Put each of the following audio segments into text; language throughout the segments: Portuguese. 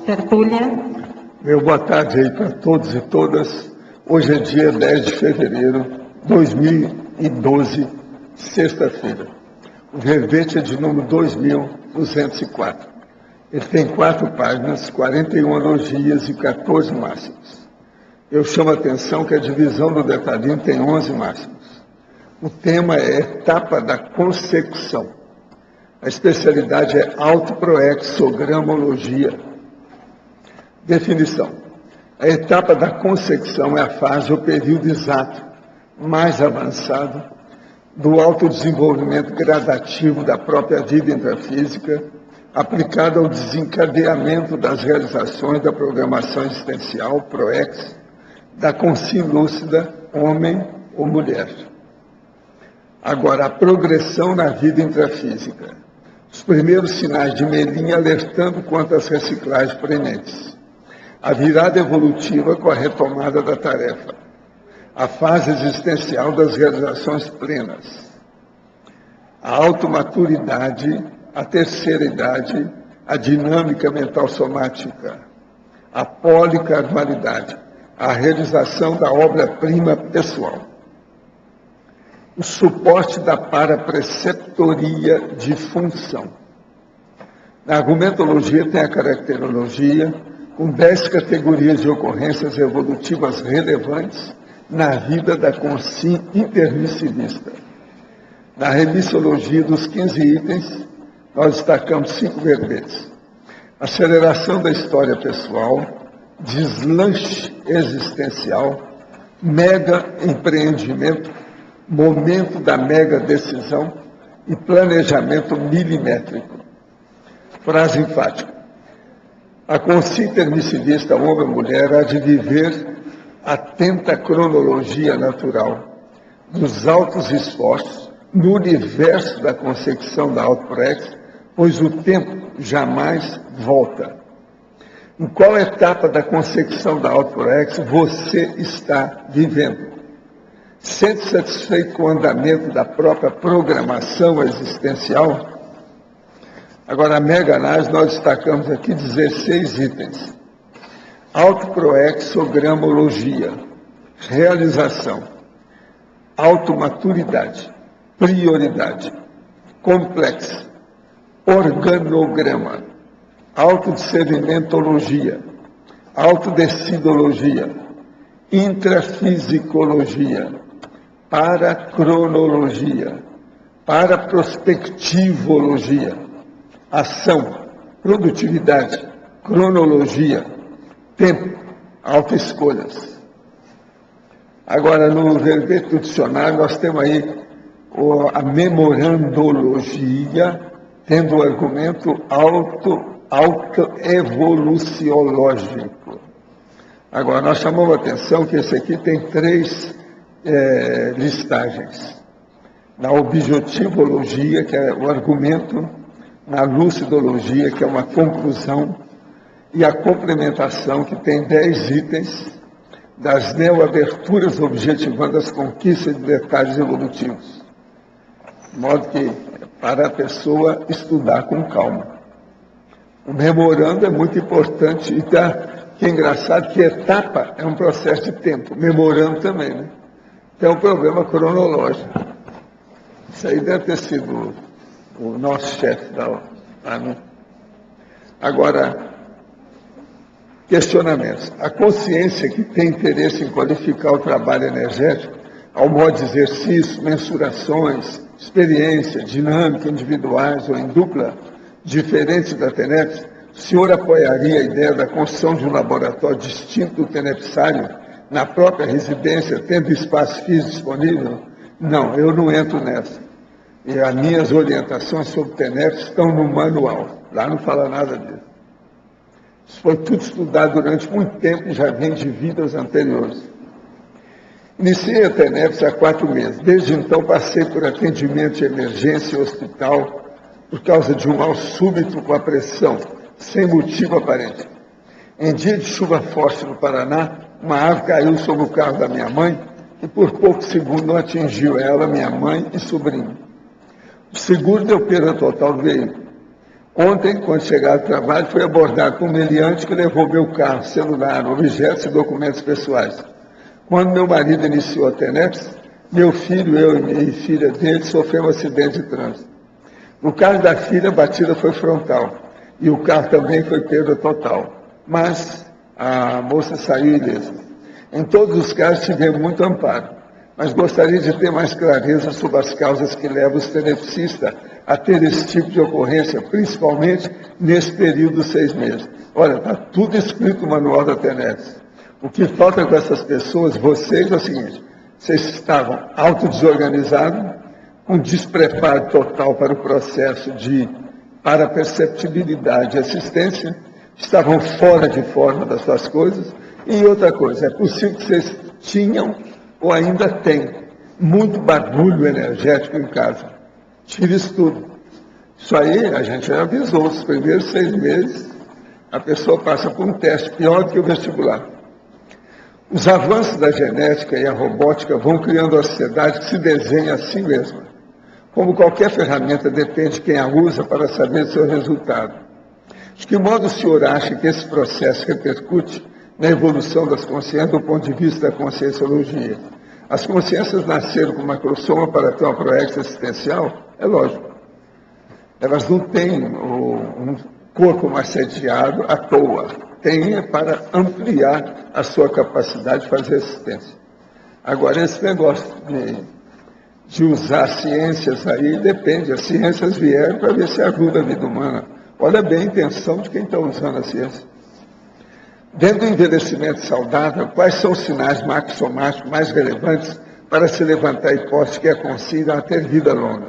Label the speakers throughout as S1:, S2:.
S1: Tertúlia.
S2: Meu boa tarde aí para todos e todas. Hoje é dia 10 de fevereiro de 2012, sexta-feira. O verbete é de número 2204. Ele tem 4 páginas, 41 elogias e 14 máximos. Eu chamo a atenção que a divisão do detalhinho tem 11 máximos. O tema é etapa da consecução. A especialidade é autoproexogramologia. Definição. A etapa da consecução é a fase ou período exato, mais avançado, do autodesenvolvimento gradativo da própria vida intrafísica, aplicado ao desencadeamento das realizações da programação existencial, PROEX, da consciência lúcida, homem ou mulher. Agora, a progressão na vida intrafísica. Os primeiros sinais de Melinha alertando quanto às reciclagens prementes. A virada evolutiva com a retomada da tarefa. A fase existencial das realizações plenas. A automaturidade, a terceira idade, a dinâmica mental somática. A policarnalidade, a realização da obra-prima pessoal. O suporte da parapreceptoria de função. Na argumentologia tem a caracterologia, com 10 categorias de ocorrências evolutivas relevantes na vida da consciência intermissivista. Na remissologia dos 15 itens, nós destacamos 5 verbetes. Aceleração da história pessoal, deslanche existencial, mega empreendimento, momento da mega decisão e planejamento milimétrico. Frase enfática. A consciência intermissivista, homem e mulher, há de viver atenta à cronologia natural dos altos esforços no universo da consecução da autoproex, pois o tempo jamais volta. Em qual etapa da consecução da autoproex você está vivendo? Sente satisfeito com o andamento da própria programação existencial? Agora, a mega análise, nós destacamos aqui 16 itens. Autoproexogramologia, realização, automaturidade, prioridade, complexo, organograma, autodiscernimentologia, autodecidologia, intrafisicologia, paracronologia, paraprospectivologia, ação, produtividade, cronologia, tempo, autoescolhas. Agora, no verbete do dicionário, nós temos aí a memorandologia, tendo o argumento autoevoluciológico. Agora, nós chamamos a atenção que esse aqui tem 3 listagens. Na objetivologia, que é o argumento, na lucidologia, que é uma conclusão, e a complementação, que tem 10 itens, das neoaberturas objetivando as conquistas de detalhes evolutivos. De modo que, para a pessoa estudar com calma. O memorando é muito importante, e que é engraçado que etapa é um processo de tempo, memorando também, né? Tem um problema cronológico. Isso aí deve ter sido o nosso chefe da aula. Né? Agora, questionamentos. A consciência que tem interesse em qualificar o trabalho energético, ao modo de exercício, mensurações, experiência, dinâmica, individuais ou em dupla, diferentes da TENEPS, o senhor apoiaria a ideia da construção de um laboratório distinto do tenepsário na própria residência, tendo espaço físico disponível? Não, eu não entro nessa. E as minhas orientações sobre TENEPS estão no manual. Lá não fala nada disso. Isso foi tudo estudado durante muito tempo e já vem de vidas anteriores. Iniciei a TENEPS há 4 meses. Desde então passei por atendimento de emergência em hospital por causa de um mal súbito com a pressão, sem motivo aparente. Em dia de chuva forte no Paraná, uma árvore caiu sobre o carro da minha mãe e por poucos segundos não atingiu ela, minha mãe e sobrinho. O seguro deu perda total do veículo. Ontem, quando chegar do trabalho, fui abordado por um meliante que levou meu carro, celular, objetos e documentos pessoais. Quando meu marido iniciou a TENEPS, meu filho, eu e filha dele sofreu um acidente de trânsito. No caso da filha, a batida foi frontal e o carro também foi perda total. Mas a moça saiu ilesa. Em todos os casos, tivemos muito amparo, mas gostaria de ter mais clareza sobre as causas que levam os tenepsistas a ter esse tipo de ocorrência, principalmente nesse período de 6 meses. Olha, está tudo escrito no manual da TENEPS. O que falta com essas pessoas, vocês, é o seguinte: vocês estavam autodesorganizados, com despreparo total para o processo para a perceptibilidade e assistência, estavam fora de forma das suas coisas, e outra coisa, é possível que vocês tinham ou ainda têm muito barulho energético em casa. Tire isso tudo. Isso aí a gente já avisou, os primeiros 6 meses a pessoa passa por um teste pior do que o vestibular. Os avanços da genética e a robótica vão criando uma sociedade que se desenha a si mesma. Como qualquer ferramenta, depende de quem a usa para saber o seu resultado. De que modo o senhor acha que esse processo repercute na evolução das consciências do ponto de vista da conscienciologia? As consciências nasceram com macrosoma para ter uma proex existencial? É lógico. Elas não têm um corpo maceteado à toa. Tem para ampliar a sua capacidade de fazer assistência. Agora, esse negócio de usar ciências aí, depende. As ciências vieram para ver se ajuda a vida humana. Olha bem a intenção de quem está usando a ciência. Dentro do envelhecimento saudável, quais são os sinais maxomáticos mais relevantes para se levantar a hipótese que aconselham a ter vida longa?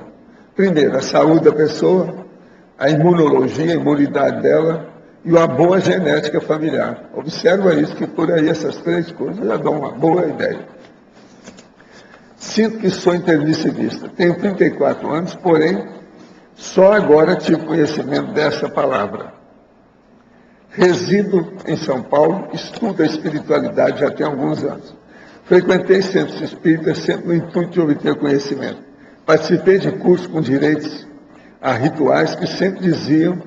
S2: Primeiro, a saúde da pessoa, a imunologia, a imunidade dela e uma boa genética familiar. Observa isso, que por aí essas 3 coisas já dão uma boa ideia. Sinto que sou intermissivista. Tenho 34 anos, porém, só agora tive conhecimento dessa palavra. Resido em São Paulo, estudo a espiritualidade já tem alguns anos. Frequentei centros espíritas sempre no intuito de obter conhecimento. Participei de cursos com direitos a rituais que sempre diziam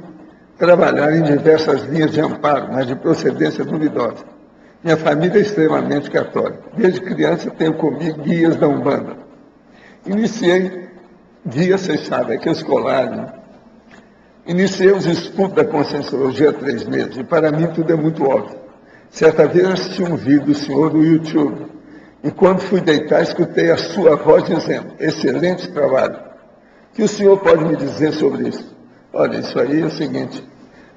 S2: trabalhar em diversas linhas de amparo, mas de procedência duvidosa. Minha família é extremamente católica. Desde criança tenho comigo guias da Umbanda. Iniciei, guia, vocês sabem, é que é escolar, né? Iniciei os estudos da conscienciologia há 3 meses, e para mim tudo é muito óbvio. Certa vez assisti um vídeo do senhor no YouTube, e quando fui deitar, escutei a sua voz dizendo: excelente trabalho. O que o senhor pode me dizer sobre isso? Olha, isso aí é o seguinte: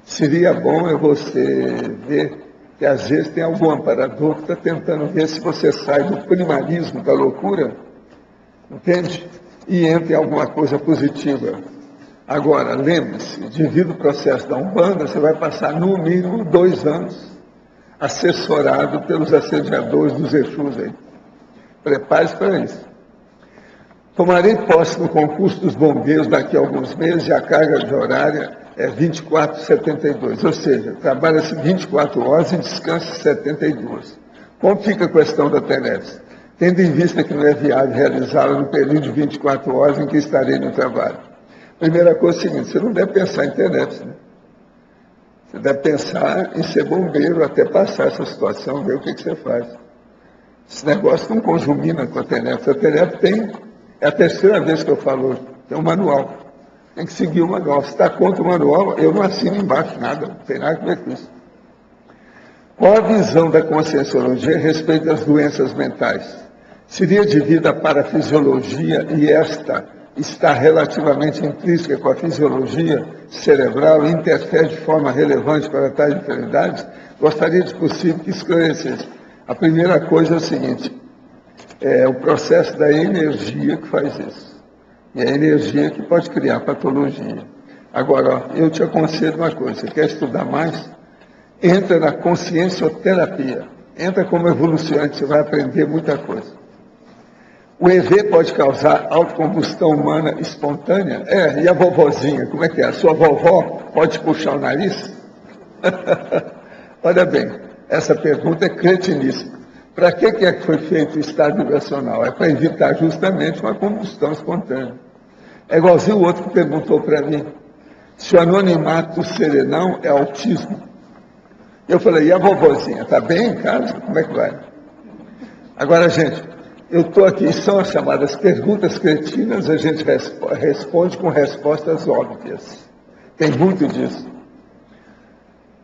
S2: seria bom você ver que às vezes tem algum amparador que está tentando ver se você sai do primarismo, da loucura, entende? E entra em alguma coisa positiva. Agora, lembre-se, devido ao processo da Umbanda, você vai passar no mínimo 2 anos assessorado pelos assediadores dos Exus aí. Prepare-se para isso. Tomarei posse no concurso dos bombeiros daqui a alguns meses e a carga de horária é 24,72, ou seja, trabalha-se 24 horas e descansa 72. Como fica a questão da TENEPS? Tendo em vista que não é viável realizá-la no período de 24 horas em que estarei no trabalho. Primeira coisa é o seguinte: você não deve pensar em TENEPS, né? Você deve pensar em ser bombeiro até passar essa situação, ver o que você faz. Esse negócio não conjumina com a TENEPS. A TENEPS é a 3ª vez que eu falo, tem um manual. Tem que seguir o manual. Se está contra o manual, eu não assino embaixo nada, não tem nada a ver com isso. Qual a visão da conscienciologia a respeito das doenças mentais? Seria devido à parafisiologia e esta está relativamente intrínseca com a fisiologia cerebral e interfere de forma relevante para tais enfermidades? Gostaria, de possível, que esclarecesse. A primeira coisa é o seguinte: é o processo da energia que faz isso. E é a energia que pode criar patologia. Agora, ó, eu te aconselho uma coisa: você quer estudar mais? Entra na consciencioterapia. Entra como evolucionante, você vai aprender muita coisa. O EV pode causar autocombustão humana espontânea? E a vovozinha, como é que é? A sua vovó pode puxar o nariz? Olha bem, essa pergunta é cretiníssima. Para que é que foi feito o estado vibracional? É para evitar justamente uma combustão espontânea. É igualzinho o outro que perguntou para mim: se o anonimato do serenão é autismo. Eu falei, e a vovozinha, está bem em casa? Como é que vai? Agora, gente, eu estou aqui, são as chamadas perguntas cretinas, a gente responde com respostas óbvias. Tem muito disso.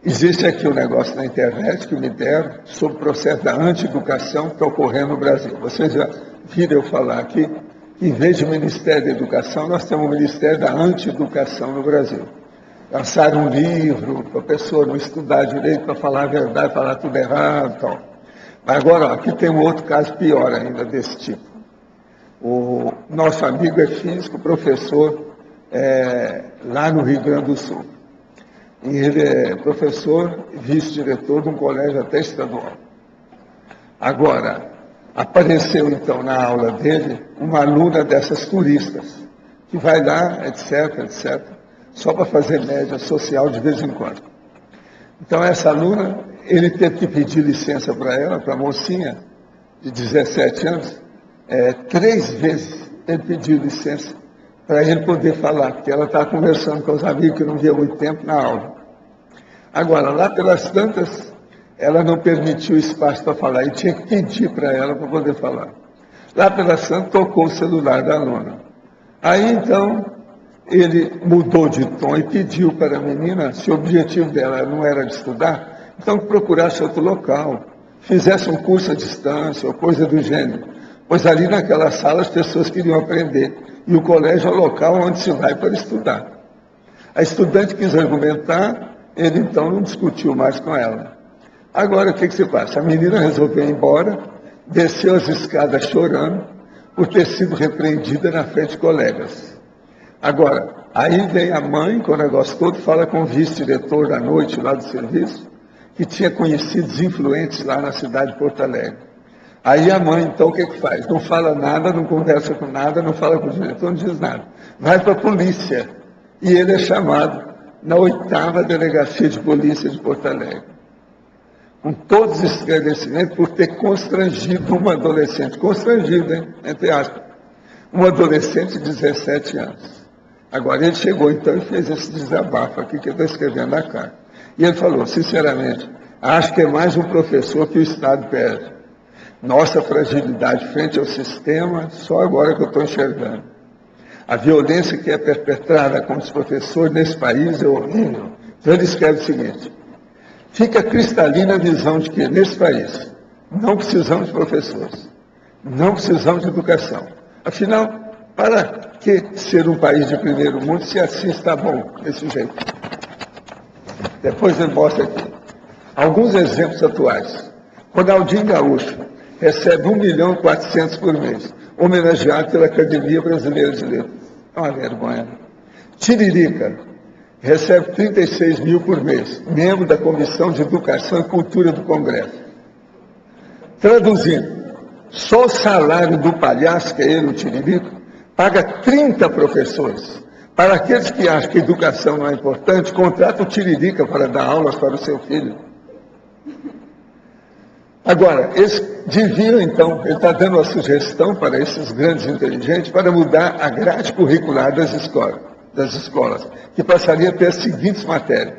S2: Existe aqui um negócio na internet que me deram sobre o processo da anti-educação que está ocorrendo no Brasil. Vocês já viram eu falar aqui que, em vez de Ministério da Educação, nós temos o Ministério da Anti-Educação no Brasil. Lançaram um livro para a pessoa não estudar direito, para falar a verdade, falar tudo errado e tal. Mas agora, ó, aqui tem um outro caso pior ainda desse tipo. O nosso amigo é físico, professor lá no Rio Grande do Sul. E ele é professor e vice-diretor de um colégio até estadual. Agora, apareceu então na aula dele uma aluna dessas turistas, que vai lá, etc, etc, só para fazer média social de vez em quando. Então essa aluna, ele teve que pedir licença para ela, para a mocinha de 17 anos, 3 vezes ele pediu licença para ele poder falar, porque ela estava conversando com os amigos que não via muito tempo na aula. Agora, lá pelas tantas, ela não permitiu espaço para falar, e tinha que pedir para ela para poder falar. Lá pelas tantas, tocou o celular da aluna. Aí, então, ele mudou de tom e pediu para a menina, se o objetivo dela não era de estudar, então que procurasse outro local, fizesse um curso à distância, ou coisa do gênero. Pois ali naquela sala as pessoas queriam aprender, e o colégio é o local onde se vai para estudar. A estudante quis argumentar, ele então não discutiu mais com ela. Agora o que se passa? A menina resolveu ir embora, desceu as escadas chorando, por ter sido repreendida na frente de colegas. Agora, aí vem a mãe com o negócio todo, fala com o vice-diretor da noite lá do serviço, que tinha conhecidos influentes lá na cidade de Porto Alegre. Aí a mãe, então, o que faz? Não fala nada, não conversa com nada, não fala com o diretor, não diz nada. Vai para a polícia. E ele é chamado na 8ª Delegacia de Polícia de Porto Alegre. Com todos os esclarecimentos por ter constrangido uma adolescente. Constrangido, hein? Entre aspas. Uma adolescente de 17 anos. Agora, ele chegou, então, e fez esse desabafo aqui que eu estou escrevendo na carta. E ele falou, sinceramente, acho que é mais um professor que o Estado perde. Nossa fragilidade frente ao sistema, só agora que eu estou enxergando. A violência que é perpetrada contra os professores nesse país é horrível. Então ele escreve o seguinte, fica cristalina a visão de que, nesse país, não precisamos de professores, não precisamos de educação. Afinal, para que ser um país de primeiro mundo se assim está bom, desse jeito? Depois ele mostra aqui alguns exemplos atuais. Ronaldinho Gaúcho recebe 1.400.000 por mês, homenageado pela Academia Brasileira de Letras. É uma vergonha. Tiririca recebe 36 mil por mês, membro da Comissão de Educação e Cultura do Congresso. Traduzindo, só o salário do palhaço, que é ele, o Tiririca, paga 30 professores. Para aqueles que acham que educação não é importante, contrata o Tiririca para dar aulas para o seu filho. Agora, eles deviam, então, ele está dando uma sugestão para esses grandes inteligentes para mudar a grade curricular das escolas, que passaria a ter as seguintes matérias.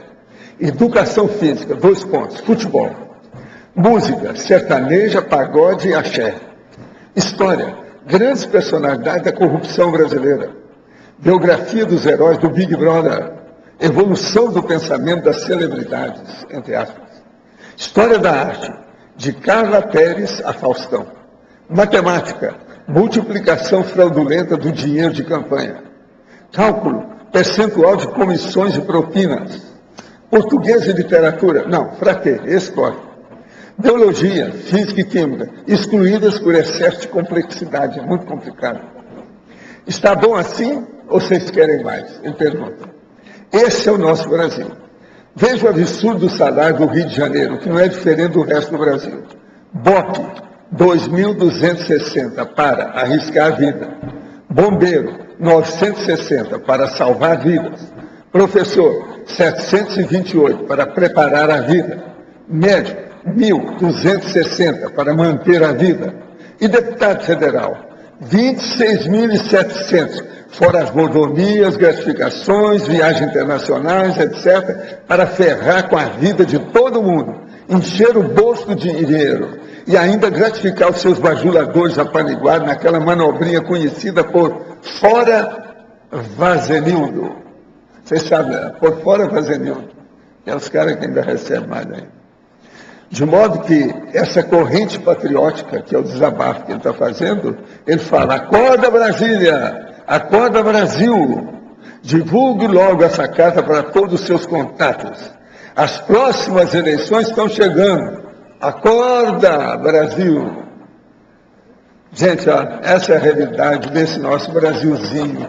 S2: Educação física, 2 pontos, futebol. Música, sertaneja, pagode e axé. História, grandes personalidades da corrupção brasileira. Biografia dos heróis do Big Brother. Evolução do pensamento das celebridades, entre aspas. História da arte, de Carla Pérez a Faustão. Matemática, multiplicação fraudulenta do dinheiro de campanha. Cálculo, percentual de comissões e propinas. Português e literatura, não, para quê? Escolhe. Biologia, física e química, excluídas por excesso de complexidade, é muito complicado. Está bom assim ou vocês querem mais? Ele pergunta. Esse é o nosso Brasil. Veja o absurdo do salário do Rio de Janeiro, que não é diferente do resto do Brasil. BOP, 2.260 para arriscar a vida. Bombeiro, 960 para salvar vidas. Professor, 728 para preparar a vida. Médico, 1.260 para manter a vida. E deputado federal, 26.700 fora as mordomias, gratificações, viagens internacionais, etc., para ferrar com a vida de todo mundo, encher o bolso do dinheiro e ainda gratificar os seus bajuladores apaniguados naquela manobrinha conhecida por fora vazenildo. Vocês sabem, né? Por fora vazenildo. É os caras que ainda recebem mais ainda. De modo que essa corrente patriótica, que é o desabafo que ele está fazendo, ele fala: acorda Brasília, acorda Brasil, divulgue logo essa carta para todos os seus contatos. As próximas eleições estão chegando. Acorda Brasil. Gente, ó, essa é a realidade desse nosso Brasilzinho.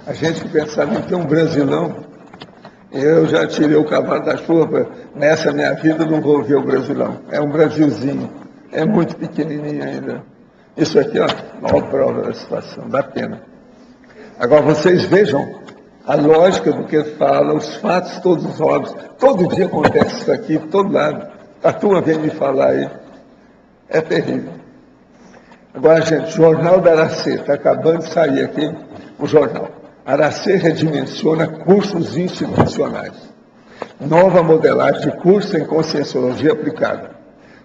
S2: A gente que pensava em ter um Brasilão, eu já tirei o cavalo da chuva, nessa minha vida não vou ver o Brasilão. É um Brasilzinho, é muito pequenininho ainda. Isso aqui, ó, maior prova da situação, dá pena. Agora vocês vejam a lógica do que ele fala, os fatos todos óbvios. Todo dia acontece isso aqui, de todo lado. A turma vem me falar aí. É terrível. Agora, gente, Jornal da Aracê, está acabando de sair aqui o jornal. Aracê redimensiona cursos institucionais. Nova modelagem de curso em conscienciologia aplicada.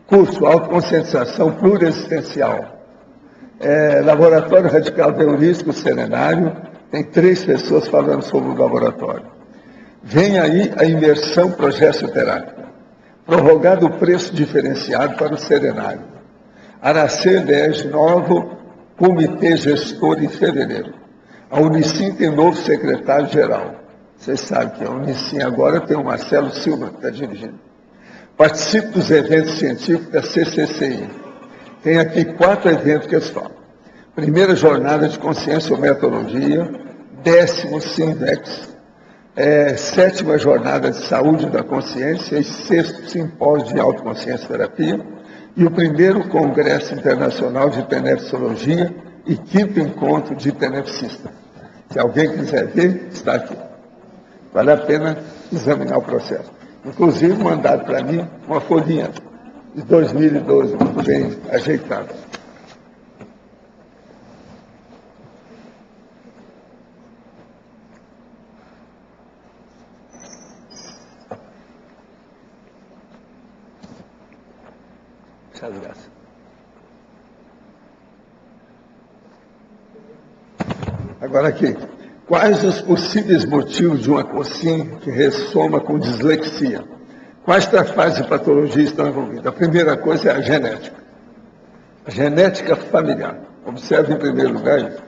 S2: Curso autoconscientização pluriexistencial. Laboratório Radical Bionístico Serenário. Tem 3 pessoas falando sobre o laboratório. Vem aí a imersão progestoterápica. Prorrogado o preço diferenciado para o serenário. Aracê elege novo comitê gestor em fevereiro. A Unicim tem novo secretário-geral. Vocês sabem que a Unicim agora tem o Marcelo Silva, que está dirigindo. Participe dos eventos científicos da CCCI. Tem aqui 4 eventos que eles falam. Primeira jornada de conscienciometodologia, 10º Simvex, 7ª jornada de saúde da consciência e 6º simpósio de autoconsciência terapia e o 1º congresso internacional de tenepsologia e 5º encontro de tenepsista. Se alguém quiser ver, está aqui. Vale a pena examinar o processo. Inclusive, mandaram para mim uma folhinha de 2012, muito bem ajeitada. Agora aqui, quais os possíveis motivos de uma consciência que ressoma com dislexia? Quais trafalhos de patologia estão envolvidas? A primeira coisa é a genética. A genética familiar. Observe em primeiro lugar isso.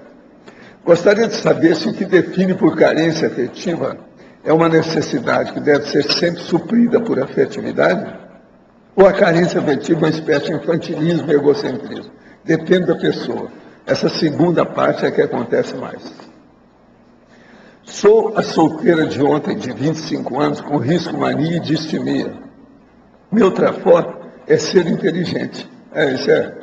S2: Gostaria de saber se o que define por carência afetiva é uma necessidade que deve ser sempre suprida por afetividade? Ou a carência afetiva é uma espécie de infantilismo e egocentrismo? Depende da pessoa. Essa segunda parte é que acontece mais. Sou a solteira de ontem, de 25 anos, com risco, mania e distimia. Meu trafó é ser inteligente. Isso é.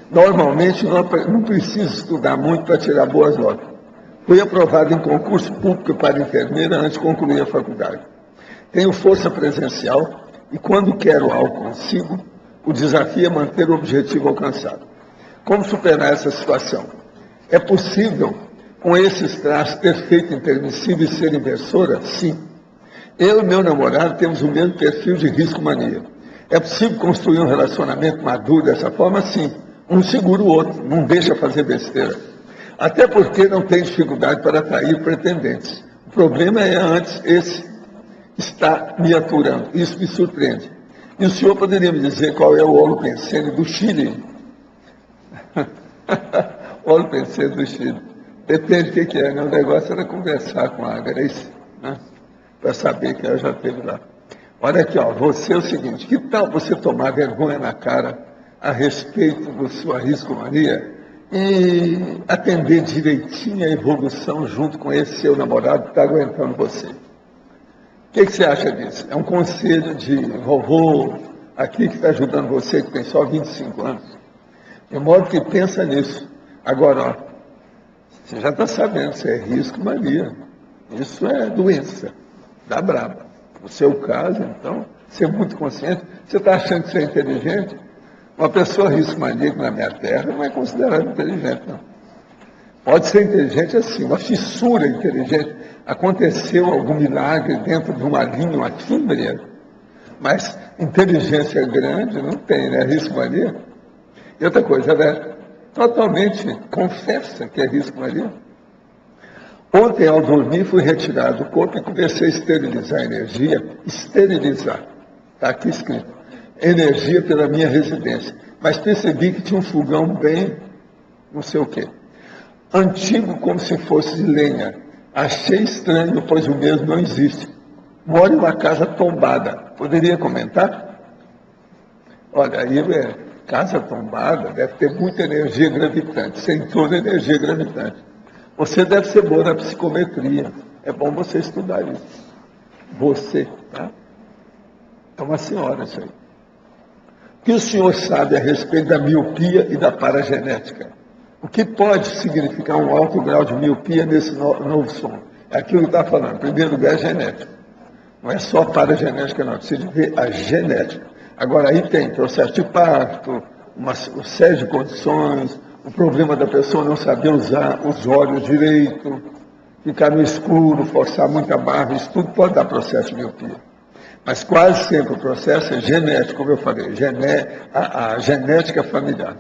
S2: Normalmente não preciso estudar muito para tirar boas notas. Fui aprovado em concurso público para enfermeira antes de concluir a faculdade. Tenho força presencial e quando quero algo consigo, o desafio é manter o objetivo alcançado. Como superar essa situação? É possível, com esses traços, ter feito intermissível e ser inversora? Sim. Eu e meu namorado temos o mesmo perfil de risco mania. É possível construir um relacionamento maduro dessa forma? Sim. Um segura o outro, não deixa fazer besteira. Até porque não tem dificuldade para atrair pretendentes. O problema é antes esse está me aturando. Isso me surpreende. E o senhor poderia me dizer qual é o holopensene do Chile? Holopensene do Chile. Depende do que é, né? O negócio era conversar com a Grace, né? Para saber que ela já esteve lá. Olha aqui, ó, você é o seguinte, que tal você tomar vergonha na cara a respeito da sua riscomania e atender direitinho a evolução junto com esse seu namorado que está aguentando você? O que você acha disso? É um conselho de vovô aqui que está ajudando você, que tem só 25 anos. De modo que pensa nisso. Agora, ó, você já está sabendo, isso é risco-mania. Isso é doença, dá braba. No seu caso, então, ser muito consciente. Você está achando que você é inteligente? Uma pessoa risco-maníaca na minha terra não é considerada inteligente, não. Pode ser inteligente assim, uma fissura inteligente. Aconteceu algum milagre dentro de uma linha, uma fímbria, mas inteligência grande não tem, né? Risco Maria. E outra coisa, ela é totalmente confessa que é Risco Maria. Ontem, ao dormir, fui retirado do corpo e comecei a esterilizar a energia. Esterilizar. Está aqui escrito. Energia pela minha residência. Mas percebi que tinha um fogão bem, não sei o quê. Antigo como se fosse de lenha. Achei estranho, pois o mesmo não existe. Moro em uma casa tombada. Poderia comentar? Olha, aí casa tombada deve ter muita energia gravitante. Sem toda energia gravitante. Você deve ser boa na psicometria. É bom você estudar isso. Você, tá? É uma senhora isso aí. O que o senhor sabe a respeito da miopia e da paragenética? O que pode significar um alto grau de miopia nesse novo som? É aquilo que está falando. Em primeiro lugar, é genética. Não é só a paragenética, não. Precisa ver a genética. Agora, aí tem processo de parto, uma série de condições, o problema da pessoa não saber usar os olhos direito, ficar no escuro, forçar muita barra, isso tudo pode dar processo de miopia. Mas quase sempre o processo é genético, como eu falei, a genética familiar.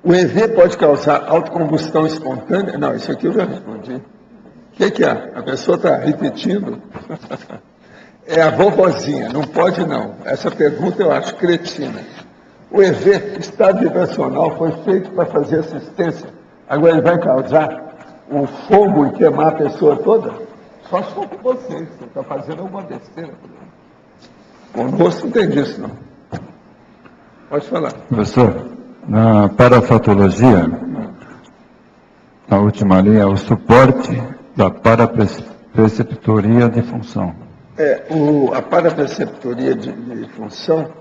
S2: O EV pode causar autocombustão espontânea? Não, isso aqui eu já respondi. O que é? A pessoa está repetindo. É a vovozinha, não pode não. Essa pergunta eu acho cretina. O EV, estado vibracional, foi feito para fazer assistência. Agora ele vai causar um fogo e queimar a pessoa toda? Só se for com você, você está fazendo alguma besteira. Conosco não tem disso, não. Pode falar.
S1: Professor, na parafatologia, na última linha, o suporte da parapreceptoria de função.
S2: A parapreceptoria de função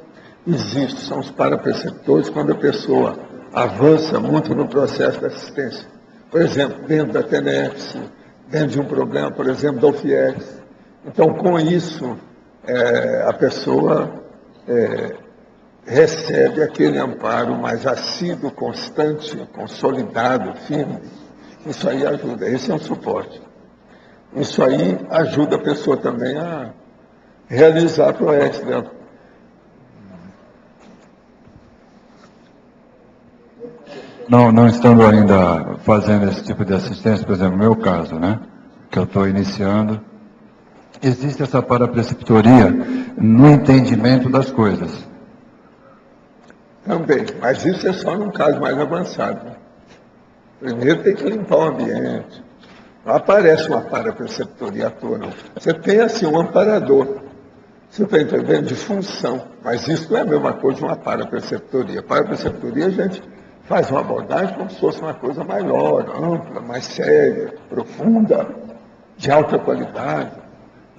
S2: existe, são os parapreceptores quando a pessoa avança muito no processo da assistência. Por exemplo, dentro da TENEPS, dentro de um problema, por exemplo, da UFIEX. Então, com isso, a pessoa recebe aquele amparo mais assíduo, constante, consolidado, firme. Isso aí ajuda, esse é um suporte. Isso aí ajuda a pessoa também a realizar a ProEx dela.
S1: Não estando ainda fazendo esse tipo de assistência, por exemplo, no meu caso, né, que eu estou iniciando, existe essa parapreceptoria no entendimento das coisas.
S2: Também, mas isso é só num caso mais avançado. Né? Primeiro tem que limpar o ambiente. Não aparece uma parapreceptoria à toa, não. Você tem, assim, um amparador. Você está entendendo? De função. Mas isso não é a mesma coisa de uma parapreceptoria. Parapreceptoria, a gente faz uma abordagem como se fosse uma coisa maior, ampla, mais séria, profunda, de alta qualidade.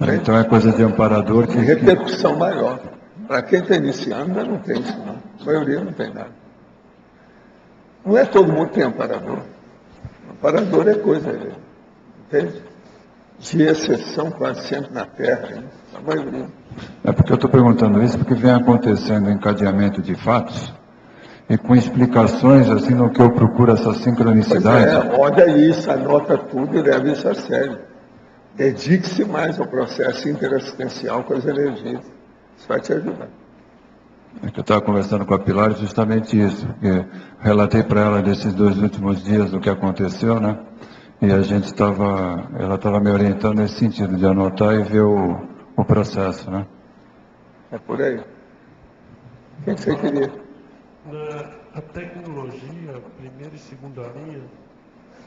S1: Então é coisa de amparador que...
S2: De repercussão maior. Para quem está iniciando, ainda não tem isso, não. A maioria não tem nada. Não é todo mundo que tem amparador. Amparador é coisa, entende? De exceção quase sempre na Terra, hein? A maioria.
S1: É porque eu estou perguntando isso porque vem acontecendo encadeamento de fatos e com explicações assim no que eu procuro essa sincronicidade.
S2: Pois olha isso, anota tudo e leva isso a sério. Dedique-se mais ao processo interassistencial com as energias. Isso vai te ajudar.
S1: É que eu estava conversando com a Pilar justamente isso, porque relatei para ela desses 2 últimos dias o que aconteceu, né? E ela estava me orientando nesse sentido, de anotar e ver o processo, né?
S2: É por aí. O que você queria?
S3: A tecnologia, primeira e segunda linha,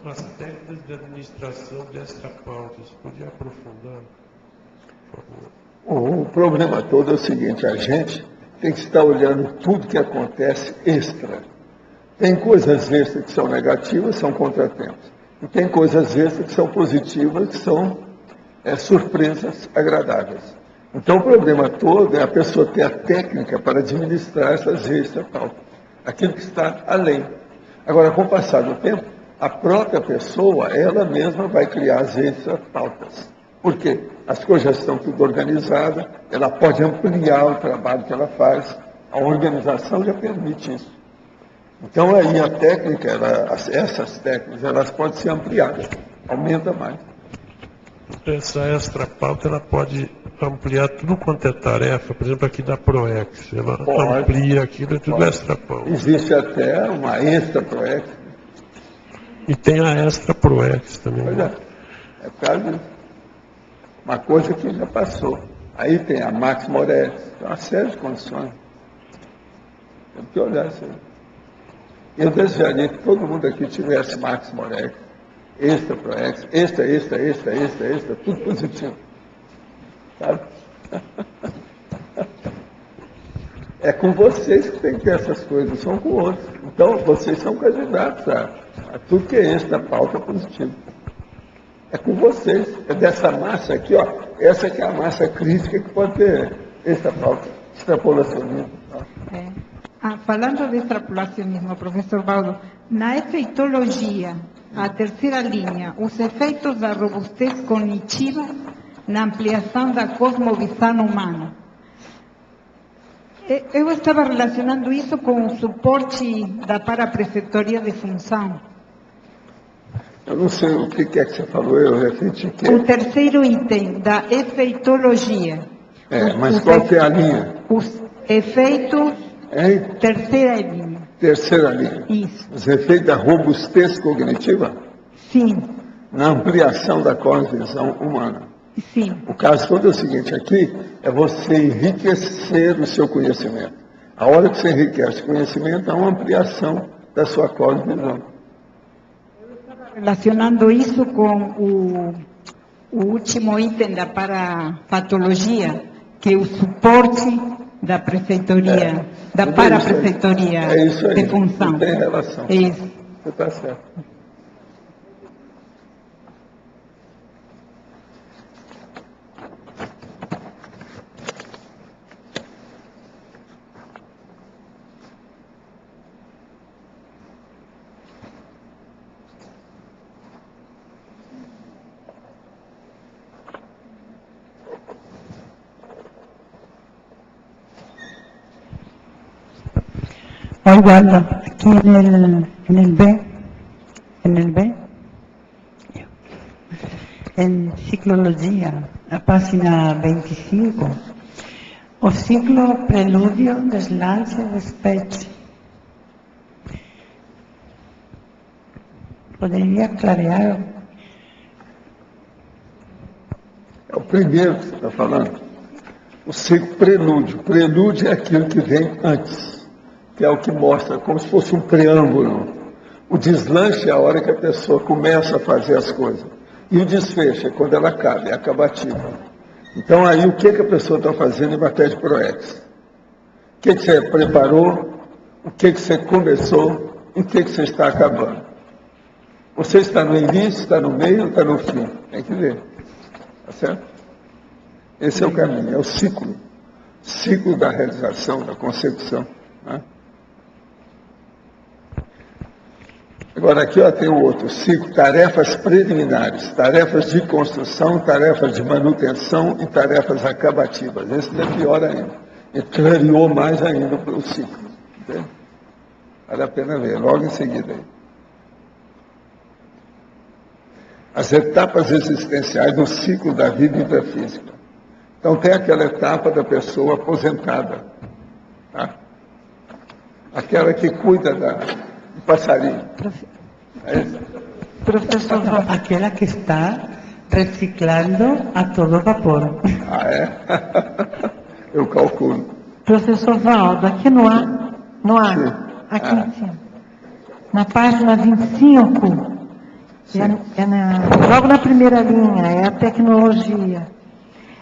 S3: as técnicas de administração de extra-pautas, podia aprofundar, por favor?
S2: O problema todo é o seguinte, a gente tem que estar olhando tudo que acontece extra. Tem coisas extras que são negativas, são contratempos. E tem coisas extras que são positivas, que são surpresas agradáveis. Então o problema todo é a pessoa ter a técnica para administrar essas extra-pautas. Aquilo que está além. Agora, com o passar do tempo, a própria pessoa, ela mesma vai criar as extra-pautas. Por quê? As coisas já estão tudo organizadas, ela pode ampliar o trabalho que ela faz, a organização já permite isso. Então aí a técnica, essas técnicas, elas podem ser ampliadas, aumenta mais.
S3: Essa extra-pauta, ela pode ampliar tudo quanto é tarefa, por exemplo, aqui da ProEx, ela amplia aquilo, é tudo extra-pauta.
S2: Existe até uma extra-ProEx.
S3: E tem a extra-ProEx também.
S2: Pois é por causa disso. Uma coisa que já passou. Aí tem a Max Moretti, tem uma série de condições. Tem que olhar isso aí. Eu desejaria que todo mundo aqui tivesse Max Moretti, extra ProEx, extra, tudo positivo. Sabe? É com vocês que tem que ter essas coisas, são com outros. Então, vocês são candidatos a tudo que é extra pauta positivo. É com vocês, é dessa massa aqui, ó. Essa que é a massa crítica que pode ter extra pauta, extrapolacionismo.
S4: Falando de extrapolacionismo, professor Baldo, na efeitologia, a terceira linha, os efeitos da robustez cognitiva na ampliação da cosmovisão humana. Eu estava relacionando isso com o suporte da paraprefeitoria de função.
S2: Eu não sei o que é que você falou, eu repeti o quê?
S4: O terceiro item da efeitologia.
S2: Mas qual que é a linha?
S4: Os efeitos, terceira linha.
S2: Terceira linha.
S4: Isso.
S2: Os efeitos da robustez cognitiva?
S4: Sim.
S2: Na ampliação da cosmovisão humana.
S4: Sim.
S2: O caso todo é o seguinte, aqui é você enriquecer o seu conhecimento. A hora que você enriquece o conhecimento, há uma ampliação da sua cosmovisão.
S4: Relacionando isso com o último item da parapatologia, que é o suporte da prefeitoria, da paraprefeitoria de função.
S2: Não tem relação.
S4: É isso.
S2: Você está certo.
S5: Guarda, aquí en el B, en ciclología, a página 25, o ciclo preludio, deslance, despeche. ¿Podría clarear?
S2: É o primeiro que você está falando. O ciclo prelúdio. Prelúdio é aquilo que vem antes, que é o que mostra, como se fosse um preâmbulo. O deslanche é a hora que a pessoa começa a fazer as coisas. E o desfecho é quando ela acaba, é acabativa. Então aí o que a pessoa está fazendo em matéria de ProEx? O que você preparou, o que você começou e o que você está acabando. Você está no início, está no meio, está no fim. Tem que ver. Tá certo? Esse é o caminho, é o ciclo. Ciclo da realização, da consecução. Né? Agora aqui tem o outro ciclo, tarefas preliminares, tarefas de construção, tarefas de manutenção e tarefas acabativas. Esse é pior ainda. E clareou mais ainda para o ciclo. Entende? Vale a pena ver, logo em seguida. Aí. As etapas existenciais do ciclo da vida intrafísica. Então tem aquela etapa da pessoa aposentada. Tá? Aquela que cuida do passarinho.
S5: Professor, aquela que está reciclando a todo vapor.
S2: Ah, é? Eu calculo.
S5: Professor Valdo, aqui no ar, aqui em cima, na página 25, logo na primeira linha, é a tecnologia.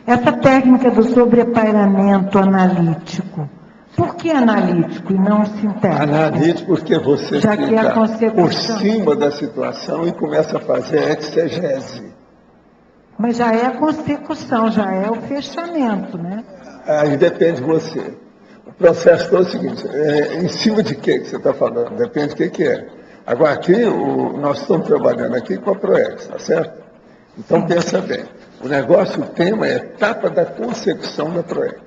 S5: Essa técnica do sobrepairamento analítico, por que analítico e não sintético?
S2: Analítico porque você
S5: já que
S2: fica por cima da situação e começa a fazer exegese.
S5: Mas já é a consecução, já é o fechamento, né?
S2: Aí depende de você. O processo todo é o seguinte, em cima de que você está falando? Depende do que é. Agora aqui, nós estamos trabalhando aqui com a ProEx, tá certo? Então pensa bem, o negócio, o tema é etapa da consecução da ProEx.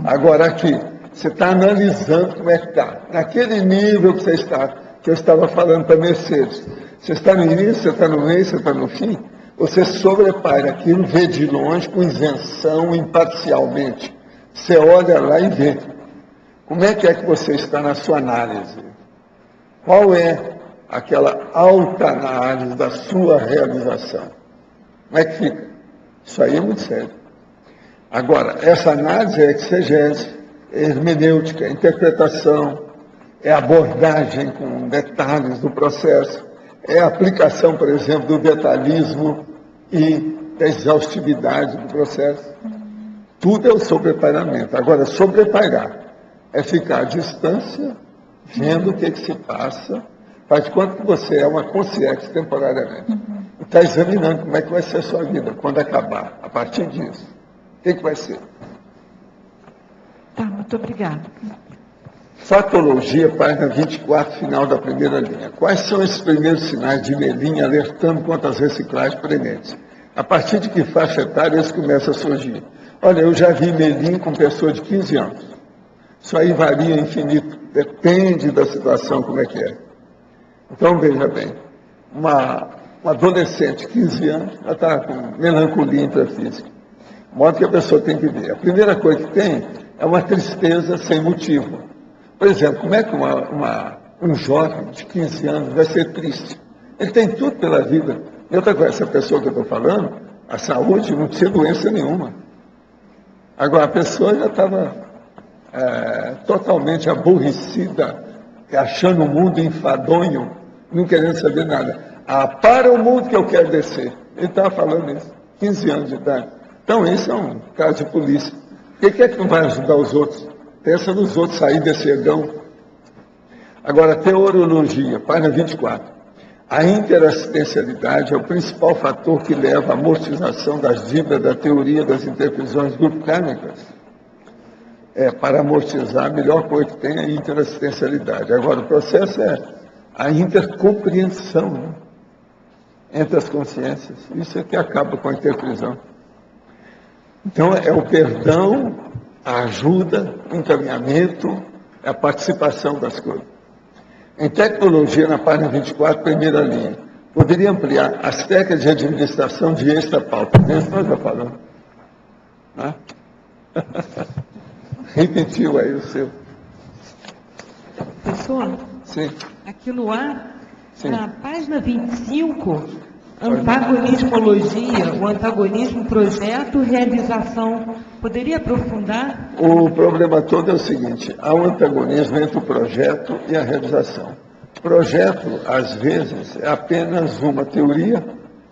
S2: Agora aqui, Você está analisando como é que está. Naquele nível que você está, que eu estava falando para Mercedes. Você está no início, você está no meio, você está no fim. Você sobrepaira aquilo, vê de longe, com isenção, imparcialmente. Você olha lá e vê. Como é que você está na sua análise? Qual é aquela alta análise da sua realização? Como é que fica? Isso aí é muito sério. Agora, essa análise é exegese, é hermenêutica, é interpretação, é abordagem com detalhes do processo, é a aplicação, por exemplo, do detalhismo e da exaustividade do processo. Tudo é o sobrepairamento. Agora, sobrepairar é ficar à distância, vendo o que se passa, faz quanto que você é uma consciência temporariamente. E está examinando como é que vai ser a sua vida quando acabar, a partir disso. O que vai ser?
S5: Tá, muito obrigada.
S2: Fatologia, página 24, final da primeira linha. Quais são esses primeiros sinais de Melim alertando quanto às reciclagens prementes? A partir de que faixa etária eles começam a surgir? Olha, eu já vi Melim com pessoa de 15 anos. Isso aí varia infinito, depende da situação, como é que é. Então, veja bem, uma adolescente de 15 anos, ela está com melancolia intrafísica. De modo que a pessoa tem que ver. A primeira coisa que tem é uma tristeza sem motivo. Por exemplo, como é que um jovem de 15 anos vai ser triste? Ele tem tudo pela vida. E outra coisa, essa pessoa que eu estou falando, a saúde não tinha doença nenhuma. Agora, a pessoa já estava totalmente aborrecida, achando o mundo enfadonho, não querendo saber nada. Para o mundo que eu quero descer. Ele estava falando isso, 15 anos de idade. Então, isso é um caso de polícia. O que é que não vai ajudar os outros? Pensa nos outros sair desse egão. Agora, teorologia, página 24. A interassistencialidade é o principal fator que leva à amortização das dívidas da teoria das interfusões grupânicas. Para amortizar, a melhor coisa que tem é a interassistencialidade. Agora, o processo é a intercompreensão, né, entre as consciências. Isso é que acaba com a interfusão. Então, é o perdão, a ajuda, o encaminhamento, a participação das coisas. Em tecnologia, na página 24, primeira linha, poderia ampliar as técnicas de administração de extra-pauta. Dentro nós já falamos. Né? Repetiu aí o seu.
S5: Professor,
S2: Sim.
S5: aqui no ar,
S2: Sim.
S5: na página 25, antagonismologia, o antagonismo, projeto, realização. Poderia aprofundar?
S2: O problema todo é o seguinte, há um antagonismo entre o projeto e a realização. O projeto, às vezes, é apenas uma teoria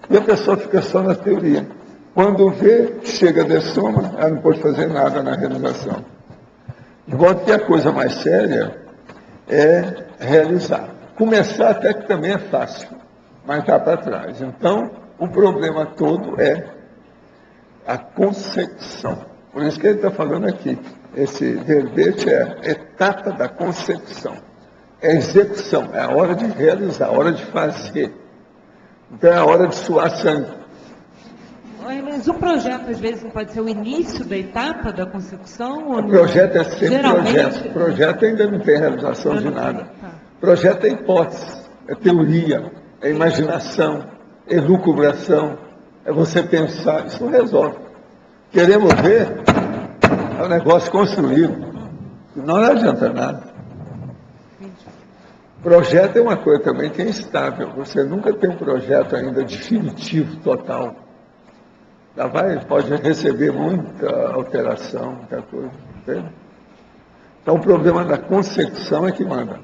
S2: e a pessoa fica só na teoria. Quando vê, chega de soma, ela não pode fazer nada na realização. De modo que a coisa mais séria é realizar. Começar até que também é fácil, mas dá para trás. Então, o problema todo é a concepção. Por isso que ele está falando aqui. Esse verbete é etapa da concepção. É execução, é a hora de realizar, a hora de fazer. Então é a hora de suar sangue.
S5: Mas o projeto, às vezes, não pode ser o início da etapa da concepção? Ou
S2: O projeto é sempre
S5: Geralmente...
S2: projeto. O projeto ainda não tem realização de nada. Projeto é hipótese, é teoria, é imaginação, é elucubração, é você pensar. Isso não resolve. Queremos ver é um negócio construído. Não adianta nada. Projeto é uma coisa também que é instável. Você nunca tem um projeto ainda definitivo, total. Pode receber muita alteração, muita coisa. Entende? Então, o problema da concepção é que manda.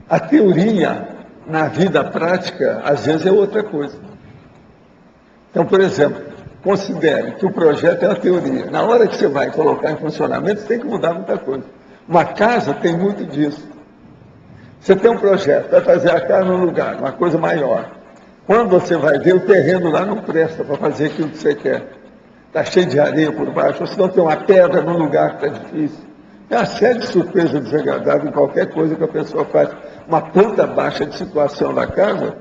S2: A teoria, na vida prática, às vezes é outra coisa. Então, por exemplo, considere que o projeto é a teoria. Na hora que você vai colocar em funcionamento, você tem que mudar muita coisa. Uma casa tem muito disso. Você tem um projeto, vai fazer a casa num lugar, uma coisa maior. Quando você vai ver, o terreno lá não presta para fazer aquilo que você quer. Está cheio de areia por baixo, ou se não tem uma pedra num lugar que está difícil. É uma série de surpresas desagradáveis em qualquer coisa que a pessoa faz. Uma planta baixa de situação da casa,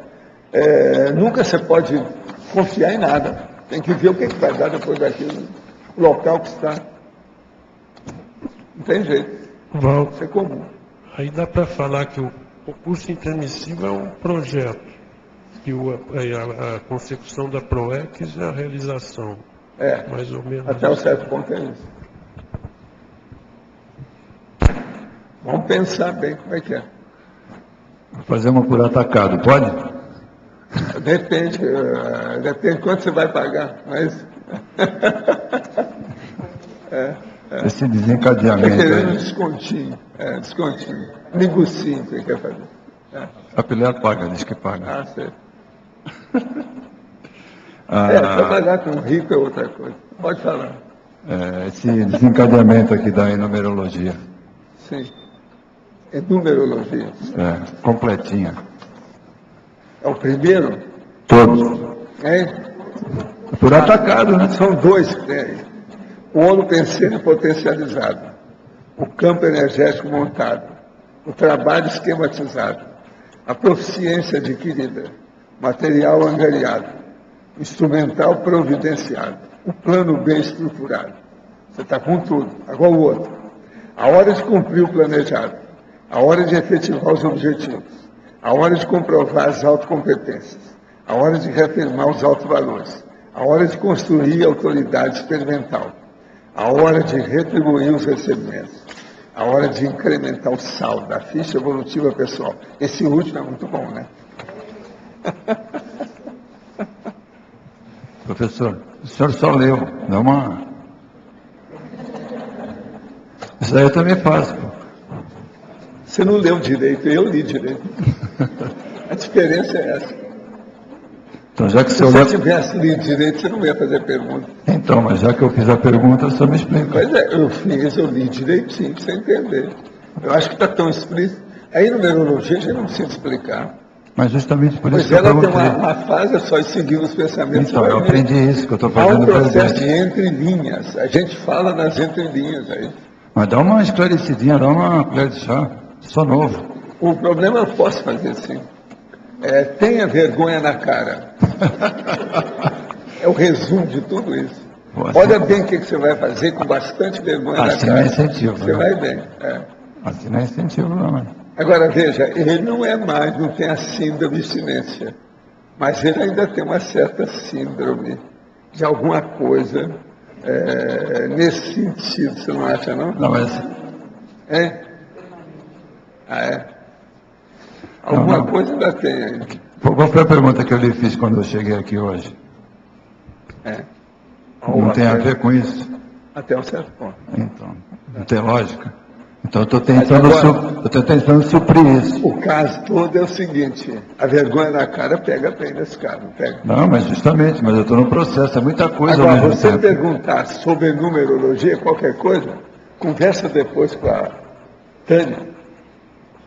S2: nunca você pode confiar em nada. Tem que ver o que vai dar depois daquilo, o local que está. Não tem jeito.
S3: Val,
S2: Isso é comum.
S3: aí dá para falar que o curso intermissivo é um projeto, que a concepção da PROEX é a realização,
S2: É,
S3: mais ou menos.
S2: até um certo ponto é isso. Vamos pensar bem como é que é.
S1: Vou fazer uma por atacado, pode?
S2: Depende quanto você vai pagar, mas
S1: Esse
S2: está
S1: desencadeamento
S2: querendo um
S1: aí.
S2: descontinho. Descontinho. Negocinho que ele quer fazer.
S1: A Pilar paga, diz que paga.
S2: Ah, sei.
S1: Ah,
S2: Trabalhar com rico é outra coisa. Pode falar.
S1: esse desencadeamento aqui da numerologia.
S2: Sim. É numerologia.
S1: Completinha.
S2: É o primeiro?
S1: Todos.
S2: É?
S1: Por atacado, né?
S2: São dois que tem aí. O holopenseiro potencializado, o campo energético montado, o trabalho esquematizado, a proficiência adquirida, material angariado, instrumental providenciado, o plano bem estruturado. Você está com tudo. Agora o outro. A hora de cumprir o planejado, a hora de efetivar os objetivos, a hora de comprovar as autocompetências, a hora de reafirmar os autovalores, a hora de construir a autoridade experimental, a hora de retribuir os recebimentos, a hora de incrementar o saldo da ficha evolutiva pessoal. Esse último é muito bom, né?
S1: Professor, o senhor só leu, dá uma... Isso aí eu também faço.
S2: Você não leu direito, eu li direito. A diferença é essa.
S1: Então, já que o
S2: Se
S1: senhor
S2: você
S1: leu...
S2: tivesse lido direito, você não ia fazer pergunta.
S1: Então, mas já que eu fiz a pergunta, o senhor me explica.
S2: Pois é, eu li direitinho, pra você entender. Eu acho que está tão explícito. A numerologia a gente não precisa explicar.
S1: Mas justamente por isso
S2: Pois
S1: que eu
S2: ela tem
S1: perguntei.
S2: uma fase, é só ir seguindo os pensamentos.
S1: Então, eu aprendi isso que eu estou
S2: Há um
S1: fazendo
S2: processo de
S1: presente.
S2: entrelinhas. A gente fala nas entrelinhas aí.
S1: Mas dá uma esclarecidinha, dá uma colher de chá. Sou novo.
S2: O problema eu posso fazer assim. Tenha vergonha na cara. É o resumo de tudo isso.
S1: Pô, assim-
S2: Olha bem o que você vai fazer com bastante vergonha na
S1: Assim
S2: cara.
S1: não é incentivo,
S2: Você
S1: né?
S2: vai bem.
S1: Assim não é incentivo, não. Né?
S2: Agora, veja, ele não é mais, não tem a síndrome de abstinência. Mas ele ainda tem uma certa síndrome de alguma coisa nesse sentido, você não acha, não?
S1: Não, mas...
S2: É? Ah, é? Alguma
S1: Não.
S2: coisa ainda tem aí.
S1: Qual foi a pergunta que eu lhe fiz quando eu cheguei aqui hoje? Não tem a ver com isso?
S2: Até um certo ponto.
S1: Então, não tem lógica? Então eu estou tentando,
S2: Mas agora-
S1: tentando suprir isso.
S2: O caso todo é o seguinte, a vergonha na cara pega bem nesse caso, não pega?
S1: Não, mas justamente, mas eu estou no processo, é muita coisa ao
S2: Agora,
S1: mesmo
S2: você
S1: tempo.
S2: perguntar sobre numerologia, qualquer coisa, conversa depois com a Tânia.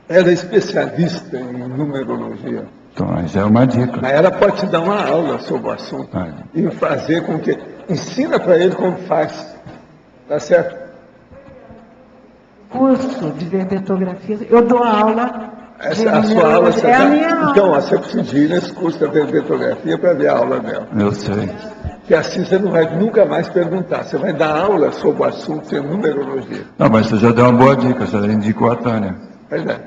S2: Ela é especialista em numerologia.
S1: Então, aí já é uma dica.
S2: Mas ela pode te dar uma aula sobre o assunto e fazer com que... Ensina para ele como faz, tá certo?
S5: Curso de verbetografia. Eu dou aula. de
S2: A sua aula...
S5: numerologia. É a minha aula.
S2: Então, você precisa ir nesse curso da verbetografia para ver a aula dela.
S1: Eu sei.
S2: Que assim você não vai nunca mais perguntar. Você vai dar aula sobre o assunto de numerologia.
S1: Não, mas você já deu uma boa dica, já indicou a Tânia.
S2: Pois é.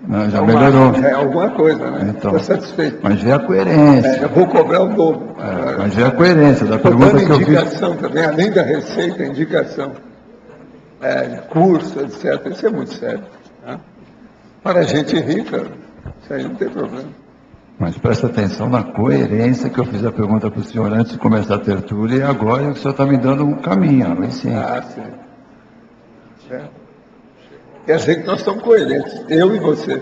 S1: Não, já melhorou.
S2: É alguma coisa, né?
S1: Então.
S2: Estou satisfeito.
S1: Mas vê a coerência.
S2: Eu vou cobrar o dobro.
S1: Mas vê a coerência da
S2: Estou
S1: pergunta
S2: dando
S1: que eu fiz.
S2: indicação também, além da receita, indicação. Curso, etc. Isso é muito sério. Tá? Para a gente rica, isso aí não tem problema.
S1: Mas presta atenção na coerência que eu fiz a pergunta para o senhor antes de começar a tertúlia e agora o senhor está me dando um caminho, aí sim.
S2: Ah, sim. Quer dizer que nós estamos coerentes, eu e você.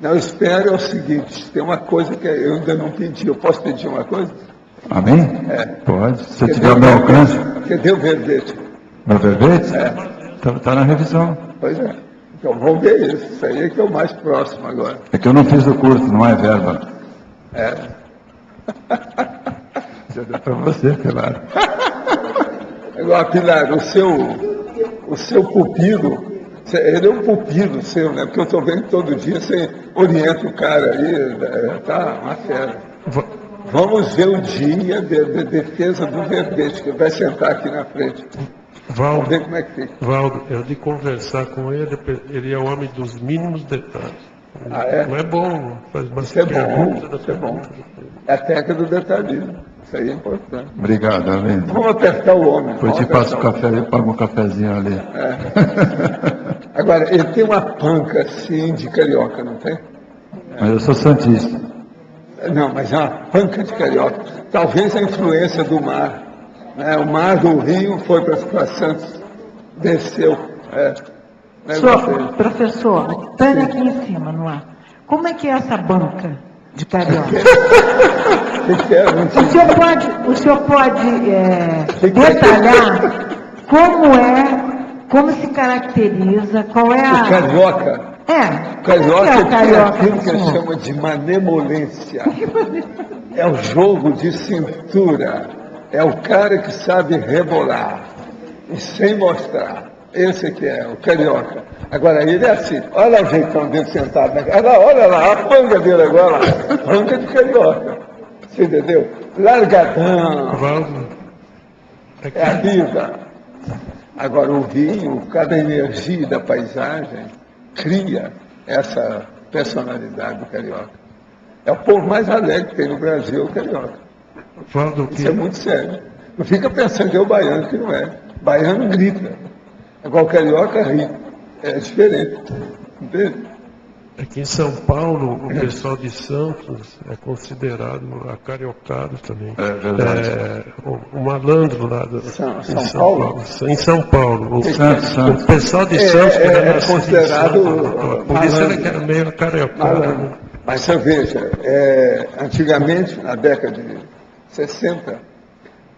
S2: Não, eu espero é o seguinte, tem uma coisa que eu ainda não pedi. Eu posso pedir uma coisa?
S1: Amém? Pode. Se você
S2: Quer
S1: tiver
S2: ver
S1: o meu alcance.
S2: Cadê o verbete?
S1: Meu verbete? Está na revisão.
S2: Pois é. Então vamos ver isso. Isso aí é que é o mais próximo agora.
S1: É que eu não fiz o curso, não é verba. Já deu para você, claro.
S2: Agora, Pilar, o seu pupilo, ele é um pupilo seu, né? Porque eu estou vendo que todo dia você orienta o cara aí, tá uma fera. Vamos ver o dia de defesa do verbete, que vai sentar aqui na frente. Vamos ver como é que fica.
S3: Valdo, eu de conversar com ele é o homem dos mínimos detalhes.
S2: Ah, é?
S3: Não é bom, faz mais
S2: Isso é bom,
S3: perguntas.
S2: isso é bom. É a técnica do detalhismo. Isso aí é importante.
S1: Obrigado, Arlindo.
S2: Vamos apertar o homem.
S1: Depois te passo o café, eu pago um cafezinho ali.
S2: Agora, ele tem uma panca assim de carioca, não tem?
S1: Mas eu sou santista.
S2: Não, mas é uma panca de carioca. Talvez a influência do mar. Né? O mar do Rio foi para Santos, desceu.
S5: Professor, pega aqui em cima, no ar. Como é que é essa banca de carioca? O senhor pode detalhar como se caracteriza, qual é a...
S2: O carioca?
S5: O
S2: Carioca tem aquilo que ele chama de manemolência. É o jogo de cintura. É o cara que sabe rebolar. E sem mostrar. Esse que é o carioca. Agora, ele é assim. Olha o jeitão dele sentado. Olha lá, a panga dele agora. Panga de carioca. Você entendeu? Largadão. É a vida. Agora, o vinho, cada energia da paisagem, cria essa personalidade do carioca. É o povo mais alegre que tem no Brasil, o carioca. Isso é muito sério. Não fica pensando que é o baiano, que não é. O baiano grita. Agora o carioca ri. É diferente. Entende?
S3: Aqui em São Paulo, o pessoal de Santos é considerado acariocado também.
S1: É verdade.
S3: O malandro lá em
S2: São Paulo?
S3: Em São Paulo.
S1: Santos.
S3: O pessoal de Santos
S2: é considerado
S3: por isso ele
S2: malandro.
S3: é meio acariocado.
S2: Mas você veja, antigamente, na década de 60,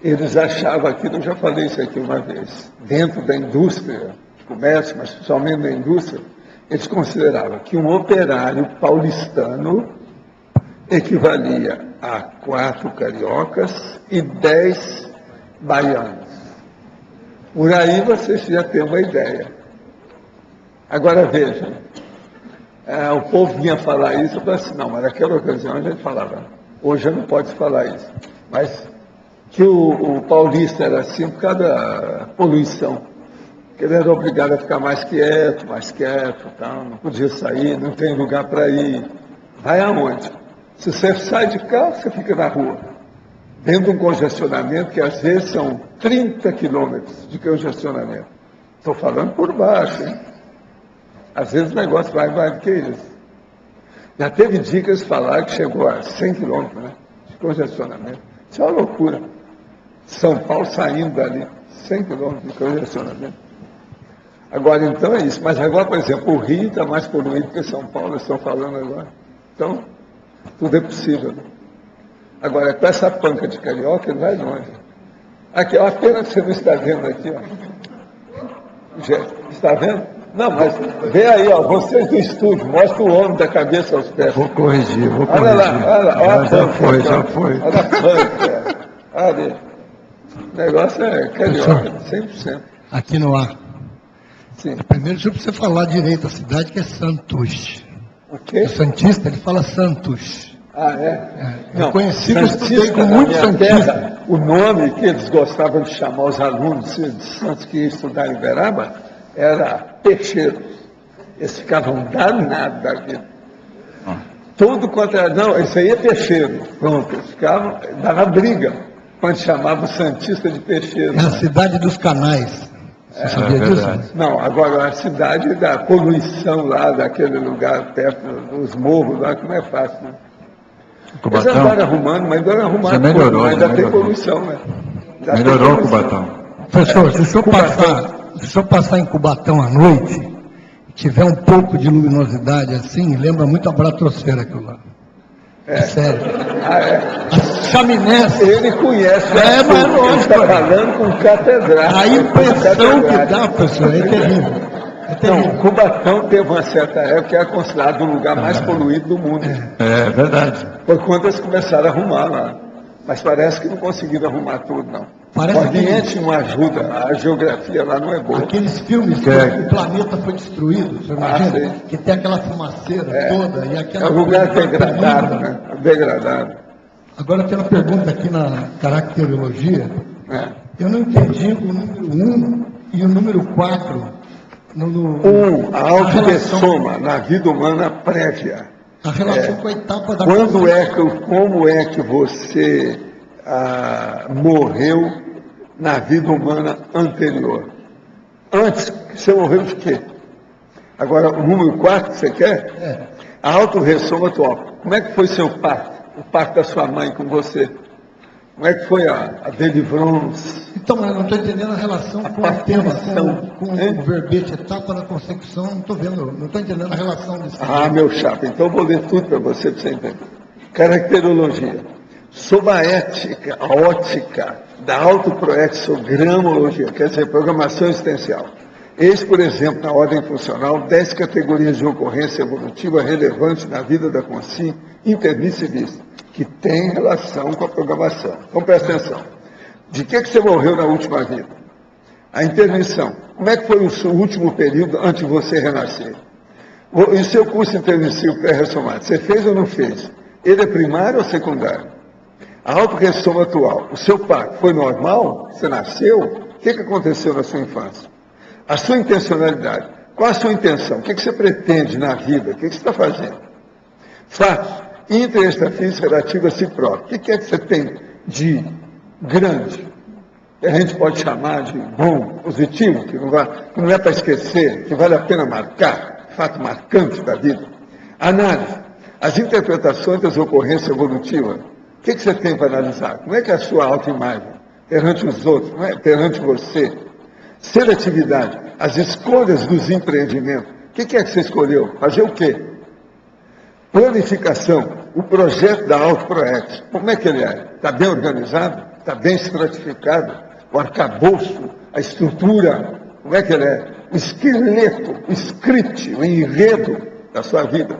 S2: eles achavam aquilo, eu já falei isso aqui uma vez, dentro da indústria, comércio, mas principalmente na indústria, eles consideravam que um operário paulistano equivalia a 4 cariocas e 10 baianos. Por aí vocês já têm uma ideia. Agora vejam, o povo vinha falar isso, eu falei assim, não, mas naquela ocasião a gente falava, hoje não pode falar isso, mas que o paulista era assim por causa da poluição, que ele era obrigado a ficar mais quieto, tal, não podia sair, não tem lugar para ir. Vai aonde? Se você sai de carro, você fica na rua, dentro de um congestionamento que às vezes são 30 quilômetros de congestionamento. Estou falando por baixo, hein? Às vezes o negócio vai mais do que isso. Já teve dicas de falar que chegou a 100 quilômetros, né, de congestionamento. Isso é uma loucura. São Paulo saindo dali, 100 quilômetros de congestionamento. Agora, então é isso. Mas agora, por exemplo, o Rio está mais poluído que São Paulo, eles estão falando agora. Então, tudo é possível. Né? Agora, com essa panca de carioca, ele vai longe. Aqui, ó, apenas você não está vendo aqui, ó. Está vendo? Não, mas vê aí, ó, vocês do estúdio, mostra o homem da cabeça aos pés.
S1: Vou corrigir.
S2: Olha lá, olha a panca.
S1: Já foi.
S2: Olha a panca. Olha, o negócio é carioca, 100%.
S6: Aqui no ar.
S2: Sim.
S6: Primeiro, deixa eu você falar direito a cidade, que é Santos.
S2: O quê?
S6: O Santista, ele fala Santos.
S2: Ah, é?
S6: Eu conheci, eu estudei
S2: Santista,
S6: com
S2: na
S6: muito
S2: minha
S6: Santista.
S2: terra, o nome que eles gostavam de chamar os alunos de Santos que iam estudar em Uberaba era peixeiros. Eles ficavam danados daquilo. Tudo quanto era, não, isso aí é peixeiro. Pronto, eles ficavam, dava briga quando chamavam o Santista de peixeiro.
S6: É a cidade dos canais. Você sabia disso?
S2: Não, agora a cidade da poluição lá, daquele lugar perto dos morros lá, que não é fácil, né? Eles andaram arrumando, mas ainda não arrumaram.
S1: Já melhorou,
S2: mas ainda tem
S1: melhorou.
S2: poluição, né?
S1: Melhorou o Cubatão.
S6: Professor, se o senhor passar em Cubatão à noite, tiver um pouco de luminosidade assim, lembra muito a Bratosfera aquilo lá. É sério.
S2: Ah, é?
S6: As chaminés.
S2: Ele conhece.
S6: Mas
S2: ele
S6: lógico.
S2: está falando com catedrático.
S6: A impressão que dá, professor, é terrível.
S2: Então, Cubatão teve uma certa época que era considerado o lugar mais poluído do mundo.
S1: É verdade.
S2: Por quando eles começaram a arrumar lá. Mas parece que não conseguiram arrumar tudo, não.
S6: Parece
S2: o ambiente não ajuda, a geografia lá não é boa.
S6: Aqueles filmes que o planeta foi destruído, você imagina?
S2: Sei.
S6: Que tem aquela fumaceira toda e aquela...
S2: É um lugar
S6: coisa
S2: degradado,
S6: terrível.
S2: né? Degradado.
S6: Agora tem uma pergunta aqui na caracterologia.
S2: É.
S6: Eu não entendi o número 1 E o número 4,
S2: a autodessoma na vida humana prévia.
S6: a relação com a etapa da
S2: Como é que você morreu na vida humana anterior? Antes, você morreu de quê? Agora, o número 4 que você quer? A autorressoma atual. Como é que foi seu parto? O parto da sua mãe com você? Como é que foi a delivrance?
S6: Então, eu não estou entendendo a relação com o tema, com o verbete etapa da concepção, não estou vendo, não estou entendendo a relação disso.
S2: Meu chapa, então eu vou ler tudo para você entender. Caracterologia. Sob a ótica da autoproexogramologia, quer dizer, programação existencial. Eis, por exemplo, na ordem funcional, 10 categorias de ocorrência evolutiva relevantes na vida da consciência intermissivista, que tem relação com a programação. Então, presta atenção. De que você morreu na última vida? A intermissão. Como é que foi o último período antes de você renascer? E o seu curso intermissivo pré-ressomático, você fez ou não fez? Ele é primário ou secundário? A autorressoma atual, o seu parto foi normal? Você nasceu? O que aconteceu na sua infância? A sua intencionalidade. Qual a sua intenção? O que você pretende na vida? O que você está fazendo? Fatos. Intra e extrafísica relativa a si próprio. O que é que você tem de grande? Que a gente pode chamar de bom, positivo, que não é para esquecer, que vale a pena marcar, fato marcante da vida. Análise. As interpretações das ocorrências evolutivas. O que você tem para analisar? Como é que é a sua autoimagem? Perante os outros, não é? Perante você. Seletividade. As escolhas dos empreendimentos. O que é que você escolheu? Fazer o quê? Planificação. O projeto da AutoProex. Como é que ele é? Está bem organizado? Está bem estratificado? O arcabouço, a estrutura, como é que ele é? O esqueleto, o script, o enredo da sua vida.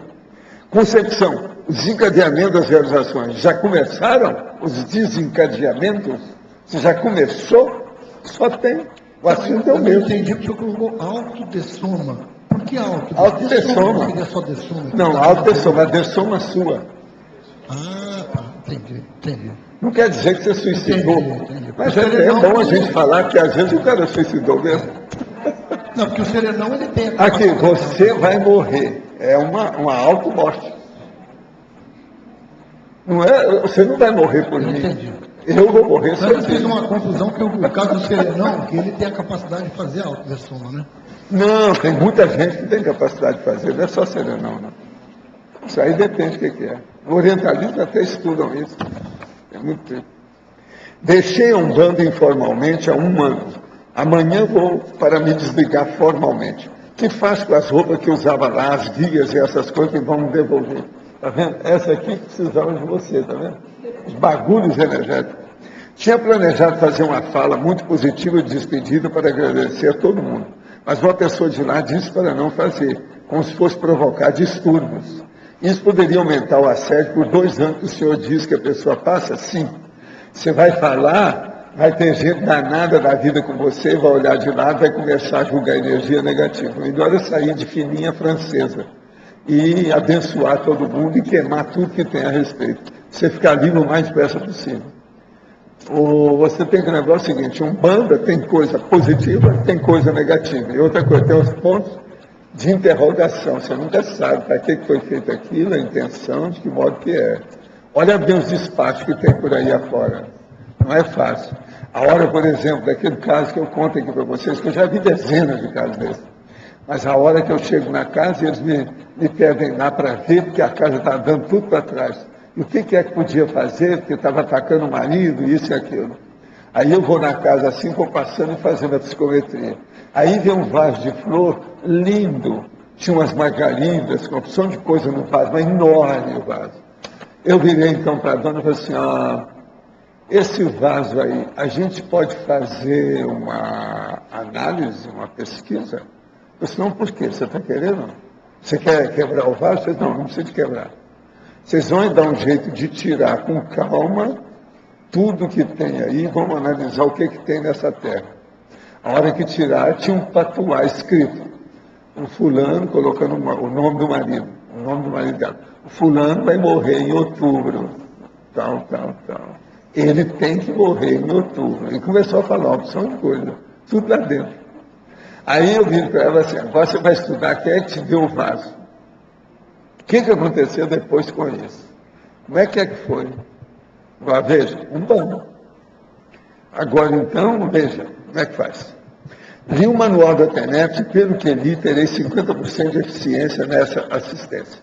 S2: Concepção. Os desencadeamentos das realizações. Já começaram os desencadeamentos? Você já começou? Só tem. O assunto é o mesmo.
S6: Eu entendi que o senhor colocou autodessoma. Por que auto?
S2: Autodessoma.
S6: Não é só dessoma.
S2: Não, autodessoma, a dessoma sua.
S6: Tá. Entendi.
S2: Não quer dizer que você suicidou.
S6: Entendi.
S2: Mas é bom a gente falar que às vezes o cara suicidou mesmo.
S6: Não, porque o serenão ele tem.
S2: Aqui, você vai morrer. É uma auto-morte. Não é, você não vai morrer por mim.
S6: Entendi.
S2: Eu vou morrer
S6: Mas eu fiz uma confusão que o caso do serenão, que ele tem a capacidade de fazer a autodessoma, né?
S2: Não, tem muita gente que tem capacidade de fazer, não é só serenão, não. Isso aí depende do que é. Orientalistas até estudam isso. É muito tempo. Deixei a Umbanda informalmente há 1 ano. Amanhã vou para me desligar formalmente. O que faço com as roupas que usava lá, as guias e essas coisas que vão me devolver? Está vendo? Essa aqui precisava de você, está vendo? Os bagulhos energéticos. Tinha planejado fazer uma fala muito positiva de despedida para agradecer a todo mundo. Mas uma pessoa de lá disse para não fazer, como se fosse provocar distúrbios. Isso poderia aumentar o assédio por 2 anos que o senhor diz que a pessoa passa? Sim. Você vai falar, vai ter gente danada da vida com você, vai olhar de lado, vai começar a julgar energia negativa. Melhor eu sair de fininha francesa e abençoar todo mundo e queimar tudo que tem a respeito. Você ficar livre o mais depressa possível. Você tem que lembrar o seguinte, Umbanda tem coisa positiva, tem coisa negativa. E outra coisa, tem os pontos de interrogação. Você nunca sabe para que foi feito aquilo, a intenção, de que modo que é. Olha bem os despachos que tem por aí afora. Não é fácil. A hora, por exemplo, daquele caso que eu conto aqui para vocês, que eu já vi dezenas de casos desses. Mas a hora que eu chego na casa, eles me pedem lá para ver, porque a casa está dando tudo para trás. E o que é que podia fazer? Porque estava atacando o marido, isso e aquilo. Aí eu vou na casa assim, vou passando e fazendo a psicometria. Aí vem um vaso de flor lindo. Tinha umas margaridas, com opção de coisa no vaso, mas enorme o vaso. Eu virei então para a dona e falei assim, esse vaso aí, a gente pode fazer uma análise, uma pesquisa? Eu disse, não, por quê? Você está querendo? Você quer quebrar o vaso? Eu disse, não precisa de quebrar. Vocês vão dar um jeito de tirar com calma tudo que tem aí, vamos analisar o que tem nessa terra. A hora que tirar, tinha um patuá escrito. Um fulano colocando o nome do marido, dela. O fulano vai morrer em outubro, tal. Ele tem que morrer em outubro. E começou a falar uma opção de coisa, tudo lá dentro. Aí eu vim para ela assim, agora você vai estudar quem é que te deu o vaso. O que aconteceu depois com isso? Como é que foi? Agora, veja, Umbanda. Agora, então, veja, como é que faz? Li um manual da internet e, pelo que li, terei 50% de eficiência nessa assistência.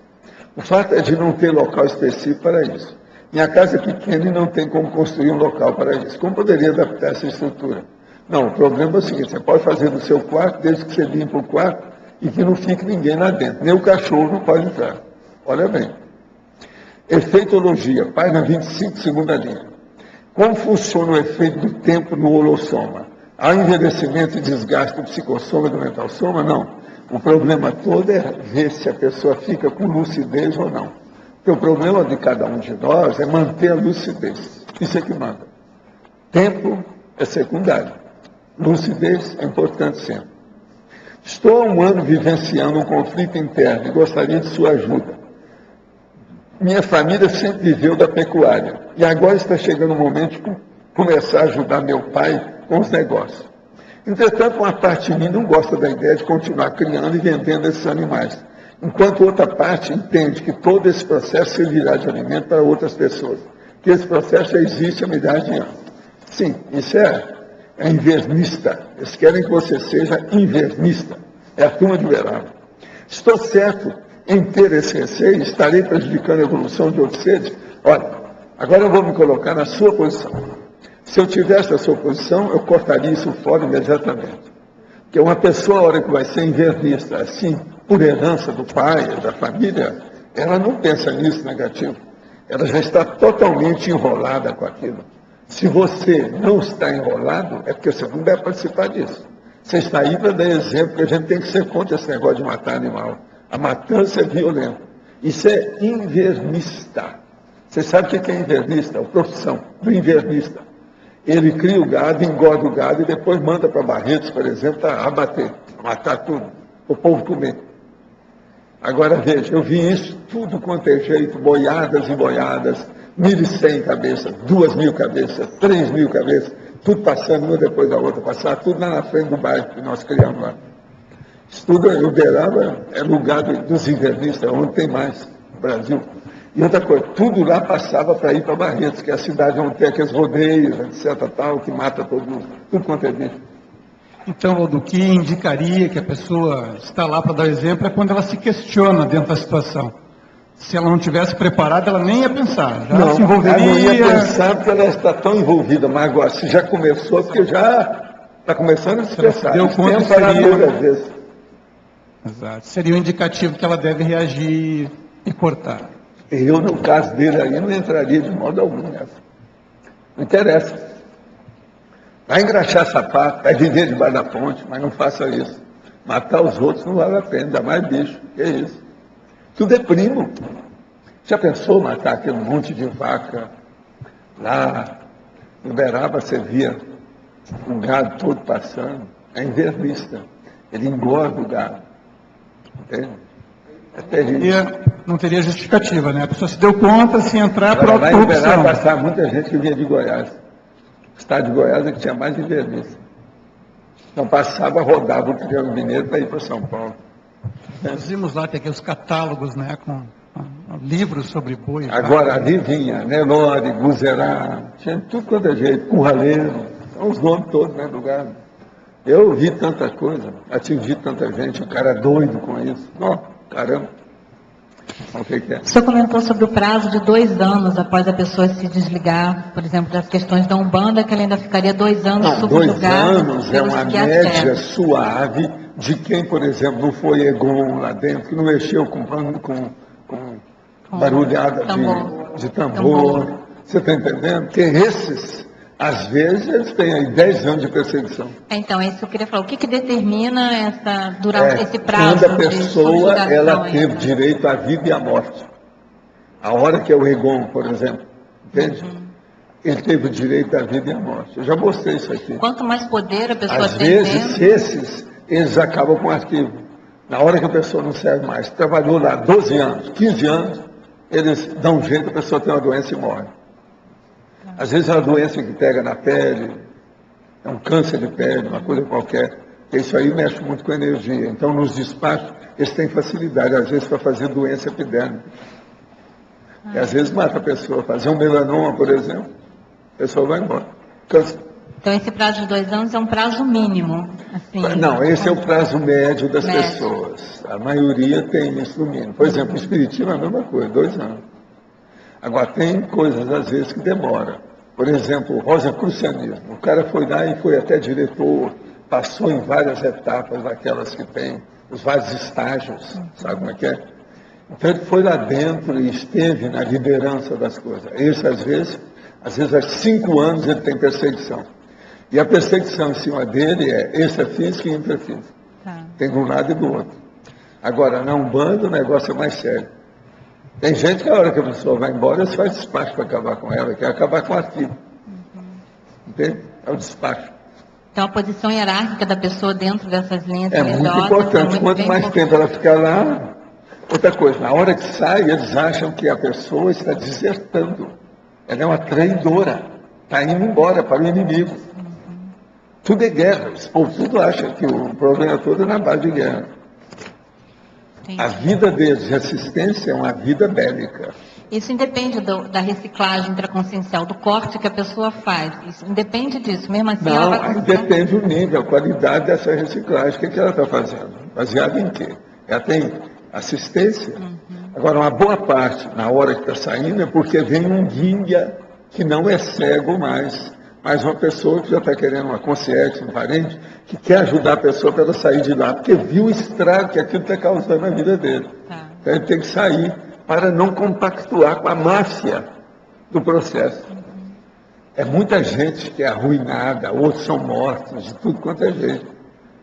S2: O fato é de não ter local específico para isso. Minha casa é pequena e não tem como construir um local para isso. Como poderia adaptar essa estrutura? Não, o problema é o seguinte, você pode fazer no seu quarto, desde que você limpe o quarto e que não fique ninguém lá dentro. Nem o cachorro não pode entrar. Olha bem. Efeitologia, página 25, segunda linha. Como funciona o efeito do tempo no holossoma? Há envelhecimento e desgaste do psicossoma e do mental soma? Não. O problema todo é ver se a pessoa fica com lucidez ou não. Porque o problema de cada um de nós é manter a lucidez. Isso é que manda. Tempo é secundário. Lucidez é importante sempre. Estou há um ano vivenciando um conflito interno e gostaria de sua ajuda. Minha família sempre viveu da pecuária e agora está chegando o momento de começar a ajudar meu pai com os negócios. Entretanto, uma parte de mim não gosta da ideia de continuar criando e vendendo esses animais, enquanto outra parte entende que todo esse processo servirá de alimento para outras pessoas, que esse processo já existe há milhares de anos. Sim, isso é invernista. Eles querem que você seja invernista. É a turma de Uberaba. Estou certo em ter esse receio, estarei prejudicando a evolução de outros seres? Olha, agora eu vou me colocar na sua posição. Se eu tivesse a sua posição, eu cortaria isso fora imediatamente. Porque uma pessoa, a hora que vai ser invernista, assim, por herança do pai, da família, ela não pensa nisso negativo. Ela já está totalmente enrolada com aquilo. Se você não está enrolado, é porque você não deve participar disso. Você está aí para dar exemplo, que a gente tem que ser contra esse negócio de matar animal. A matança é violenta. Isso é invernista. Você sabe o que é invernista? A profissão do invernista. Ele cria o gado, engorda o gado e depois manda para Barretos, por exemplo, para abater, matar tudo, para o povo comer. Agora veja, eu vi isso tudo quanto é jeito, boiadas e boiadas, 1.100 cabeças, 2.000 cabeças, 3.000 cabeças, tudo passando uma depois da outra, passar tudo lá na frente do bairro que nós criamos lá. Isso tudo, Uberaba é lugar dos invernistas, onde tem mais no Brasil. E outra coisa, tudo lá passava para ir para Barretos, que é a cidade onde tem aqueles rodeios, etc., tal, que mata todo mundo, tudo quanto é bicho.
S7: Então, o que indicaria que a pessoa está lá para dar exemplo é quando ela se questiona dentro da situação. Se ela não tivesse preparada, ela nem ia pensar, já
S2: não,
S7: se envolveria.
S2: Ela não ia pensar porque ela está tão envolvida, mas agora, se já começou, porque já está começando a se pensar.
S7: Deu conta,
S2: seria... às vezes.
S7: Exato. Seria um indicativo que ela deve reagir e cortar.
S2: Eu, no caso dele aí, não entraria de modo algum nessa. Não interessa. Vai engraxar sapato, vai viver debaixo da ponte, mas não faça isso. Matar os outros não vale a pena, ainda mais bicho. Que é isso? Tudo é primo. Já pensou matar aquele monte de vaca lá? No Uberaba você via o gado todo passando. É invernista. Ele engorda o gado. Entende? É terrível.
S7: Não teria justificativa, né? A pessoa se deu conta, se entrar por autocorrupção.
S2: Lá em passar muita gente que vinha de Goiás. O estado de Goiás é que tinha mais invernista. Então passava, rodava o Triângulo Mineiro para ir para São Paulo.
S7: Nós vimos lá, tem aqueles catálogos, né, com livros sobre boi.
S2: Agora, ali vinha Nelore, Guzerá, tinha tudo quanto é jeito, Curraleiro, os nomes todos, né, do gado. Eu vi tanta coisa, atingi tanta gente, o cara é doido com isso. Não, caramba. O que é?
S8: O senhor comentou sobre o prazo de 2 anos após a pessoa se desligar, por exemplo, das questões da Umbanda, que ela ainda ficaria 2 anos subjugada.
S2: 2 anos é uma média suave de quem, por exemplo, não foi Egon lá dentro, que não mexeu com barulhada de tambor. Você está entendendo? Porque esses, às vezes, eles têm aí 10 anos de perseguição.
S8: Então, é isso que eu queria falar. O que determina esse prazo?
S2: Quando a pessoa ela teve direito à vida e à morte. A hora que é o Egon, por exemplo, entende? Ele teve o direito à vida e à morte. Eu já mostrei isso aqui.
S8: Quanto mais poder a pessoa
S2: às
S8: tem.
S2: Às vezes, eles acabam com o arquivo. Na hora que a pessoa não serve mais, trabalhou lá 12 anos, 15 anos, eles dão um jeito, a pessoa tem uma doença e morre. Às vezes é uma doença que pega na pele, é um câncer de pele, uma coisa qualquer. Isso aí mexe muito com energia. Então, nos despachos, eles têm facilidade, às vezes, para fazer doença epidêmica. E às vezes mata a pessoa. Fazer um melanoma, por exemplo, a pessoa vai embora. Cansa.
S8: Então, esse prazo de 2 anos é um prazo mínimo? Assim,
S2: Não, esse é o prazo médio das pessoas. A maioria tem isso no mínimo. Por exemplo, o espiritismo é a mesma coisa, 2 anos. Agora, tem coisas, às vezes, que demora. Por exemplo, o rosacrucianismo. O cara foi lá e foi até diretor, passou em várias etapas daquelas que tem, os vários estágios, sabe como é que é? Então, ele foi lá dentro e esteve na liderança das coisas. Esse, às vezes, há 5 anos ele tem perseguição. E a perseguição em cima dele é extrafísica e intrafísica. Tem de um lado e do outro. Agora, na Umbanda, o negócio é mais sério. Tem gente que a hora que a pessoa vai embora, eles fazem despacho para acabar com ela, quer acabar com aquilo. Entende? É o despacho.
S8: Então, a posição hierárquica da pessoa dentro dessas linhas
S2: é muito importante. Quanto mais tempo ela ficar lá... Outra coisa, na hora que sai, eles acham que a pessoa está desertando. Ela é uma traidora. Está indo embora para o inimigo. Tudo é guerra. Esse povo tudo acha que o problema todo é na base de guerra.
S8: Entendi.
S2: A vida deles de assistência é uma vida bélica.
S8: Isso independe da reciclagem intraconsciencial, do corte que a pessoa faz. Isso independe disso. Mesmo assim,
S2: não,
S8: ela vai
S2: aí depende do nível, a qualidade dessa reciclagem. O que ela está fazendo? Baseado em quê? Ela tem assistência? Agora, uma boa parte, na hora que está saindo, é porque vem um guia que não é cego mais, mas uma pessoa que já está querendo uma consciência, um parente, que quer ajudar a pessoa para ela sair de lá, porque viu o estrago que aquilo está causando na vida dele. Então, ele tem que sair para não compactuar com a máfia do processo. É muita gente que é arruinada, outros são mortos, de tudo quanto é jeito.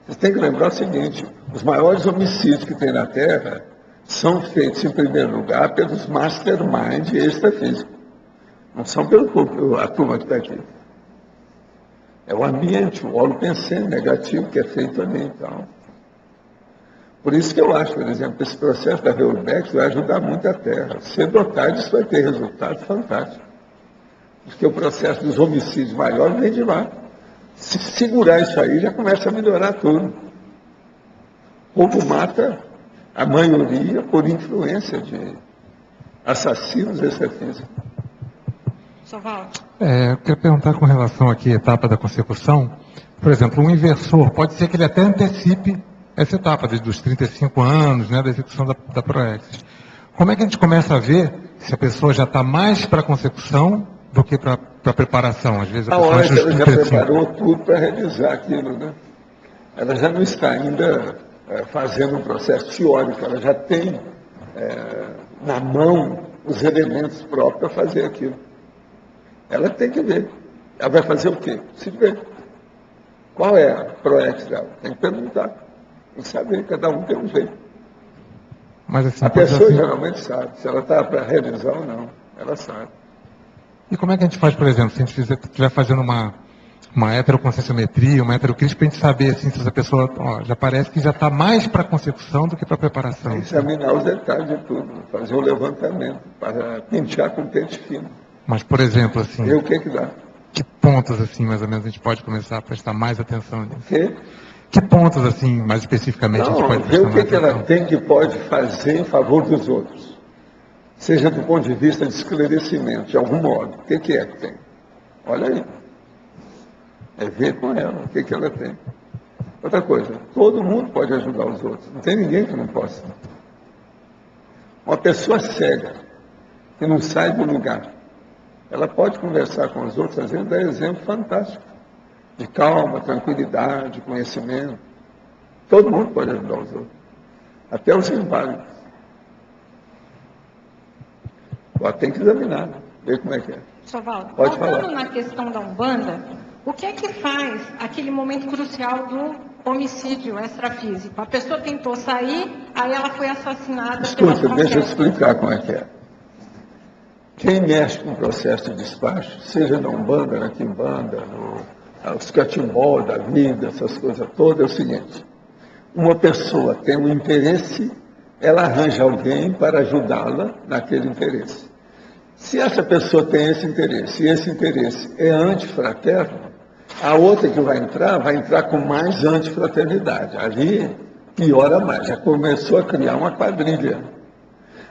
S2: Vocês têm que lembrar o seguinte, os maiores homicídios que tem na Terra são feitos, em primeiro lugar, pelos mastermind extrafísicos. Não são a turma que está aqui. É o ambiente, o holopensene negativo que é feito ali. Então. Por isso que eu acho, por exemplo, que esse processo da Reurbex vai ajudar muito a Terra. Cedo ou tarde isso vai ter resultados fantásticos. Porque o processo dos homicídios maiores vem de lá. Se segurar isso aí, já começa a melhorar tudo. O povo mata a maioria por influência de assassinos extrafísicos.
S9: Eu queria perguntar com relação aqui à etapa da consecução. Por exemplo, um inversor, pode ser que ele até antecipe essa etapa dos 35 anos, né, da execução da Proexis. Como é que a gente começa a ver se a pessoa já está mais para a consecução do que para a preparação? Às vezes a pessoa
S2: hora que ela já preparou tudo para realizar aquilo, né? Ela já não está ainda fazendo um processo teórico, ela já tem na mão os elementos próprios para fazer aquilo. Ela tem que ver. Ela vai fazer o quê? Se ver. Qual é a Proexis dela? Tem que perguntar. Tem que saber. Cada um tem um jeito.
S9: Mas, assim,
S2: a pessoa
S9: assim...
S2: geralmente sabe. Se ela está para realizar ou não. Ela sabe.
S9: E como é que a gente faz, por exemplo, se a gente estiver fazendo uma heteroconscienciometria, uma heterocrítica, para a gente saber assim, se essa pessoa já parece que já está mais para a consecução do que para a preparação?
S2: Examinar os detalhes de tudo. Fazer um levantamento. Para pentear com pente fino.
S9: Mas, por exemplo, assim...
S2: E o que dá?
S9: Que pontos, assim, mais ou menos, a gente pode começar a prestar mais atenção nisso?
S2: Quê?
S9: Que pontos, assim, mais especificamente, a gente pode prestar mais atenção?
S2: Ver o que ela tem que pode fazer em favor dos outros. Seja do ponto de vista de esclarecimento, de algum modo. O que é que tem? Olha aí. É ver com ela o que ela tem. Outra coisa, todo mundo pode ajudar os outros. Não tem ninguém que não possa. Uma pessoa cega, que não sai do lugar, ela pode conversar com os outros, fazendo dar exemplo fantástico. De calma, tranquilidade, conhecimento. Todo mundo pode ajudar os outros. Até os inválidos. Agora tem que examinar, né? Ver como é que é.
S10: Sovaldo,
S2: pode
S10: voltando
S2: falar.
S10: na questão da Umbanda, o que é que faz aquele momento crucial do homicídio extrafísico? A pessoa tentou sair, aí ela foi assassinada.
S2: Escuta, deixa eu explicar como é que é. Quem mexe com o processo de despacho, seja na Umbanda, na Quimbanda, nos catimbó da vida, essas coisas todas, é o seguinte: uma pessoa tem um interesse, ela arranja alguém para ajudá-la naquele interesse. Se essa pessoa tem esse interesse, e esse interesse é antifraterno, A outra que vai entrar com mais antifraternidade. Ali piora mais, já começou a criar uma quadrilha.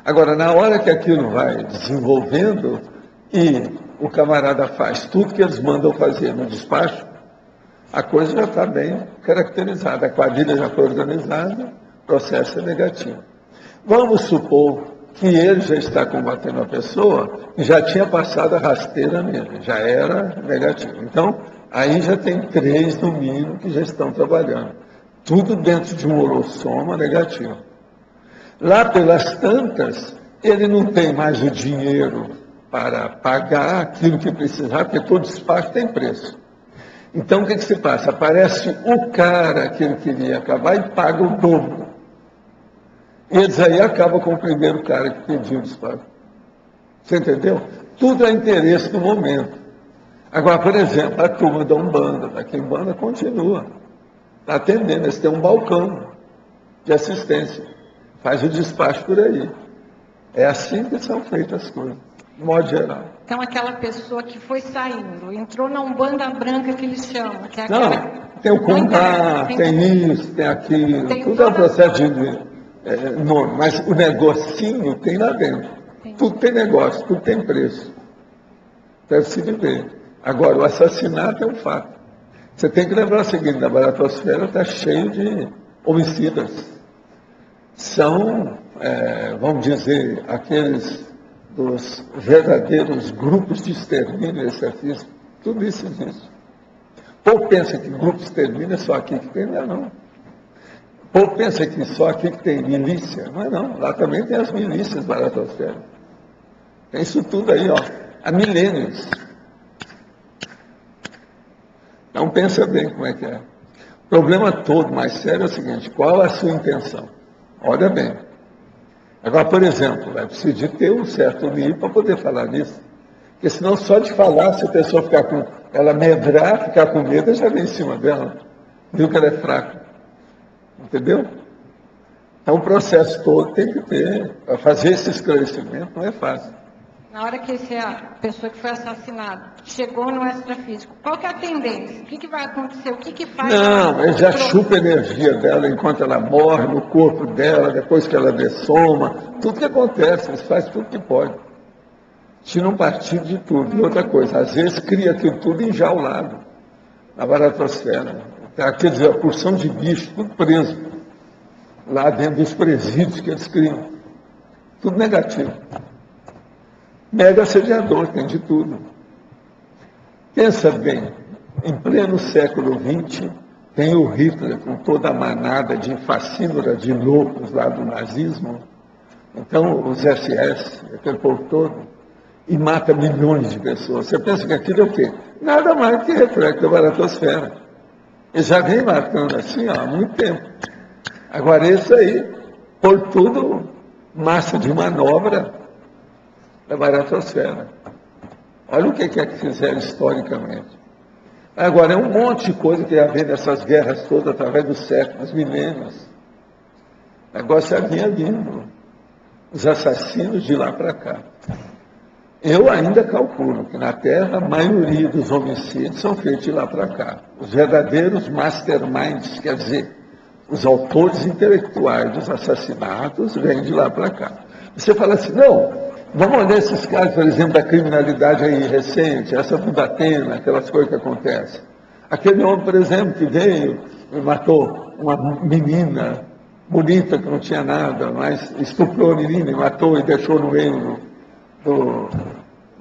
S2: Agora, na hora que aquilo vai desenvolvendo e o camarada faz tudo que eles mandam fazer no despacho, a coisa já está bem caracterizada, a quadrilha já foi organizada, o processo é negativo. Vamos supor que ele já está combatendo a pessoa e já tinha passado a rasteira nele, já era negativo. Então, aí já tem 3 no mínimo que já estão trabalhando. Tudo dentro de um holossoma negativo. Lá pelas tantas, ele não tem mais o dinheiro para pagar aquilo que precisar, porque todo despacho tem preço. Então, o que se passa? Aparece o cara que ele queria acabar e paga o dobro. E eles aí acabam com o primeiro cara que pediu o despacho. Você entendeu? Tudo é interesse do momento. Agora, por exemplo, a turma da Umbanda, da Quimbanda, continua. Está atendendo, eles têm um balcão de assistência. Faz o despacho por aí. É assim que são feitas as coisas, de modo geral.
S10: Então, aquela pessoa que foi saindo, entrou na Umbanda branca que eles chamam, que é aquela...
S2: Não, tem o Condá, tem isso, tem aquilo, tudo é um processo de norma, mas o negocinho tem lá dentro. Tudo tem negócio, tudo tem preço. Deve se viver. Agora, o assassinato é um fato. Você tem que lembrar o seguinte, a baratosfera está cheia de homicidas. São, vamos dizer, aqueles dos verdadeiros grupos de extermínio extrafísico. Tudo isso existe. O povo pensa que grupo de extermínio é só aqui que tem, não é não. O povo pensa que só aqui que tem milícia, não é não. Lá também tem as milícias baratosfera. Tem isso tudo aí, ó, há milênios. Então pensa bem como é que é. O problema todo mais sério é o seguinte, qual a sua intenção? Olha bem. Agora, por exemplo, vai precisar de ter um certo nível para poder falar nisso. Porque senão só de falar, se a pessoa ficar com, ela medrar, ficar com medo, já vem em cima dela. Viu que ela é fraca. Entendeu? Então o processo todo tem que ter, para fazer esse esclarecimento não é fácil.
S10: Na hora que a pessoa que foi assassinada chegou no extrafísico, qual que é a tendência? O que vai acontecer? O que faz?
S2: Não, ele já chupa a energia dela enquanto ela morre, no corpo dela, depois que ela dessoma. Tudo que acontece, eles fazem tudo que pode. Tira um partido de tudo. E outra coisa, às vezes cria aquilo tudo enjaulado na baratosfera. Aqueles, a porção de bicho, tudo preso lá dentro dos presídios que eles criam. Tudo negativo. Mega assediador, tem de tudo. Pensa bem, em pleno século XX, tem o Hitler com toda a manada de fascínora de loucos lá do nazismo, então os SS, aquele povo todo, e mata milhões de pessoas. Você pensa que aquilo é o quê? Nada mais que reflexo da baratosfera. Ele já vem matando assim, ó, há muito tempo. Agora esse aí, por tudo, massa de manobra da baratosfera. Olha o que é que fizeram historicamente. Agora, é um monte de coisa que ia haver nessas guerras todas, através dos séculos, milênios. O negócio já vinha vindo. Os assassinos de lá para cá. Eu ainda calculo que na Terra a maioria dos homicídios são feitos de lá para cá. Os verdadeiros masterminds, quer dizer, os autores intelectuais dos assassinatos, vêm de lá para cá. Você fala assim, não... Vamos olhar esses casos, por exemplo, da criminalidade aí recente, essa do Datena, aquelas coisas que acontecem. Aquele homem, por exemplo, que veio e matou uma menina bonita que não tinha nada, mas estuprou a menina e matou e deixou no meio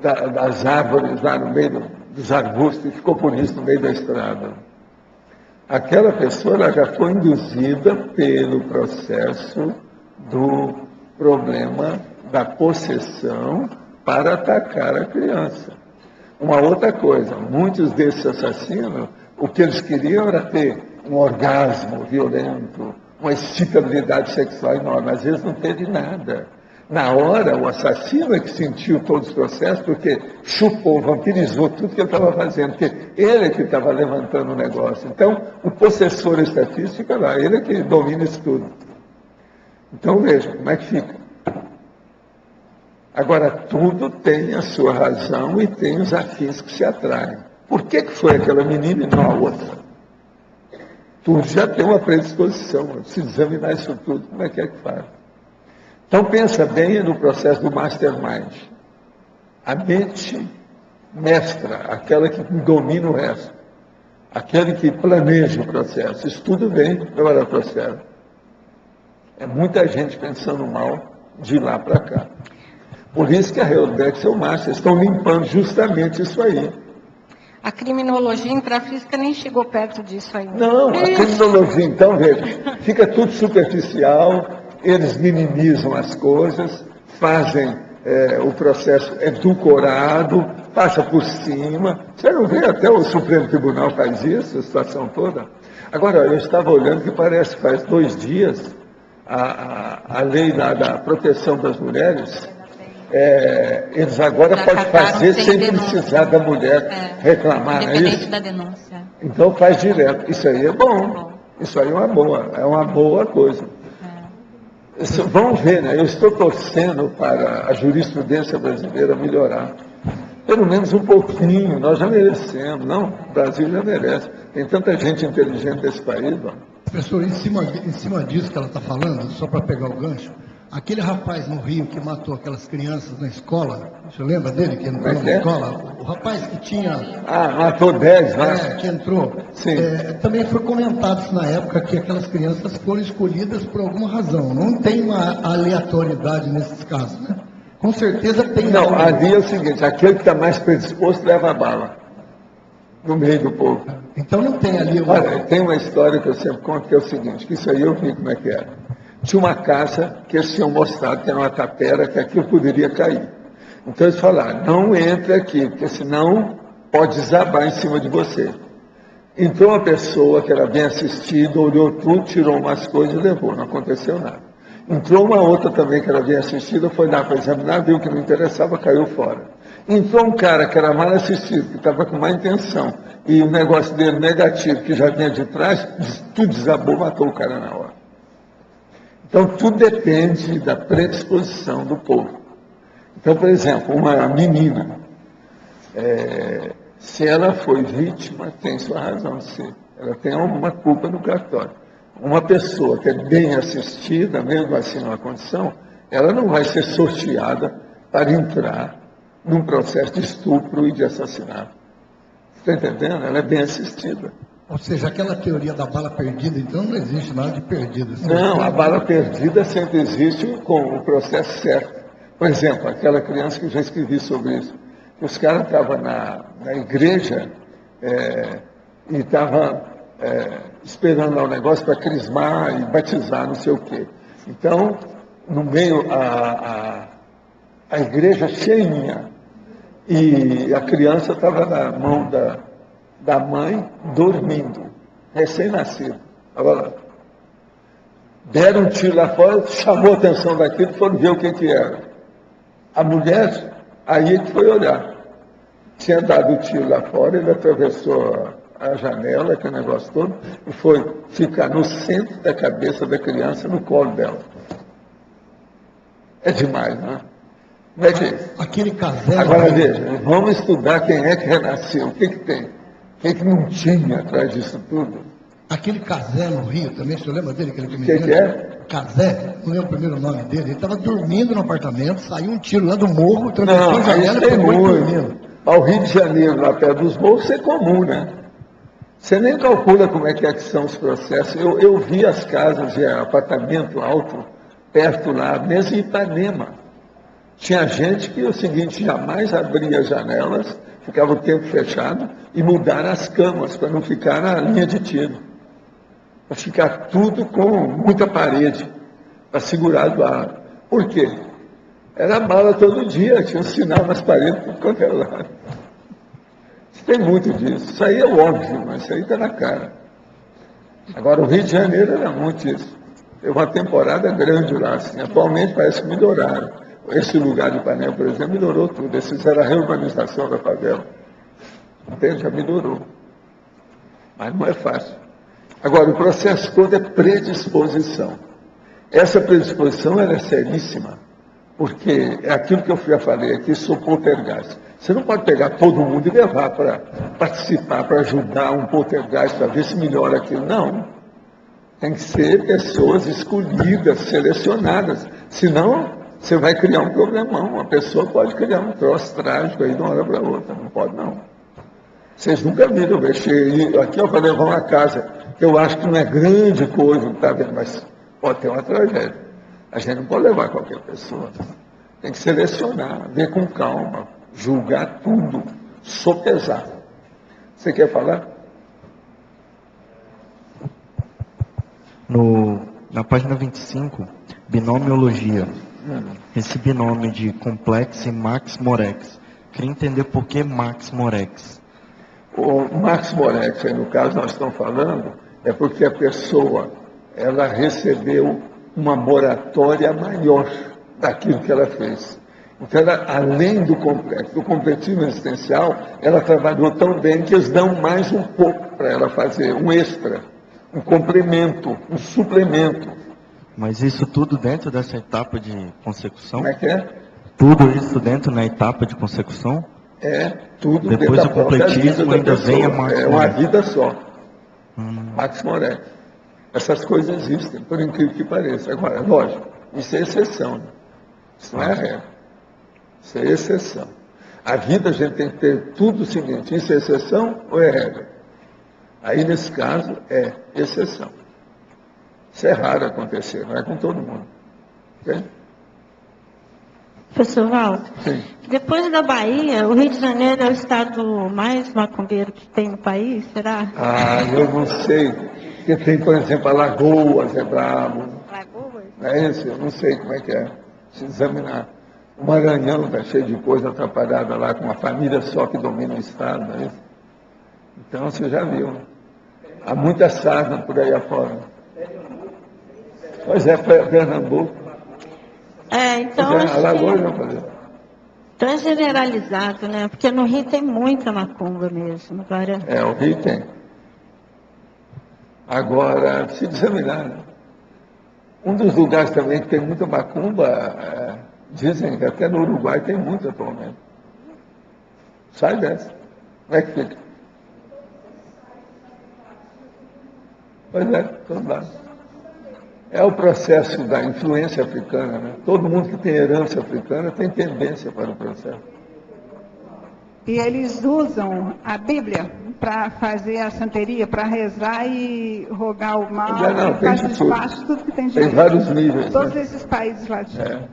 S2: das árvores, lá no meio dos arbustos, e ficou por isso no meio da estrada. Aquela pessoa ela já foi induzida pelo processo do problema da possessão para atacar a criança. Uma outra coisa, muitos desses assassinos, o que eles queriam era ter um orgasmo violento, uma excitabilidade sexual enorme, às vezes não teve nada. Na hora, o assassino é que sentiu todos os processos, porque chupou, vampirizou tudo que ele estava fazendo, porque ele é que estava levantando o negócio. Então, o possessor extrafísico fica lá, ele é que domina isso tudo. Então, veja, como é que fica? Agora, tudo tem a sua razão e tem os afins que se atraem. Por que foi aquela menina e não a outra? Tu já tem uma predisposição, se examinar isso tudo, como é que faz? Então pensa bem no processo do mastermind. A mente mestra, aquela que domina o resto, aquele que planeja o processo, estuda bem para o processo. É muita gente pensando mal de lá para cá. Por isso que a Reordex e o Master estão limpando justamente isso aí.
S10: A criminologia intrafísica nem chegou perto disso ainda.
S2: Não, a criminologia, então, veja, fica tudo superficial, eles minimizam as coisas, fazem o processo edulcorado, passa por cima. Você não vê, até o Supremo Tribunal faz isso, a situação toda. Agora, eu estava olhando que parece que faz 2 dias, a lei lá da proteção das mulheres, eles agora podem fazer sem precisar da mulher reclamar, não é isso?
S8: Da denúncia.
S2: Então faz direto. Isso aí é bom. Isso aí é uma boa coisa. Vamos ver, né? Eu estou torcendo para a jurisprudência brasileira melhorar. Pelo menos um pouquinho, nós já merecemos. Não, o Brasil já merece. Tem tanta gente inteligente nesse país. Mano.
S6: Professor, em cima disso que ela está falando, só para pegar o gancho, aquele rapaz no Rio que matou aquelas crianças na escola, você lembra dele que entrou na escola? O rapaz que tinha...
S2: matou 10 lá.
S6: Que entrou.
S2: Sim.
S6: Também foi comentado isso na época, que aquelas crianças foram escolhidas por alguma razão. Não tem uma aleatoriedade nesses casos, né? Com certeza tem...
S2: Não, ali é o seguinte, aquele que está mais predisposto leva a bala. No meio do povo.
S6: Então não tem ali...
S2: Olha, tem uma história que eu sempre conto, que é o seguinte, que isso aí eu vi como é que era. Tinha uma casa que eles tinham mostrado que era uma tapera, que aquilo poderia cair. Então eles falaram, não entre aqui, porque senão pode desabar em cima de você. Entrou uma pessoa que era bem assistida, olhou tudo, tirou umas coisas e levou, não aconteceu nada. Entrou uma outra também que era bem assistida, foi lá para examinar, viu que não interessava, caiu fora. Entrou um cara que era mal assistido, que estava com má intenção, e o negócio dele negativo, que já vinha de trás, tudo desabou, matou o cara na hora. Então, tudo depende da predisposição do povo. Então, por exemplo, uma menina, se ela foi vítima, tem sua razão de ser. Ela tem alguma culpa no cartório. Uma pessoa que é bem assistida, mesmo assim numa condição, ela não vai ser sorteada para entrar num processo de estupro e de assassinato. Está entendendo? Ela é bem assistida.
S6: Ou seja, aquela teoria da bala perdida, então não existe nada de perdida.
S2: Não, a bala perdida sempre existe com o processo certo. Por exemplo, aquela criança que eu já escrevi sobre isso, que os caras estavam na igreja e estavam esperando lá o negócio para crismar e batizar, não sei o quê. Então, no meio, a igreja cheinha, e a criança estava na mão da mãe dormindo, recém-nascido. Agora, deram um tiro lá fora, chamou a atenção daquilo, foram ver o que era. A mulher, aí que foi olhar. Tinha dado o tiro lá fora, ele atravessou a janela, aquele negócio todo, e foi ficar no centro da cabeça da criança, no colo dela. É demais, não é? Como é que é isso?
S6: Aquele casal...
S2: Agora veja, vamos estudar quem é que renasceu, o que tem. O que não tinha atrás disso tudo?
S6: Aquele Cazé no Rio também, você lembra dele?
S2: O que é?
S6: Cazé, não lembro o primeiro nome dele. Ele estava dormindo no apartamento, saiu um tiro lá do morro,
S2: atravessou a janela e pegou dormindo. Ao Rio de Janeiro, lá perto dos morros, isso é comum, né? Você nem calcula como é que são os processos. Eu vi as casas de apartamento alto, perto lá, mesmo em Ipanema. Tinha gente que, o seguinte, jamais abria as janelas, ficava o tempo fechado, e mudaram as camas, para não ficar na linha de tiro. Para ficar tudo com muita parede, para segurar do ar. Por quê? Era bala todo dia, tinha um sinal nas paredes por qualquer lado. Tem muito disso. Isso aí é óbvio, mas isso aí está na cara. Agora, o Rio de Janeiro era muito isso. Teve uma temporada grande lá, assim. Atualmente parece que melhoraram. Esse lugar de Ipanema, por exemplo, melhorou tudo. Eles fizeram a reurbanização da favela. Entende? Já melhorou. Mas não é fácil. Agora, o processo todo é predisposição. Essa predisposição ela é seríssima, porque é aquilo que eu já falei aqui, sou poltergeist. Você não pode pegar todo mundo e levar para participar, para ajudar um poltergeist, para ver se melhora aquilo. Não. Tem que ser pessoas escolhidas, selecionadas. Senão, você vai criar um problemão. Uma pessoa pode criar um troço trágico aí de uma hora para outra. Não pode, não. Vocês nunca viram mexer aqui, para levar uma casa, que eu acho que não é grande coisa, tá vendo? Mas pode ter uma tragédia. A gente não pode levar qualquer pessoa. Tem que selecionar, ver com calma, julgar tudo, sopesar. Você quer falar?
S11: Na página 25, binomiologia. Esse binômio de complexo e max morex. Queria entender por que max morex.
S2: O max morex, aí no caso nós estamos falando, é porque a pessoa, ela recebeu uma moratória maior daquilo que ela fez. Então, ela, além do completismo existencial, ela trabalhou tão bem que eles dão mais um pouco para ela fazer, um extra, um complemento, um suplemento.
S11: Mas isso tudo dentro dessa etapa de consecução?
S2: Como é que é?
S11: Tudo isso dentro na etapa de consecução?
S2: É, tudo
S11: depois
S2: dentro
S11: do completismo ainda vem a Max Morex.
S2: É uma vida só. Max Morex. Essas coisas existem, por incrível que pareça. Agora, lógico, isso é exceção. Isso não é regra. Isso é exceção. A vida a gente tem que ter tudo o seguinte, isso é exceção ou é regra? Aí, nesse caso, é exceção. Isso é raro acontecer, não é com todo mundo. Okay?
S12: Professor Valdo,
S2: sim.
S12: Depois da Bahia, o Rio de Janeiro é o estado mais macumbeiro que tem no país, será?
S2: Ah, eu não sei. Porque tem, por exemplo, Alagoas, é brabo.
S12: Alagoas?
S2: Não é isso? Eu não sei como é que é. Preciso examinar. O Maranhão está cheio de coisa atrapalhada lá, com uma família só que domina o estado, não é isso? Então, você já viu. Né? Há muita sarna por aí afora. Pois é, Pernambuco.
S12: Então,
S2: Alagoas não fazer.
S12: Então é generalizado, né? Porque no Rio tem muita macumba mesmo. Agora...
S2: o Rio tem. Agora, precisa examinar, né? Um dos lugares também que tem muita macumba, dizem que até no Uruguai tem muito atualmente. Sai dessa. Como é que fica? Pois é, todo lado. É o processo da influência africana, né? Todo mundo que tem herança africana tem tendência para o processo.
S4: E eles usam a Bíblia para fazer a santeria, para rezar e rogar o mal, faz os baixos, tudo que tem direito.
S2: Tem vários níveis.
S4: Todos esses países latinos.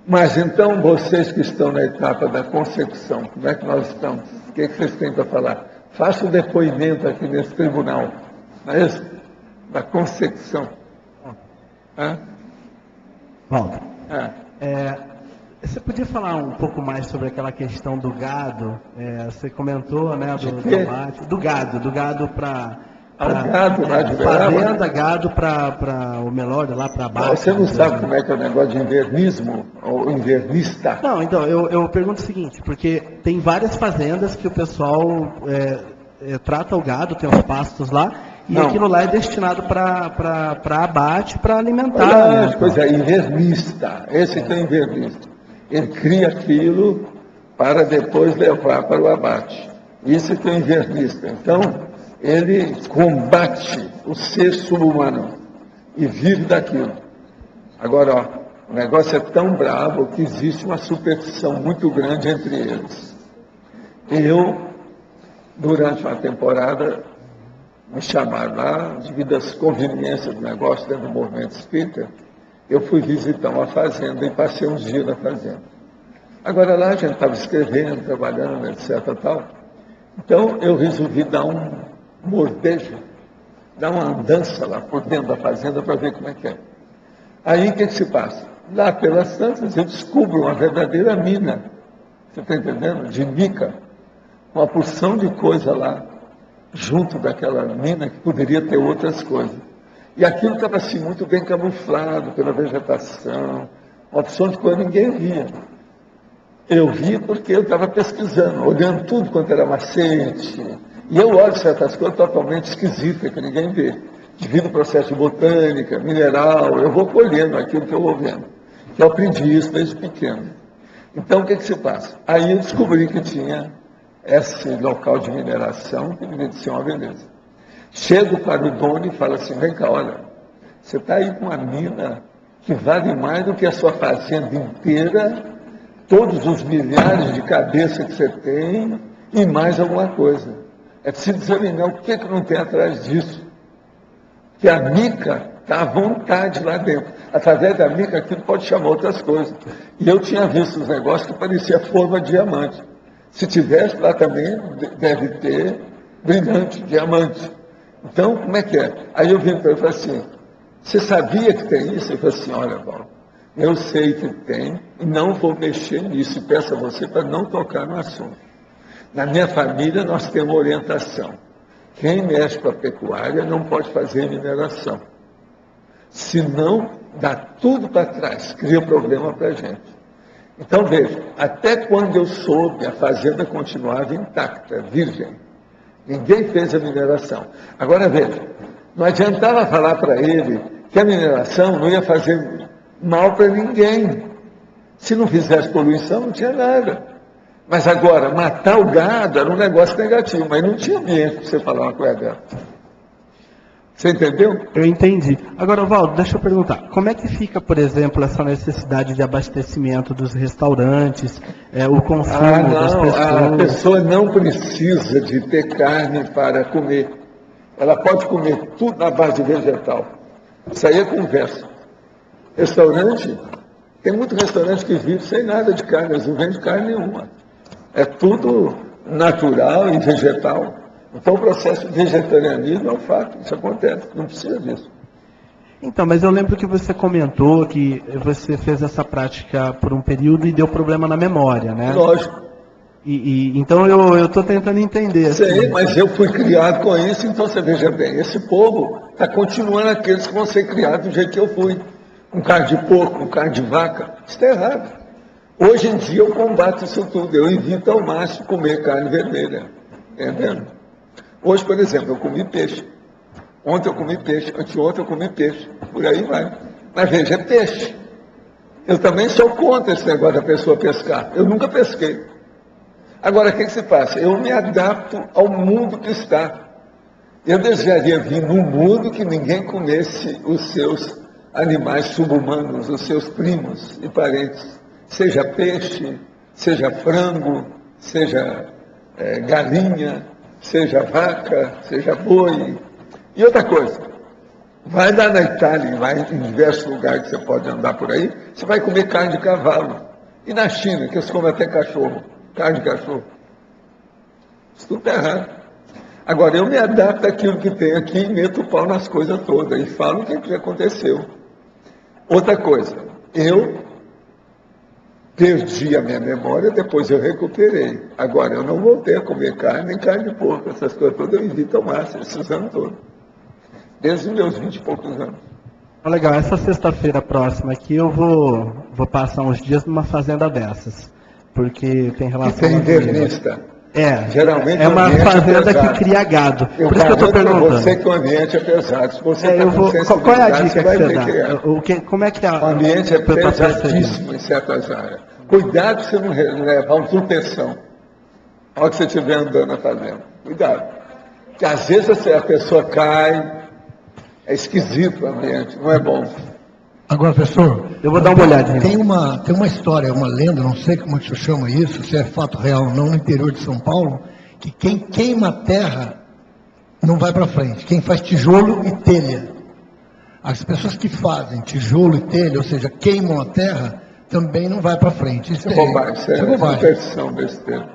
S2: Mas então, vocês que estão na etapa da concepção, como é que nós estamos? O que vocês têm para falar? Faça o depoimento aqui nesse tribunal, não é isso? Da concepção.
S13: Valdo, você podia falar um pouco mais sobre aquela questão do gado? Você comentou, né, do gado para fazenda, gado para o Melódio, lá para baixo.
S2: Você não sabe como é que é o negócio de invernismo, ou invernista?
S13: Não, então, eu pergunto o seguinte, porque tem várias fazendas que o pessoal trata o gado, tem os pastos lá, e aquilo lá é destinado para abate, para alimentar.
S2: Pois é, invernista, esse que é invernista. Ele cria aquilo para depois levar para o abate. Isso que é invernista. Então, ele combate o ser subhumano e vive daquilo. Agora, o negócio é tão bravo que existe uma superstição muito grande entre eles. Eu, durante uma temporada, me chamaram lá, devido às conveniências do negócio dentro do movimento espírita, eu fui visitar uma fazenda e passei uns dias na fazenda. Agora lá a gente estava escrevendo, trabalhando, etc. Tal. Então eu resolvi dar um mordejo, dar uma andança lá por dentro da fazenda para ver como é que é. Aí o que se passa? Lá pelas tantas eu descubro uma verdadeira mina, você está entendendo? De mica, uma porção de coisa lá, junto daquela mina que poderia ter outras coisas. E aquilo estava assim muito bem camuflado pela vegetação, uma opção de coisa que ninguém via. Eu vi porque eu estava pesquisando, olhando tudo quanto era macete. E eu olho certas coisas totalmente esquisitas que ninguém vê. Devido ao processo de botânica, mineral, eu vou colhendo aquilo que eu vou vendo. que eu aprendi isso desde pequeno. Então, o que se passa? Aí eu descobri que tinha esse local de mineração que devia ser uma beleza. Chego para o dono e falo assim, vem cá, olha, você está aí com uma mina que vale mais do que a sua fazenda inteira, todos os milhares de cabeças que você tem e mais alguma coisa. É preciso examinar o que não tem atrás disso. Que a mica está à vontade lá dentro. Através da mica, aquilo pode chamar outras coisas. E eu tinha visto os negócios que parecia forma de diamante. Se tivesse lá também, deve ter brilhante, diamante. Então, como é que é? Aí eu vim para ele e falei assim, você sabia que tem isso? Ele falou assim, olha, Paulo, eu sei que tem e não vou mexer nisso. E peço a você para não tocar no assunto. Na minha família, nós temos orientação. Quem mexe com a pecuária não pode fazer mineração. Senão, dá tudo para trás, cria problema para a gente. Então, veja, até quando eu soube, a fazenda continuava intacta, virgem. Ninguém fez a mineração. Agora, veja, não adiantava falar para ele que a mineração não ia fazer mal para ninguém. Se não fizesse poluição, não tinha nada. Mas agora, matar o gado era um negócio negativo, mas não tinha ambiente para você falar uma coisa dela. Você entendeu?
S13: Eu entendi. Agora, Valdo, deixa eu perguntar. Como é que fica, por exemplo, essa necessidade de abastecimento dos restaurantes, o consumo das pessoas?
S2: A pessoa não precisa de ter carne para comer. Ela pode comer tudo na base de vegetal. Isso aí é conversa. Restaurante, tem muito restaurante que vive sem nada de carne, eles não vendem carne nenhuma. É tudo natural e vegetal. Então, o processo de vegetarianismo é um fato, isso acontece, não precisa disso.
S13: Então, mas eu lembro que você comentou que você fez essa prática por um período e deu problema na memória, né?
S2: Lógico.
S13: Então, eu estou tentando entender.
S2: Sei, assim, mas eu fui criado com isso, então você veja bem, esse povo está continuando aqueles que vão ser criados do jeito que eu fui. Com carne de porco, com carne de vaca, isso está errado. Hoje em dia eu combato isso tudo, eu evito ao máximo comer carne vermelha, entendendo? Hoje, por exemplo, eu comi peixe. Ontem eu comi peixe, anteontem eu comi peixe. Por aí vai. Mas veja, é peixe. Eu também sou contra esse negócio da pessoa pescar. Eu nunca pesquei. Agora, o que se passa? Eu me adapto ao mundo que está. Eu desejaria vir num mundo que ninguém comesse os seus animais subhumanos, os seus primos e parentes. Seja peixe, seja frango, seja galinha, seja vaca, seja boi. E outra coisa, vai lá na Itália, vai em diversos lugares que você pode andar por aí, você vai comer carne de cavalo. E na China, que eles comem até cachorro, carne de cachorro. Isso tudo está errado. Agora, eu me adapto àquilo que tem aqui e meto o pau nas coisas todas e falo o que aconteceu. Outra coisa, eu perdi a minha memória, depois eu recuperei. Agora, eu não voltei a comer carne, nem carne de porco. Essas coisas todas eu evito ao máximo, esses anos todos. Desde os meus 20 e poucos anos.
S13: Legal, essa sexta-feira próxima aqui eu vou passar uns dias numa fazenda dessas. Porque tem relação...
S2: Que tem internista. Geralmente
S13: é uma fazenda que cria gado. Por isso que eu estou perguntando.
S2: Você que o ambiente é pesado. Se você
S13: qual é a dica que você dá? Como é que é
S2: o ambiente é pesadíssimo em certas áreas. Cuidado se você não levar um tropeção. Na hora que você estiver andando na fazenda. Cuidado. Porque às vezes a pessoa cai. É esquisito o ambiente, não é bom.
S6: Agora, professor,
S13: eu vou dar uma olhadinha.
S6: Tem uma história, uma lenda, não sei como se chama isso, se é fato real ou não, no interior de São Paulo, que quem queima a terra não vai para frente. Quem faz tijolo e telha. As pessoas que fazem tijolo e telha, ou seja, queimam a terra, também não vai para frente.
S2: Isso é bobagem, isso é superstição desse tempo.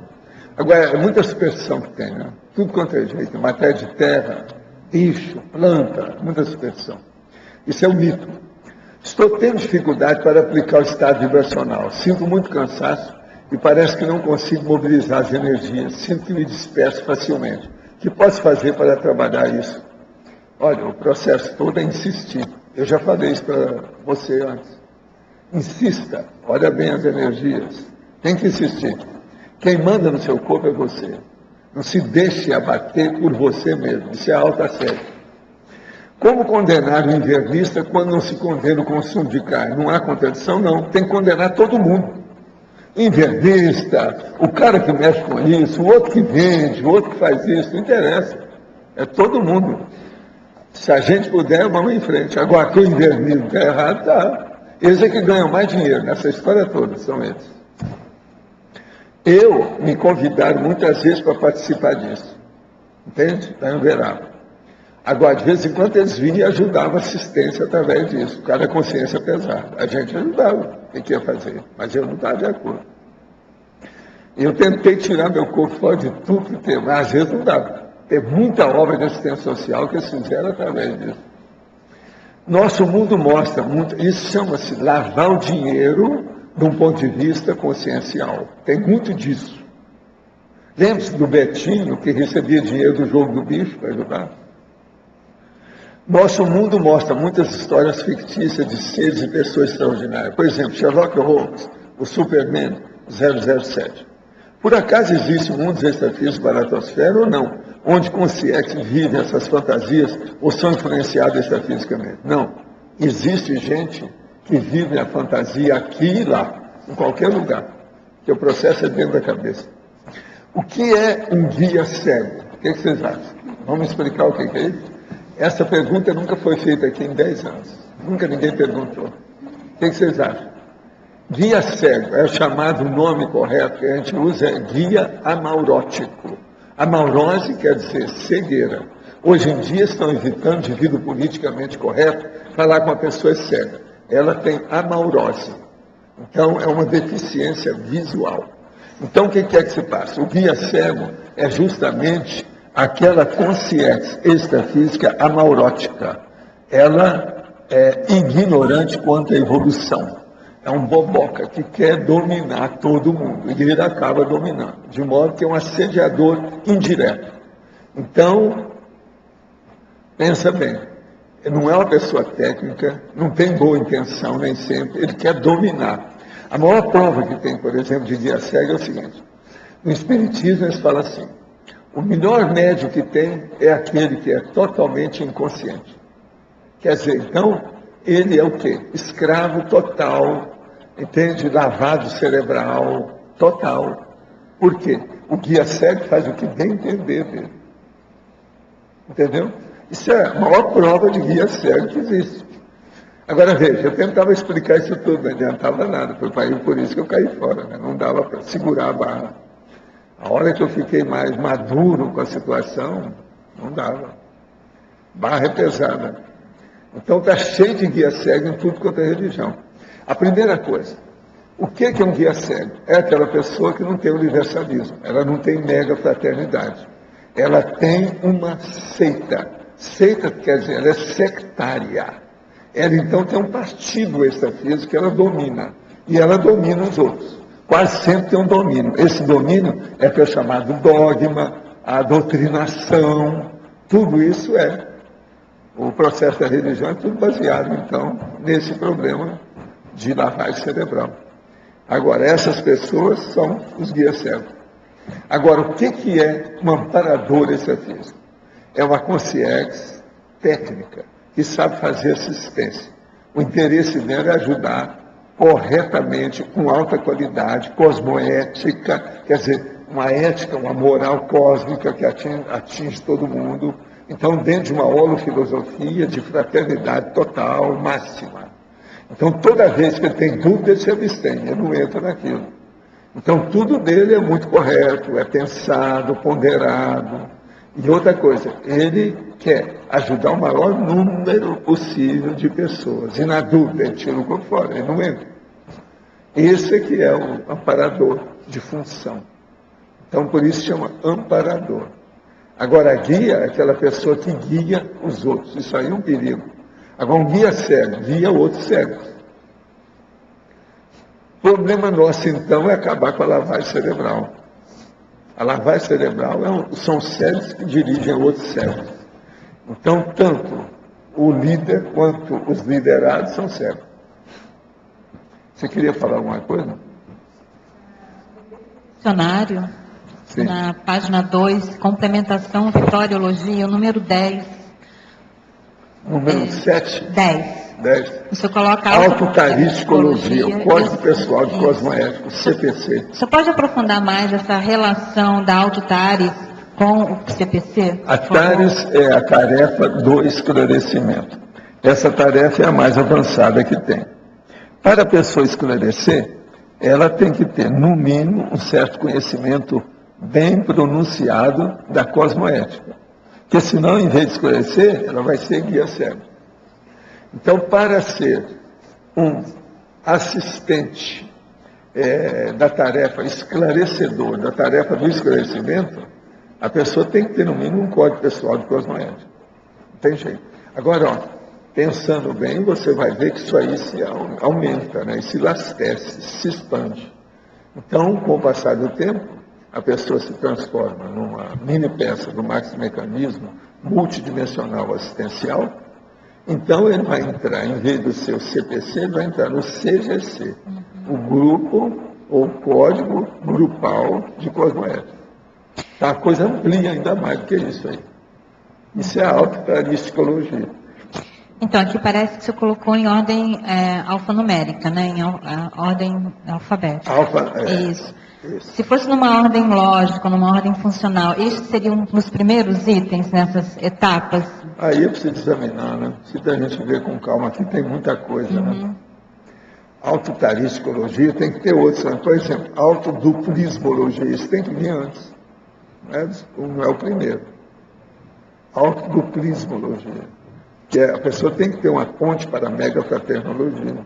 S2: Agora, é muita superstição que tem, né? Tudo quanto é jeito, matéria de terra, bicho, planta, muita superstição. Isso é um mito. Estou tendo dificuldade para aplicar o estado vibracional. Sinto muito cansaço e parece que não consigo mobilizar as energias. Sinto que me disperso facilmente. O que posso fazer para trabalhar isso? Olha, o processo todo é insistir. Eu já falei isso para você antes. Insista, olha bem as energias. Tem que insistir. Quem manda no seu corpo é você. Não se deixe abater por você mesmo. Isso é alta série. Como condenar o invernista quando não se condena o consumo de carne? Não há contradição, não. Tem que condenar todo mundo. Invernista, o cara que mexe com isso, o outro que vende, o outro que faz isso, não interessa. É todo mundo. Se a gente puder, vamos em frente. Agora, que o invernismo está errado, está. Eles é que ganham mais dinheiro nessa história toda, são eles. Me convidaram muitas vezes para participar disso. Entende? Está em Uberaba. Agora, de vez em quando eles vinham e ajudavam a assistência através disso. O cara da consciência pesada. A gente ajudava. O que ia fazer? Mas eu não estava de acordo. Eu tentei tirar meu corpo fora de tudo que tem, mas às vezes não dava. Tem muita obra de assistência social que eles fizeram através disso. Nosso mundo mostra muito, isso chama-se lavar o dinheiro de um ponto de vista consciencial. Tem muito disso. Lembre-se do Betinho, que recebia dinheiro do jogo do bicho para ajudar? Nosso mundo mostra muitas histórias fictícias de seres e pessoas extraordinárias. Por exemplo, Sherlock Holmes, o Superman 007. Por acaso existe mundos extrafísicos para a atmosfera ou não? Onde conscientes vivem essas fantasias ou são influenciados extrafisicamente? Não. Existe gente que vive a fantasia aqui e lá, em qualquer lugar. Que o processo é dentro da cabeça. O que é um guia cego? O que vocês acham? Vamos explicar o que é isso? Essa pergunta nunca foi feita aqui em 10 anos. Nunca ninguém perguntou. O que vocês acham? Guia cego é o chamado nome correto que a gente usa, é guia amaurótico. Amaurose quer dizer cegueira. Hoje em dia estão evitando, devido ao politicamente correto, falar com a pessoa cega. Ela tem amaurose. Então, é uma deficiência visual. Então, o que é que se passa? O guia cego é justamente aquela consciência extrafísica amaurótica. Ela é ignorante quanto à evolução. É um boboca que quer dominar todo mundo. E ele acaba dominando. De modo que é um assediador indireto. Então, pensa bem. Não é uma pessoa técnica, não tem boa intenção nem sempre. Ele quer dominar. A maior prova que tem, por exemplo, de guia cego é o seguinte. No Espiritismo eles falam assim. O melhor médium que tem é aquele que é totalmente inconsciente. Quer dizer, então, ele é o quê? Escravo total, entende? Lavado cerebral total. Por quê? O guia cego faz o que bem entender dele. Entendeu? Isso é a maior prova de guia cego que existe. Agora veja, eu tentava explicar isso tudo, não adiantava nada. Foi por isso que eu caí fora, né? Não dava para segurar a barra. A hora que eu fiquei mais maduro com a situação, não dava. Barra é pesada. Então está cheio de guia cego em tudo quanto é religião. A primeira coisa, o que é um guia cego? É aquela pessoa que não tem universalismo, ela não tem mega fraternidade. Ela tem uma seita. Seita quer dizer, ela é sectária. Ela então tem um partido extrafísico que ela domina. E ela domina os outros. Quase sempre tem um domínio. Esse domínio é que é chamado dogma, a doutrinação. Tudo isso é. O processo da religião é tudo baseado, então, nesse problema de lavagem cerebral. Agora, essas pessoas são os guias cegos. Agora, o que é um amparador extrafísico? É uma consciência técnica que sabe fazer assistência. O interesse dela é ajudar corretamente, com alta qualidade, cosmoética, quer dizer, uma ética, uma moral cósmica que atinge todo mundo. Então, dentro de uma holofilosofia de fraternidade total, máxima. Então, toda vez que ele tem dúvida, ele se abstém, ele não entra naquilo. Então, tudo dele é muito correto, é pensado, ponderado. E outra coisa, ele quer ajudar o maior número possível de pessoas. E na dúvida, ele tira o corpo fora, ele não entra. Esse é que é o amparador de função. Então, por isso chama amparador. Agora, a guia é aquela pessoa que guia os outros. Isso aí é um perigo. Agora, um guia cego guia outros cegos. O problema nosso, então, é acabar com a lavagem cerebral. A lavagem cerebral são cegos que dirigem outros cegos. Então, tanto o líder quanto os liderados são cegos. Você queria falar alguma coisa?
S8: Dicionário, sim. Na página 2, complementação, vitoriologia, o número 10.
S2: Número 7.
S8: 10.
S2: 10.
S8: Você coloca
S2: Autotaristicologia, o Código Pessoal de Cosmoética, CPC.
S8: Você pode aprofundar mais essa relação da Autotares com o CPC?
S2: A TARES é a tarefa do esclarecimento. Essa tarefa é a mais avançada que tem. Para a pessoa esclarecer, ela tem que ter, no mínimo, um certo conhecimento bem pronunciado da cosmoética. Porque senão, em vez de esclarecer, ela vai ser guia cego. Então, para ser um assistente da tarefa esclarecedor, da tarefa do esclarecimento, a pessoa tem que ter, no mínimo, um código pessoal de cosmoética. Não tem jeito. Agora, ó, pensando bem, você vai ver que isso aí se aumenta, né? E se elastece, se expande. Então, com o passar do tempo, a pessoa se transforma numa mini peça do maxi-mecanismo multidimensional assistencial. Então, ele vai entrar, em vez do seu CPC, ele vai entrar no CGC, o grupo ou código grupal de cosmoética. Tá, a coisa amplia ainda mais do que isso aí. Isso é a autotaristicologia.
S8: Então, aqui parece que você colocou em ordem alfanumérica, né? Em ordem alfabética. Isso. Se fosse numa ordem lógica, numa ordem funcional, esses seriam os primeiros itens nessas etapas?
S2: Aí eu preciso examinar, né? Se a gente ver com calma, aqui tem muita coisa, né? Autotaristicologia tem que ter outros, né? Por exemplo, autoduplismologia, isso tem que vir antes. Não é o primeiro. Autoduplismologia, que a pessoa tem que ter uma ponte para a megafraternologia.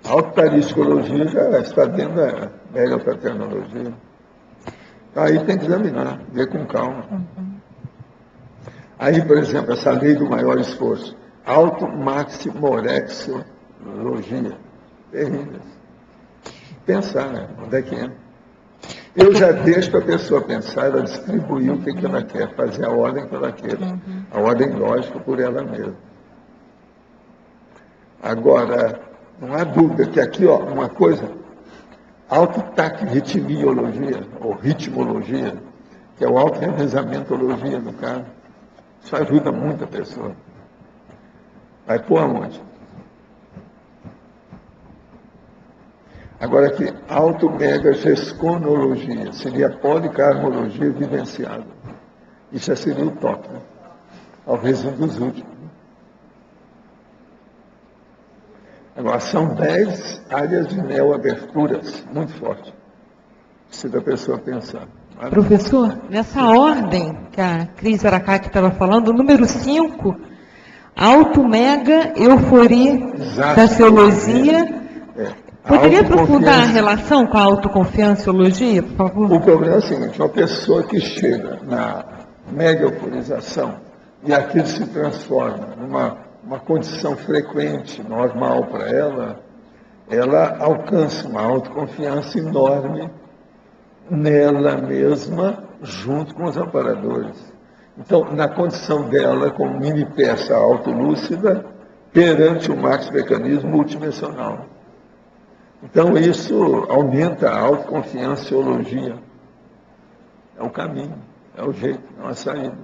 S2: A autotaristicologia já está dentro da megafraternologia. Aí tem que examinar, ver com calma. Aí, por exemplo, essa lei do maior esforço, automaximorexologia, terrível. Pensar, né? Onde é que entra? Eu já deixo para a pessoa pensar, ela distribuir o que ela quer, fazer a ordem que ela quer, a ordem lógica por ela mesma. Agora, não há dúvida que aqui, ó, uma coisa, autotaquirritmiologia, ou ritmologia, que é o autorrevezamentologia do cara, isso ajuda muito a pessoa. Vai pôr aonde? Agora aqui, automegagesconologia, seria policarmologia vivenciada. Isso já seria o top, né? Talvez um dos últimos. Agora, são 10 áreas de neo-aberturas, muito forte. Precisa a pessoa pensar.
S14: Professor, nessa ordem que a Cris Aracaki estava falando, o número 5, auto-mega-euforia da seologia. Poderia aprofundar a relação com a autoconfianceologia, por favor?
S2: O problema é o seguinte, uma pessoa que chega na mega-euforização e aquilo se transforma numa condição frequente, normal para ela, ela alcança uma autoconfiança enorme nela mesma, junto com os amparadores. Então, na condição dela, como mini peça autolúcida, perante o maxi-mecanismo multidimensional. Então, isso aumenta a autoconfianceologia. É o caminho, é o jeito, é uma saída.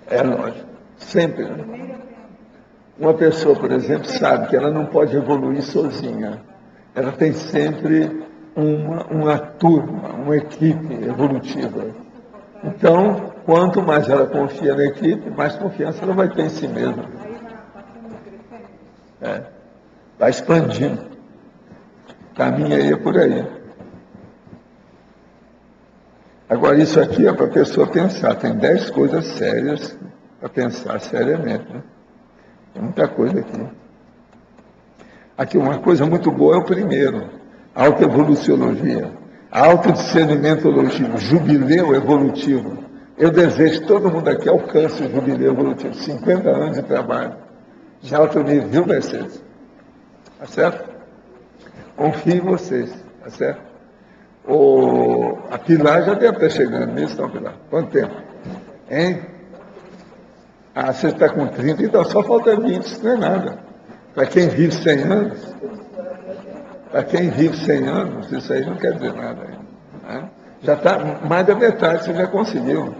S2: É lógico, sempre. Né? Uma pessoa, por exemplo, sabe que ela não pode evoluir sozinha. Ela tem sempre uma turma, uma equipe evolutiva. Então, quanto mais ela confia na equipe, mais confiança ela vai ter em si mesma. Vai expandindo. Caminha aí por aí. Agora, isso aqui é para a pessoa pensar. Tem 10 coisas sérias para pensar seriamente. Né? Tem muita coisa aqui. Aqui, uma coisa muito boa é o primeiro. Autoevoluciologia. Autodiscernimentologia. Jubileu evolutivo. Eu desejo que todo mundo aqui alcance o jubileu evolutivo. 50 anos de trabalho. De alto nível, viu, Mercedes? Tá certo? Confio em vocês. Tá certo? A Pilar já deve estar chegando nisso, não, Pilar? Quanto tempo? Hein? Você está com 30, então só falta 20, isso não é nada. Para quem vive 100 anos, Para quem vive 100 anos, isso aí não quer dizer nada. Né? Já está, mais da metade você já conseguiu.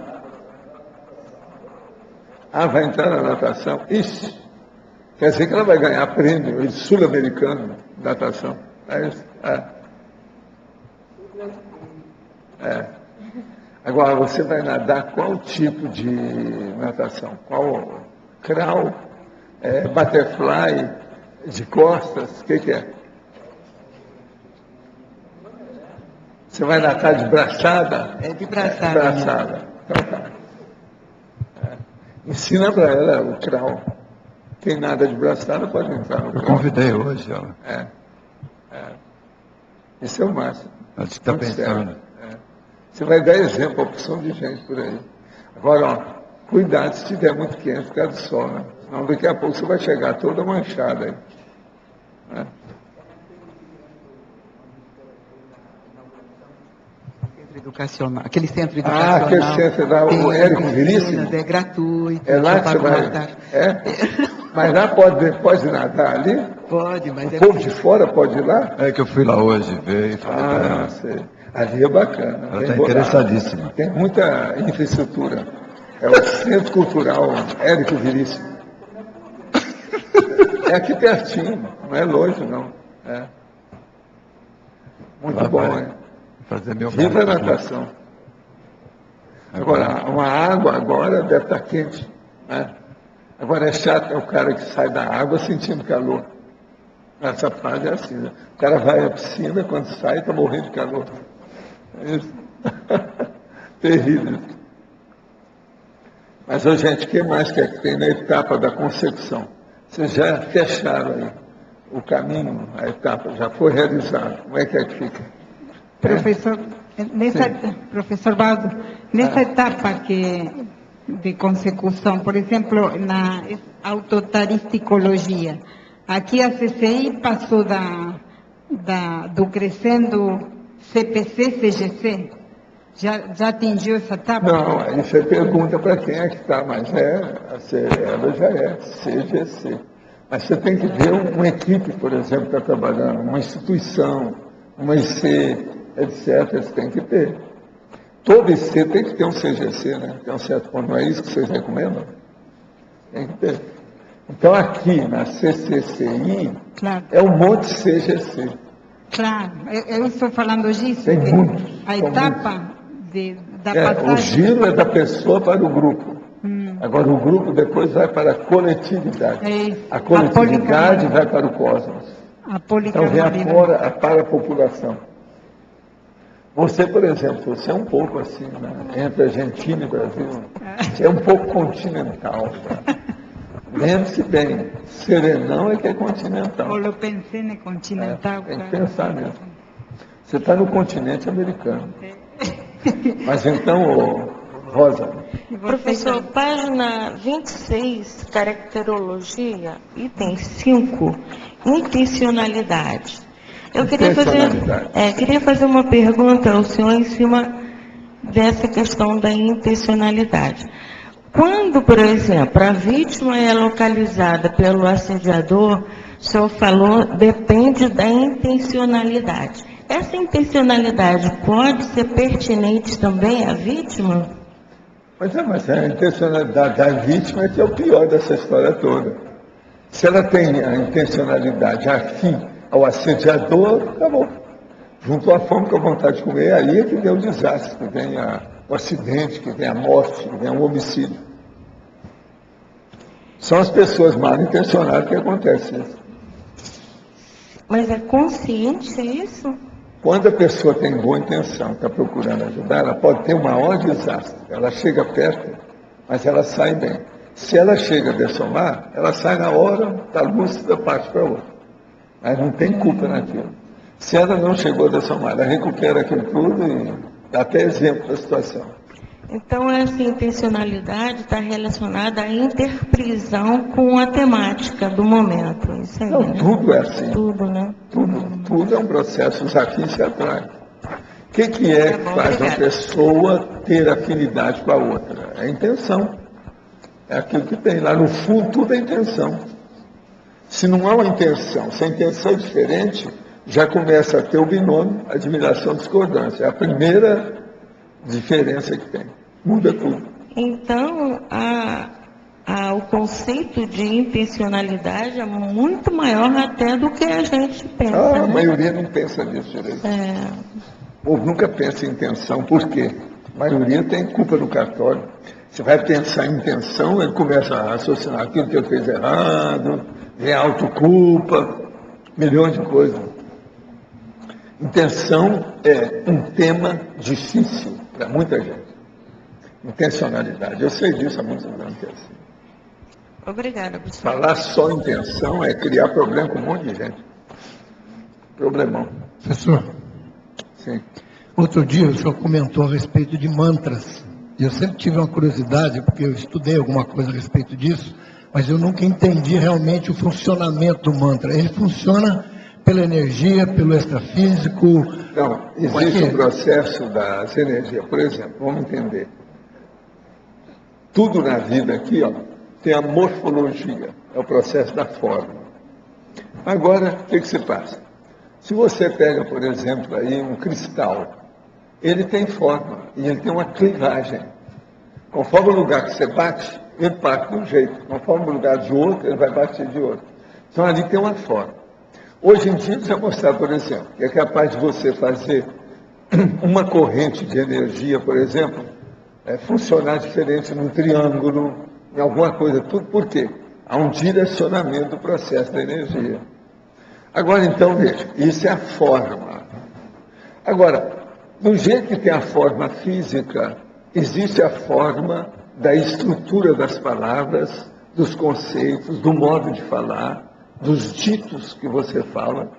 S2: Ah, vai entrar na natação? Ixi, quer dizer que ela vai ganhar prêmio sul-americano de natação. É isso? Agora, você vai nadar qual tipo de natação? Qual crawl, butterfly, de costas? O que é? Você vai nadar de braçada?
S15: É de braçada.
S2: Braçada. Então tá. Ensina para ela o crawl. Quem nada de braçada pode entrar no crawl.
S1: Eu convidei hoje ela.
S2: Esse é o máximo.
S1: Ela está pensando.
S2: Você vai dar exemplo para a opção de gente por aí. Agora, ó, cuidado se estiver muito quente por causa do sol, né? Senão daqui a pouco você vai chegar toda manchada aí. Né?
S15: Educacional, aquele centro educacional.
S2: Aquele centro lá, o Érico Veríssimo?
S15: É gratuito.
S2: É lá que você vai... Mas lá pode nadar ali?
S15: Pode, mas
S2: o povo de fora pode ir lá?
S1: É que eu fui lá hoje ver e falei para ela.
S2: Sei. Ali é bacana.
S1: Ela está interessadíssima.
S2: Tem muita infraestrutura. É o Centro Cultural Érico Veríssimo. É aqui pertinho, não é longe não. Muito lá bom, hein?
S1: Fazer meu
S2: Viva a natação. Agora, uma água agora deve estar quente. Né? Agora é chato, é o cara que sai da água sentindo calor. Essa fase é assim. Né? O cara vai à piscina, quando sai, está morrendo de calor. É isso. Terrível. Mas, gente, o que mais que tem na etapa da concepção? Vocês já fecharam aí o caminho, a etapa já foi realizada. Como é que fica?
S4: Professor Baldo, nessa etapa de consecução, por exemplo, na autotaristicologia, aqui a CCI passou do crescendo CPC-CGC, já atingiu essa etapa?
S2: Não, aí você pergunta para quem é que está, mas ela já é CGC. Mas você tem que ver uma equipe, por exemplo, que está trabalhando, uma instituição, uma IC, etc. Você tem que ter. Todo IC tem que ter um CGC, né? Tem um certo ponto. Não é isso que vocês recomendam? Tem que ter. Então, aqui na CCCI,
S4: claro,
S2: é um monte de CGC.
S4: Claro, eu estou falando disso.
S2: Tem muitos.
S4: A etapa da passagem...
S2: O giro é da pessoa para o grupo. Agora, o grupo depois vai para a coletividade. A coletividade vai para o cosmos. Então, vem para a população. Você, por exemplo, você é um pouco assim, né? Entre Argentina e Brasil, você é um pouco continental. Tá? Lembre-se bem, Serenão é que é continental.
S4: Eu pensei no continental.
S2: Tem que pensar mesmo. Você está no continente americano. Mas então, Rosa.
S12: Professor, página 26, caracterologia, item 5, intencionalidade. Eu queria fazer uma pergunta ao senhor em cima dessa questão da intencionalidade. Quando, por exemplo, a vítima é localizada pelo assediador, o senhor falou, depende da intencionalidade. Essa intencionalidade pode ser pertinente também à vítima?
S2: Mas a intencionalidade da vítima é que é o pior dessa história toda. Se ela tem a intencionalidade afim ao assediador, acabou. Junto à fome, com a vontade de comer, aí é que vem o desastre, que vem o acidente, que vem a morte, que vem o homicídio. São as pessoas mal intencionadas que acontece isso.
S12: Mas é consciente isso?
S2: Quando a pessoa tem boa intenção, está procurando ajudar, ela pode ter o maior desastre. Ela chega perto, mas ela sai bem. Se ela chega a dessomar, ela sai na hora, está lúcida, parte para outra. Mas não tem culpa naquilo. Se ela não chegou a dessomar, ela recupera aquilo tudo e dá até exemplo da situação.
S12: Então, essa intencionalidade está relacionada à interprisão com a temática do momento. Isso aí,
S2: não,
S12: né?
S2: Tudo é assim.
S12: Tudo, né?
S2: Tudo é um processo, os afins se atraem. O que faz uma pessoa ter afinidade com a outra? É a intenção. É aquilo que tem. Lá no fundo, tudo é intenção. Se não há uma intenção, se a intenção é diferente, já começa a ter o binômio, admiração, discordância. É a primeira diferença que tem. Muda tudo.
S12: Então, o conceito de intencionalidade é muito maior até do que a gente pensa.
S2: A maioria não pensa nisso direito. O povo nunca pensa em intenção. Por quê? A maioria tem culpa no cartório. Você vai pensar em intenção, ele começa a raciocinar aquilo que ele fez errado, vem autoculpa, milhões de coisas. Intenção é um tema difícil para muita gente. Intencionalidade. Eu sei disso há muitos anos que é assim.
S12: Obrigada, professor.
S2: Falar só intenção é criar problema com um monte de gente. Problemão.
S6: Professor,
S2: sim.
S6: Outro dia o senhor comentou a respeito de mantras. E eu sempre tive uma curiosidade, porque eu estudei alguma coisa a respeito disso, mas eu nunca entendi realmente o funcionamento do mantra. Ele funciona pela energia, pelo extrafísico?
S2: Não, existe um processo das energias. Por exemplo, vamos entender. Tudo na vida aqui, tem a morfologia, é o processo da forma. Agora, o que se passa? Se você pega, por exemplo, aí um cristal, ele tem forma e ele tem uma clivagem. Conforme o lugar que você bate, ele parte de um jeito. Conforme o lugar de outro, ele vai bater de outro. Então, ali tem uma forma. Hoje em dia, precisa mostrar, por exemplo, que é capaz de você fazer uma corrente de energia, por exemplo, funcionar diferente num triângulo, em alguma coisa, tudo por quê? Há um direcionamento do processo da energia. Agora, então, veja, isso é a forma. Agora, do jeito que tem a forma física, existe a forma da estrutura das palavras, dos conceitos, do modo de falar, dos ditos que você fala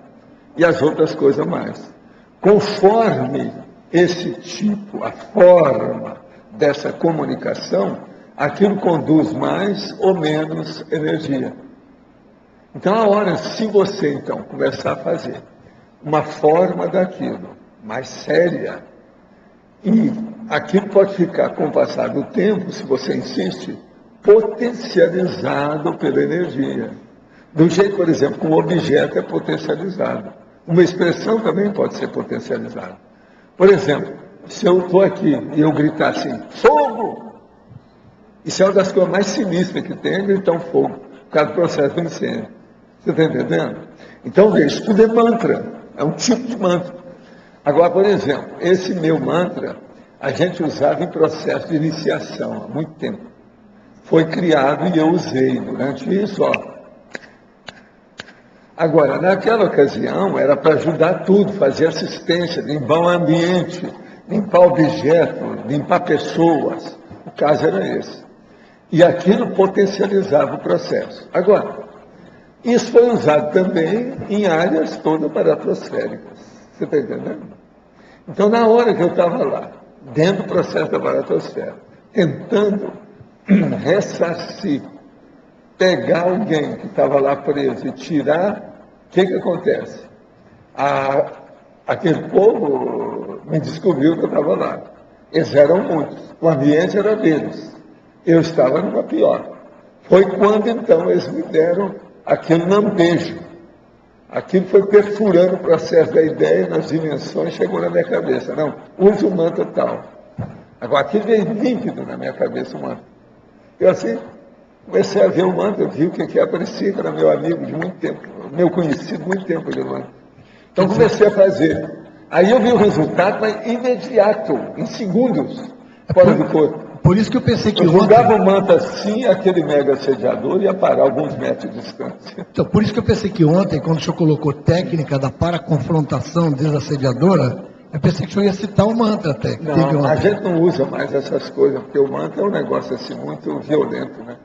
S2: e as outras coisas mais. Conforme esse tipo, a forma dessa comunicação, aquilo conduz mais ou menos energia. Então, a hora, se você, então, começar a fazer uma forma daquilo mais séria, e aquilo pode ficar, com o passar do tempo, se você insiste, potencializado pela energia. Do jeito, por exemplo, que um objeto é potencializado. Uma expressão também pode ser potencializada. Por exemplo, se eu estou aqui e eu gritar assim, fogo! Isso é uma das coisas mais sinistras que tem, é gritar um fogo, por causa do processo do incêndio. Você está entendendo? Então, veja, tudo é mantra, é um tipo de mantra. Agora, por exemplo, esse meu mantra, a gente usava em processo de iniciação há muito tempo. Foi criado e eu usei durante isso, Agora, naquela ocasião, era para ajudar tudo, fazer assistência, limpar o ambiente, limpar objetos, limpar pessoas. O caso era esse. E aquilo potencializava o processo. Agora, isso foi usado também em áreas todas baratosféricas. Você está entendendo? Então, na hora que eu estava lá, dentro do processo da baratosfera, tentando ressarcir, pegar alguém que estava lá preso e tirar, o que acontece? Aquele povo me descobriu que eu estava lá. Eles eram muitos. O ambiente era deles. Eu estava numa pior. Foi quando, então, eles me deram aquele lampejo. Aquilo foi perfurando o processo da ideia nas dimensões, chegou na minha cabeça. Não, use o mantra tal. Agora, aquilo veio límpido na minha cabeça, o mantra. Eu, assim, comecei a ver o mantra, vi o que aparecia, que era meu amigo de muito tempo, meu conhecido muito tempo, aquele mantra. Então, comecei a fazer. Aí eu vi o resultado, mas imediato, em segundos, fora do corpo.
S6: Por isso que eu pensei que
S2: eu jogava o manto assim, aquele mega assediador ia parar alguns metros de distância.
S6: Então, por isso que eu pensei que ontem, quando o senhor colocou técnica da paraconfrontação desassediadora, eu pensei que o senhor ia citar o mantra até.
S2: Não, a gente não usa mais essas coisas, porque o mantra é um negócio assim muito violento, né?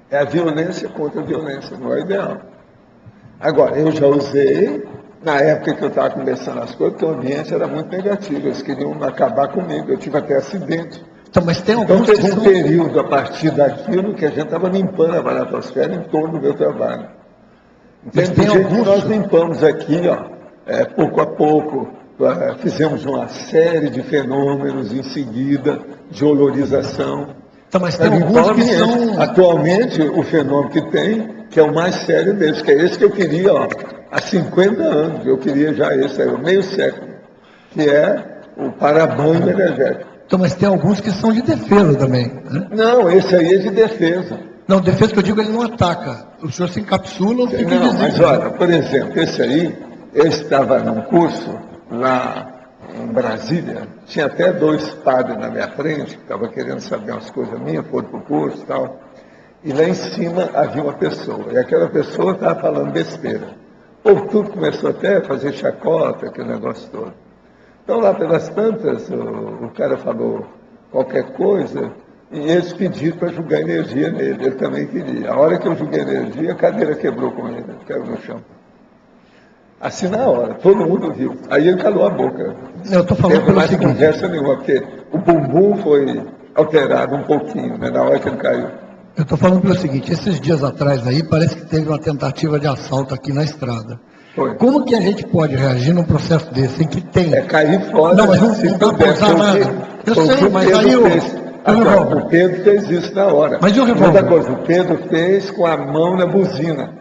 S2: É a violência contra a violência, não é ideal. Agora, eu já usei, na época que eu estava conversando as coisas, porque o ambiente era muito negativo, eles queriam acabar comigo, eu tive até acidente.
S6: Então, mas tem
S2: então teve um período a partir daquilo que a gente estava limpando a baratosfera em torno do meu trabalho. Então, do jeito que nós limpamos aqui, pouco a pouco, fizemos uma série de fenômenos em seguida, de olorização.
S6: Então, mas tem alguns que são...
S2: Atualmente, o fenômeno que tem, que é o mais sério deles, que é esse que eu queria há 50 anos, eu queria já esse, meio século, que é o para-banho energético.
S6: Então, mas tem alguns que são de defesa também, né?
S2: Não, esse aí é de defesa.
S6: Não, defesa que eu digo, ele não ataca. O senhor se encapsula ou fica
S2: Não,
S6: invisível.
S2: mas olha, por exemplo, esse aí, eu estava num curso lá em Brasília, tinha até 2 padres na minha frente, que estavam querendo saber umas coisas minhas, foram para o curso e tal, e lá em cima havia uma pessoa, e aquela pessoa estava falando besteira. O povo tudo começou até a fazer chacota, aquele negócio todo. Então lá pelas tantas, o cara falou qualquer coisa, e eles pediram para jogar energia nele, ele também queria. A hora que eu joguei energia, a cadeira quebrou com ele, caiu no chão. Assim na hora, todo mundo viu. Aí ele calou a boca.
S6: Eu estou falando
S2: pelo seguinte. Não
S6: seguinte.
S2: conversa nenhuma, porque o bumbum foi alterado um pouquinho, né, na hora que ele caiu.
S6: Eu estou falando pelo seguinte, esses dias atrás aí, parece que teve uma tentativa de assalto aqui na estrada.
S2: Foi.
S6: Como que a gente pode reagir num processo desse, em que tem...
S2: É cair fora.
S6: Não, mas não dá para usar nada. Eu sei, mas aí
S2: o Pedro fez isso na hora.
S6: Mas e o revólver?
S2: Outra coisa, o Pedro fez com a mão na buzina.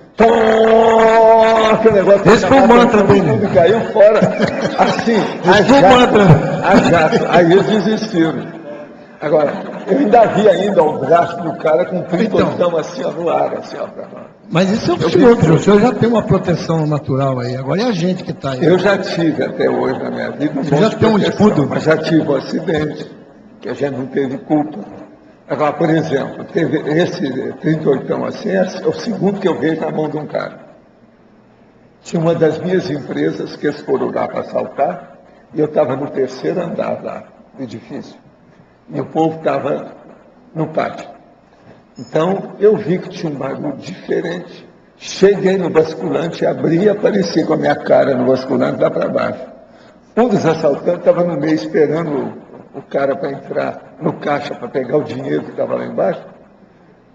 S2: Aquele negócio.
S6: Esse foi o mantra dele.
S2: Tudo caiu fora. Assim, a jato. Aí eles desistiram. Agora, eu ainda vi ainda o braço do cara com 38 assim, ó, no ar, assim, ó, pra lá.
S6: Mas isso é o senhor já tem uma proteção natural aí, agora é a gente que está aí.
S2: Eu já tive até hoje na minha vida
S6: Você já tem um escudo?
S2: Mas já tive um acidente, que a gente não teve culpa. Agora, por exemplo, teve esse 38 assim, é o segundo que eu vejo na mão de um cara. Tinha uma das minhas empresas que eles foram lá para assaltar, e eu estava no 3º andar lá do edifício. E o povo estava no pátio. Então, eu vi que tinha um barulho diferente. Cheguei no basculante, abri e apareci com a minha cara no basculante lá para baixo. Um dos assaltantes estava no meio esperando o cara para entrar no caixa para pegar o dinheiro que estava lá embaixo.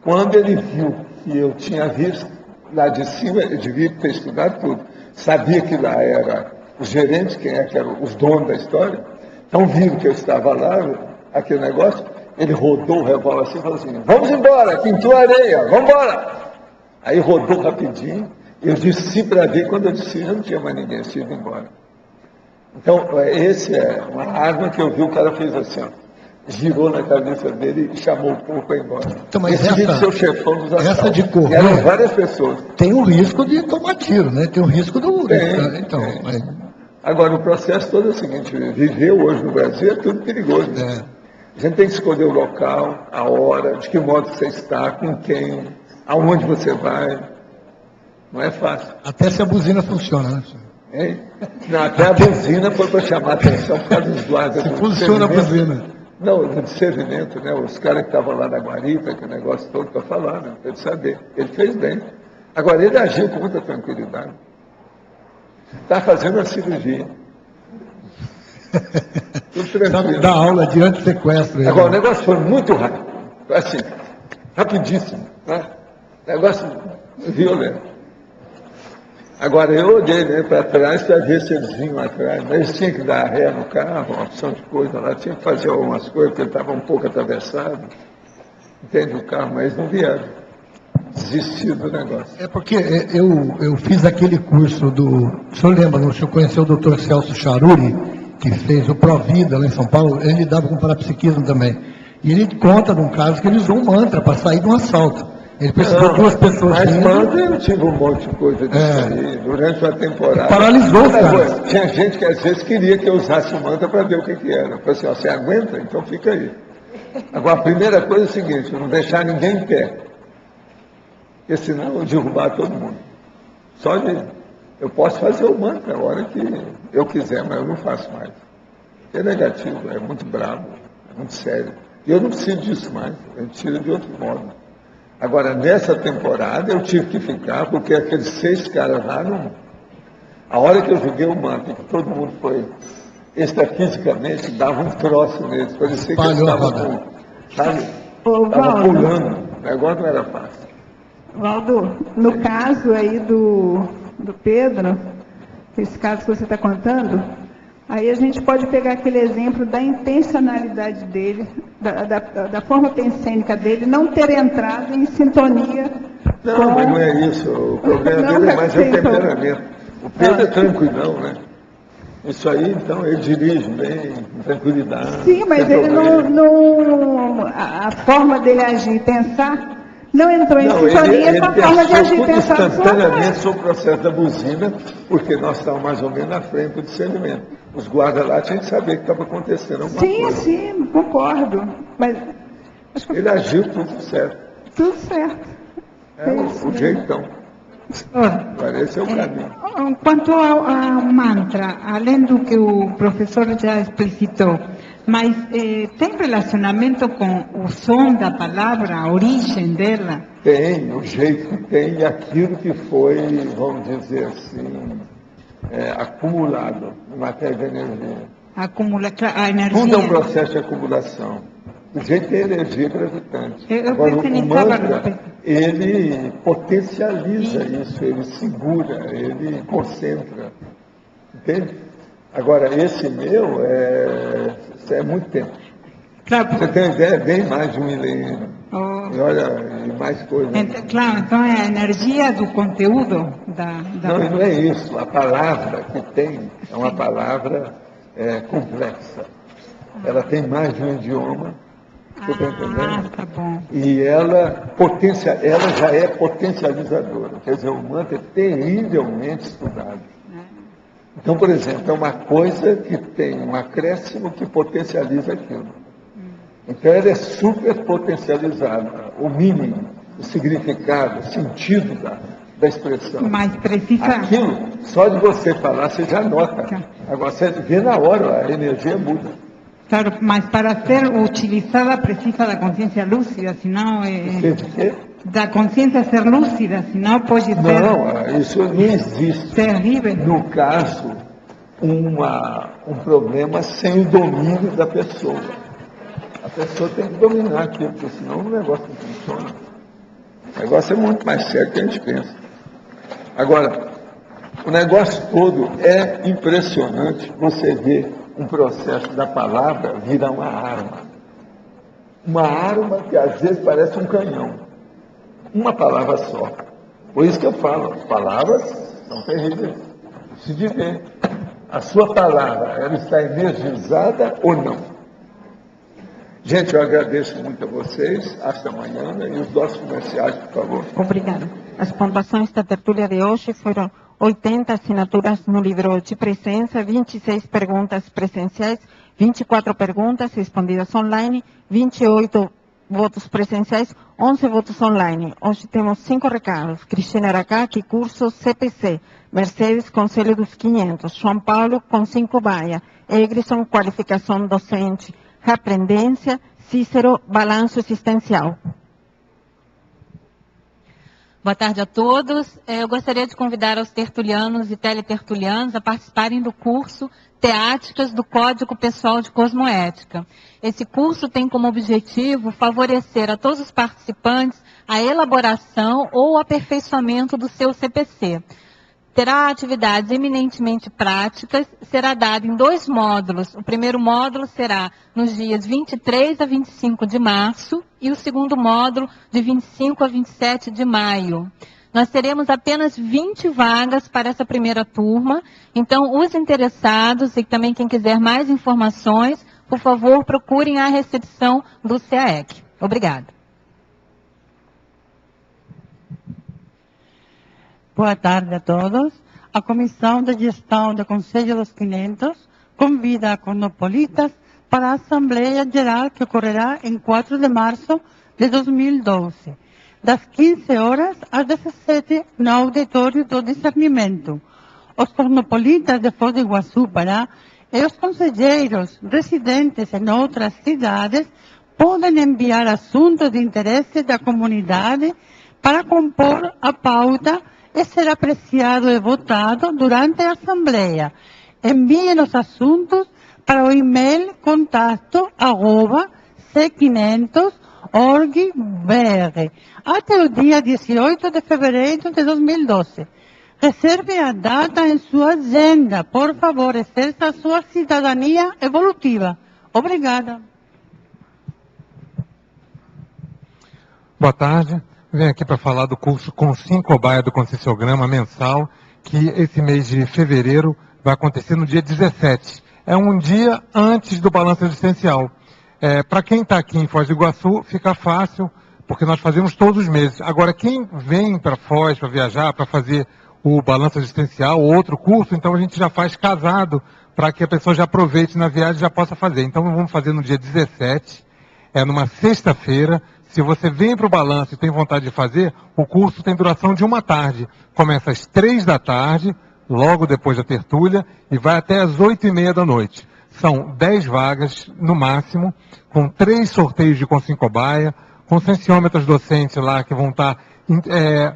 S2: Quando ele viu que eu tinha visto lá de cima, ele devia ter estudado tudo. Sabia que lá era os gerentes, quem é que eram os donos da história. Então, viram que eu estava lá, aquele negócio. Ele rodou o revólver assim e falou assim, vamos embora, pintou areia, vamos embora. Aí rodou rapidinho, eu desci para ver, quando eu desci já não tinha mais ninguém, tinha ido embora. Então, esse é uma arma que eu vi, o cara fez assim, ó, girou na cabeça dele e chamou o povo para ir embora.
S6: Então, mas
S2: esse vídeo seu chefão dos assaltos.
S6: Essa de correr,
S2: eram várias pessoas.
S6: Tem o risco de tomar tiro, né? Tem o risco do... Então,
S2: Agora, o processo todo é o seguinte, viver hoje no Brasil é tudo perigoso, né? A gente tem que escolher o local, a hora, de que modo você está, com quem, aonde você vai. Não é fácil.
S6: Até se a buzina funciona, né?
S2: Hein? Não, até a buzina foi para chamar a atenção por causa dos guardas.
S6: Se funciona a buzina.
S2: Não, do discernimento, né? Os caras que estavam lá na guarita, aquele negócio todo para falar, né? Para ele saber. Ele fez bem. Agora, ele agiu com muita tranquilidade. Está fazendo a cirurgia.
S6: Sabe, dá aula de antissequestro.
S2: Agora, o negócio foi muito rápido, assim, rapidíssimo, né? Negócio violento. Agora, eu olhei, né, para trás para ver se eles vinham atrás, mas eles tinham que dar ré no carro, uma opção de coisa lá, tinha que fazer algumas coisas, porque ele estava um pouco atravessado, entende o carro, mas não vieram. Desistiram do negócio.
S6: É porque eu fiz aquele curso do... O senhor lembra, o senhor conheceu o doutor Celso Charuri, que fez o Provida lá em São Paulo, ele lidava com parapsiquismo também. E ele conta de um caso que ele usou um mantra para sair de um assalto. Ele precisou de 2 pessoas.
S2: Mas mantra eu tive um monte de coisa disso aí, durante uma temporada.
S6: Paralisou o cara.
S2: Tinha gente que às vezes queria que eu usasse o mantra para ver o que era. Eu falei assim, ó, você aguenta? Então fica aí. Agora, a primeira coisa é o seguinte, não deixar ninguém em pé. Porque senão eu vou derrubar todo mundo. Só de... Eu posso fazer o mantra a hora que eu quiser, mas eu não faço mais. É negativo, é muito bravo, é muito sério. E eu não preciso disso mais, eu tiro de outro modo. Agora, nessa temporada, eu tive que ficar, porque aqueles 6 caras lá, não... A hora que eu joguei o mantra, que todo mundo foi extrafisicamente, dava um troço neles, parecia que eles estavam, sabe? Estavam pulando, o negócio não era fácil.
S4: Valdo, no caso aí do Pedro, esse caso que você está contando, aí a gente pode pegar aquele exemplo da intencionalidade dele, da forma pensênica dele, não ter entrado em sintonia.
S2: Não, mas não é isso. O problema dele é mais o temperamento. Pedro é tranquilão, né? Isso aí, então, ele dirige bem, com tranquilidade.
S4: Sim, mas ele a forma dele agir e pensar não entrou em sintonia com a forma de agir e pensar do seu
S2: instantaneamente sobre o processo da buzina, porque nós estávamos mais ou menos na frente do discernimento. Os guardas lá tinham que saber que estava acontecendo alguma coisa.
S4: Sim, concordo. Mas
S2: ele agiu tudo certo.
S4: Tudo certo.
S2: É o jeitão. Parece o caminho.
S4: Quanto ao mantra, além do que o professor já explicitou, mas tem relacionamento com o som da palavra, a origem dela?
S2: Tem, o jeito que tem e aquilo que foi, vamos dizer assim, acumulado em matéria de energia.
S4: A energia.
S2: Tudo é um processo de acumulação. O jeito tem energia gravitante.
S4: Agora,
S2: o mantra, ele potencializa isso, ele segura, ele concentra. Entende? Agora, esse meu é muito tempo.
S4: Claro.
S2: Você tem uma ideia, bem mais de 1 milênio. E olha, e mais coisas.
S4: Claro, então é a energia do conteúdo da...
S2: Não é isso. A palavra que tem é uma palavra complexa. Ela tem mais de um idioma. Você está entendendo?
S4: Tá bom.
S2: E ela já é potencializadora. Quer dizer, o mantra é terrivelmente estudado. Então, por exemplo, é uma coisa que tem um acréscimo que potencializa aquilo. Então, ela é super potencializada. O mínimo, o significado, o sentido da expressão.
S4: Mas precisa...
S2: Aquilo, só de você falar, você já nota. Agora, você vê na hora, a energia muda.
S4: Claro, mas para ser utilizada precisa da consciência lúcida, senão da consciência ser lúcida, senão pode ser...
S2: Não, isso não existe.
S4: Terrível.
S2: No caso, um problema sem o domínio da pessoa. A pessoa tem que dominar aquilo, porque senão o negócio não funciona. O negócio é muito mais sério do que a gente pensa. Agora, o negócio todo é impressionante você ver um processo da palavra virar uma arma. Uma arma que às vezes parece um canhão. Uma palavra só. Por isso que eu falo, as palavras são terríveis. Se dizer, a sua palavra, ela está energizada ou não? Gente, eu agradeço muito a vocês. Hasta amanhã. E os nossos comerciais, por favor.
S16: Obrigada. As pontuações da tertúlia de hoje foram 80 assinaturas no livro de presença, 26 perguntas presenciais, 24 perguntas respondidas online, 28 votos presenciais, 11 votos online. Hoje temos 5 recados. Cristina Aracaki, curso CPC. Mercedes, Conselho dos 500. João Paulo, com 5 baia. Egrisson, qualificação docente. Reaprendência. Cícero, balanço existencial.
S8: Boa tarde a todos. Eu gostaria de convidar os tertulianos e teletertulianos a participarem do curso Teáticas do Código Pessoal de Cosmoética. Esse curso tem como objetivo favorecer a todos os participantes a elaboração ou aperfeiçoamento do seu CPC. Terá atividades eminentemente práticas, será dado em 2 módulos. O primeiro módulo será nos dias 23 a 25 de março e o segundo módulo de 25 a 27 de maio. Nós teremos apenas 20 vagas para essa primeira turma, então os interessados e também quem quiser mais informações, por favor, procurem a recepção do CAEC. Obrigada.
S17: Boa tarde a todos. A Comissão de Gestão do Conselho dos 500 convida a Cosmopolitas para a Assembleia Geral que ocorrerá em 4 de março de 2012, das 15 horas às 17 no auditório do Discernimento. Os cosmopolitas de Foz do Iguaçu, Pará, e os conselheiros residentes em outras cidades podem enviar assuntos de interesse da comunidade para compor a pauta e ser apreciado e votado durante a Assembleia. Enviem os assuntos para o e-mail contato@c500.org.br até o dia 18 de fevereiro de 2012. Reserve a data em sua agenda. Por favor, exerça a sua cidadania evolutiva. Obrigada.
S9: Boa tarde. Venho aqui para falar do curso Com 5 Baia do Conscienciograma mensal que esse mês de fevereiro vai acontecer no dia 17. É um dia antes do balanço existencial. Para quem está aqui em Foz do Iguaçu, fica fácil, porque nós fazemos todos os meses. Agora, quem vem para Foz para viajar, para fazer o balanço existencial ou outro curso, então a gente já faz casado, para que a pessoa já aproveite na viagem e já possa fazer. Então, vamos fazer no dia 17, numa sexta-feira. Se você vem para o balanço e tem vontade de fazer, o curso tem duração de 1 tarde. Começa às 3 da tarde, logo depois da tertúlia, e vai até às 8h30 da noite. São 10 vagas, no máximo, com 3 sorteios de Consim Cobaia, com sensiômetros docentes lá que vão estar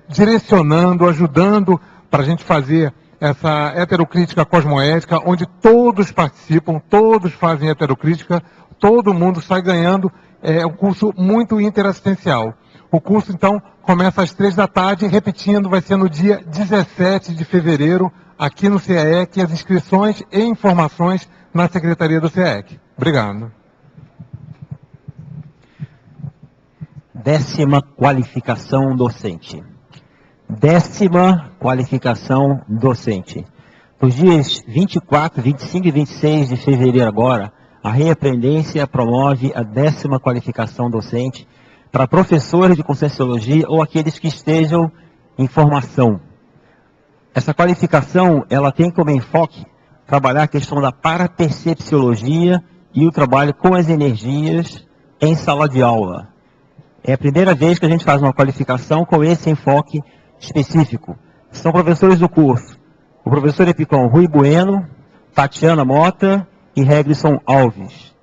S9: direcionando, ajudando para a gente fazer essa heterocrítica cosmoética, onde todos participam, todos fazem heterocrítica, todo mundo sai ganhando. É um curso muito interassistencial. O curso, então, começa às 3 da tarde, repetindo, vai ser no dia 17 de fevereiro, aqui no CEEC, as inscrições e informações na Secretaria do CEEC. Obrigado.
S18: 10ª qualificação docente. 10ª qualificação docente. Nos dias 24, 25 e 26 de fevereiro agora, a Reaprendência promove a 10ª qualificação docente para professores de Conscienciologia ou aqueles que estejam em formação. Essa qualificação, ela tem como enfoque trabalhar a questão da parapercepciologia e o trabalho com as energias em sala de aula. É a primeira vez que a gente faz uma qualificação com esse enfoque específico. São professores do curso: o professor Epicom Rui Bueno, Tatiana Mota e Reglisson Alves.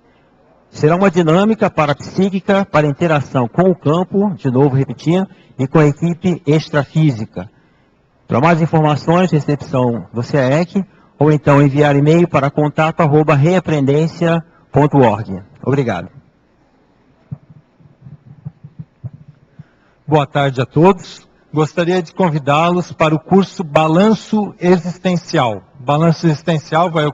S18: Será uma dinâmica parapsíquica para interação com o campo, de novo repetindo, e com a equipe extrafísica. Para mais informações, recepção do CEEC, ou então enviar e-mail para contato@reaprendência.org. Obrigado.
S9: Boa tarde a todos. Gostaria de convidá-los para o curso Balanço Existencial. Balanço Existencial vai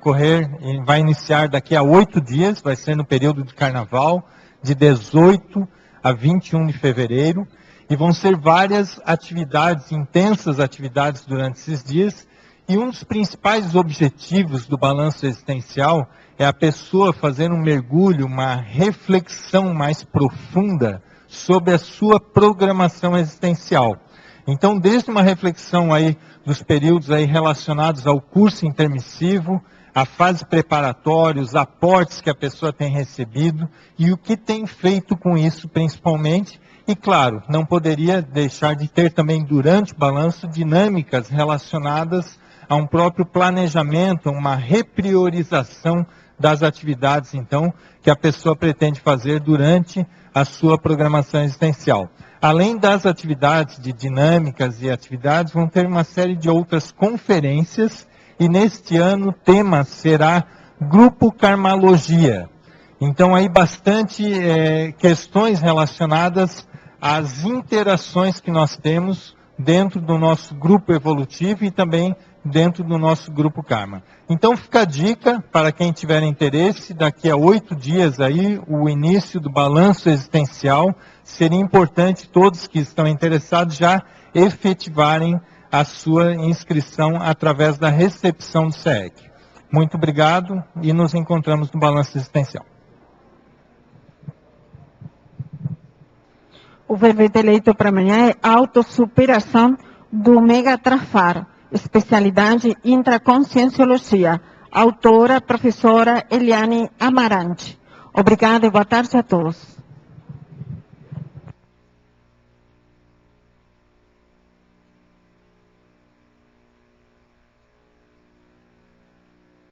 S9: iniciar daqui a 8 dias, vai ser no período de carnaval, de 18 a 21 de fevereiro, e vão ser várias atividades, intensas atividades durante esses dias, e um dos principais objetivos do Balanço Existencial é a pessoa fazer um mergulho, uma reflexão mais profunda sobre a sua programação existencial. Então, desde uma reflexão aí dos períodos aí relacionados ao curso intermissivo, a fase preparatória, os aportes que a pessoa tem recebido e o que tem feito com isso principalmente. E claro, não poderia deixar de ter também durante o balanço dinâmicas relacionadas a um próprio planejamento, uma repriorização das atividades, então, que a pessoa pretende fazer durante a sua programação existencial. Além das atividades de dinâmicas e atividades, vão ter uma série de outras conferências, e neste ano o tema será Grupo Karmalogia. Então, aí bastante questões relacionadas às interações que nós temos dentro do nosso grupo evolutivo e também dentro do nosso grupo Karma. Então fica a dica para quem tiver interesse, daqui a 8 dias aí, o início do balanço existencial. Seria importante todos que estão interessados já efetivarem a sua inscrição através da recepção do CEEC. Muito obrigado e nos encontramos no balanço existencial.
S16: O verbete eleito para amanhã é autossuperação do Megatrafar, especialidade intraconscienciologia. Autora, professora Eliane Amarante. Obrigada e boa tarde a todos.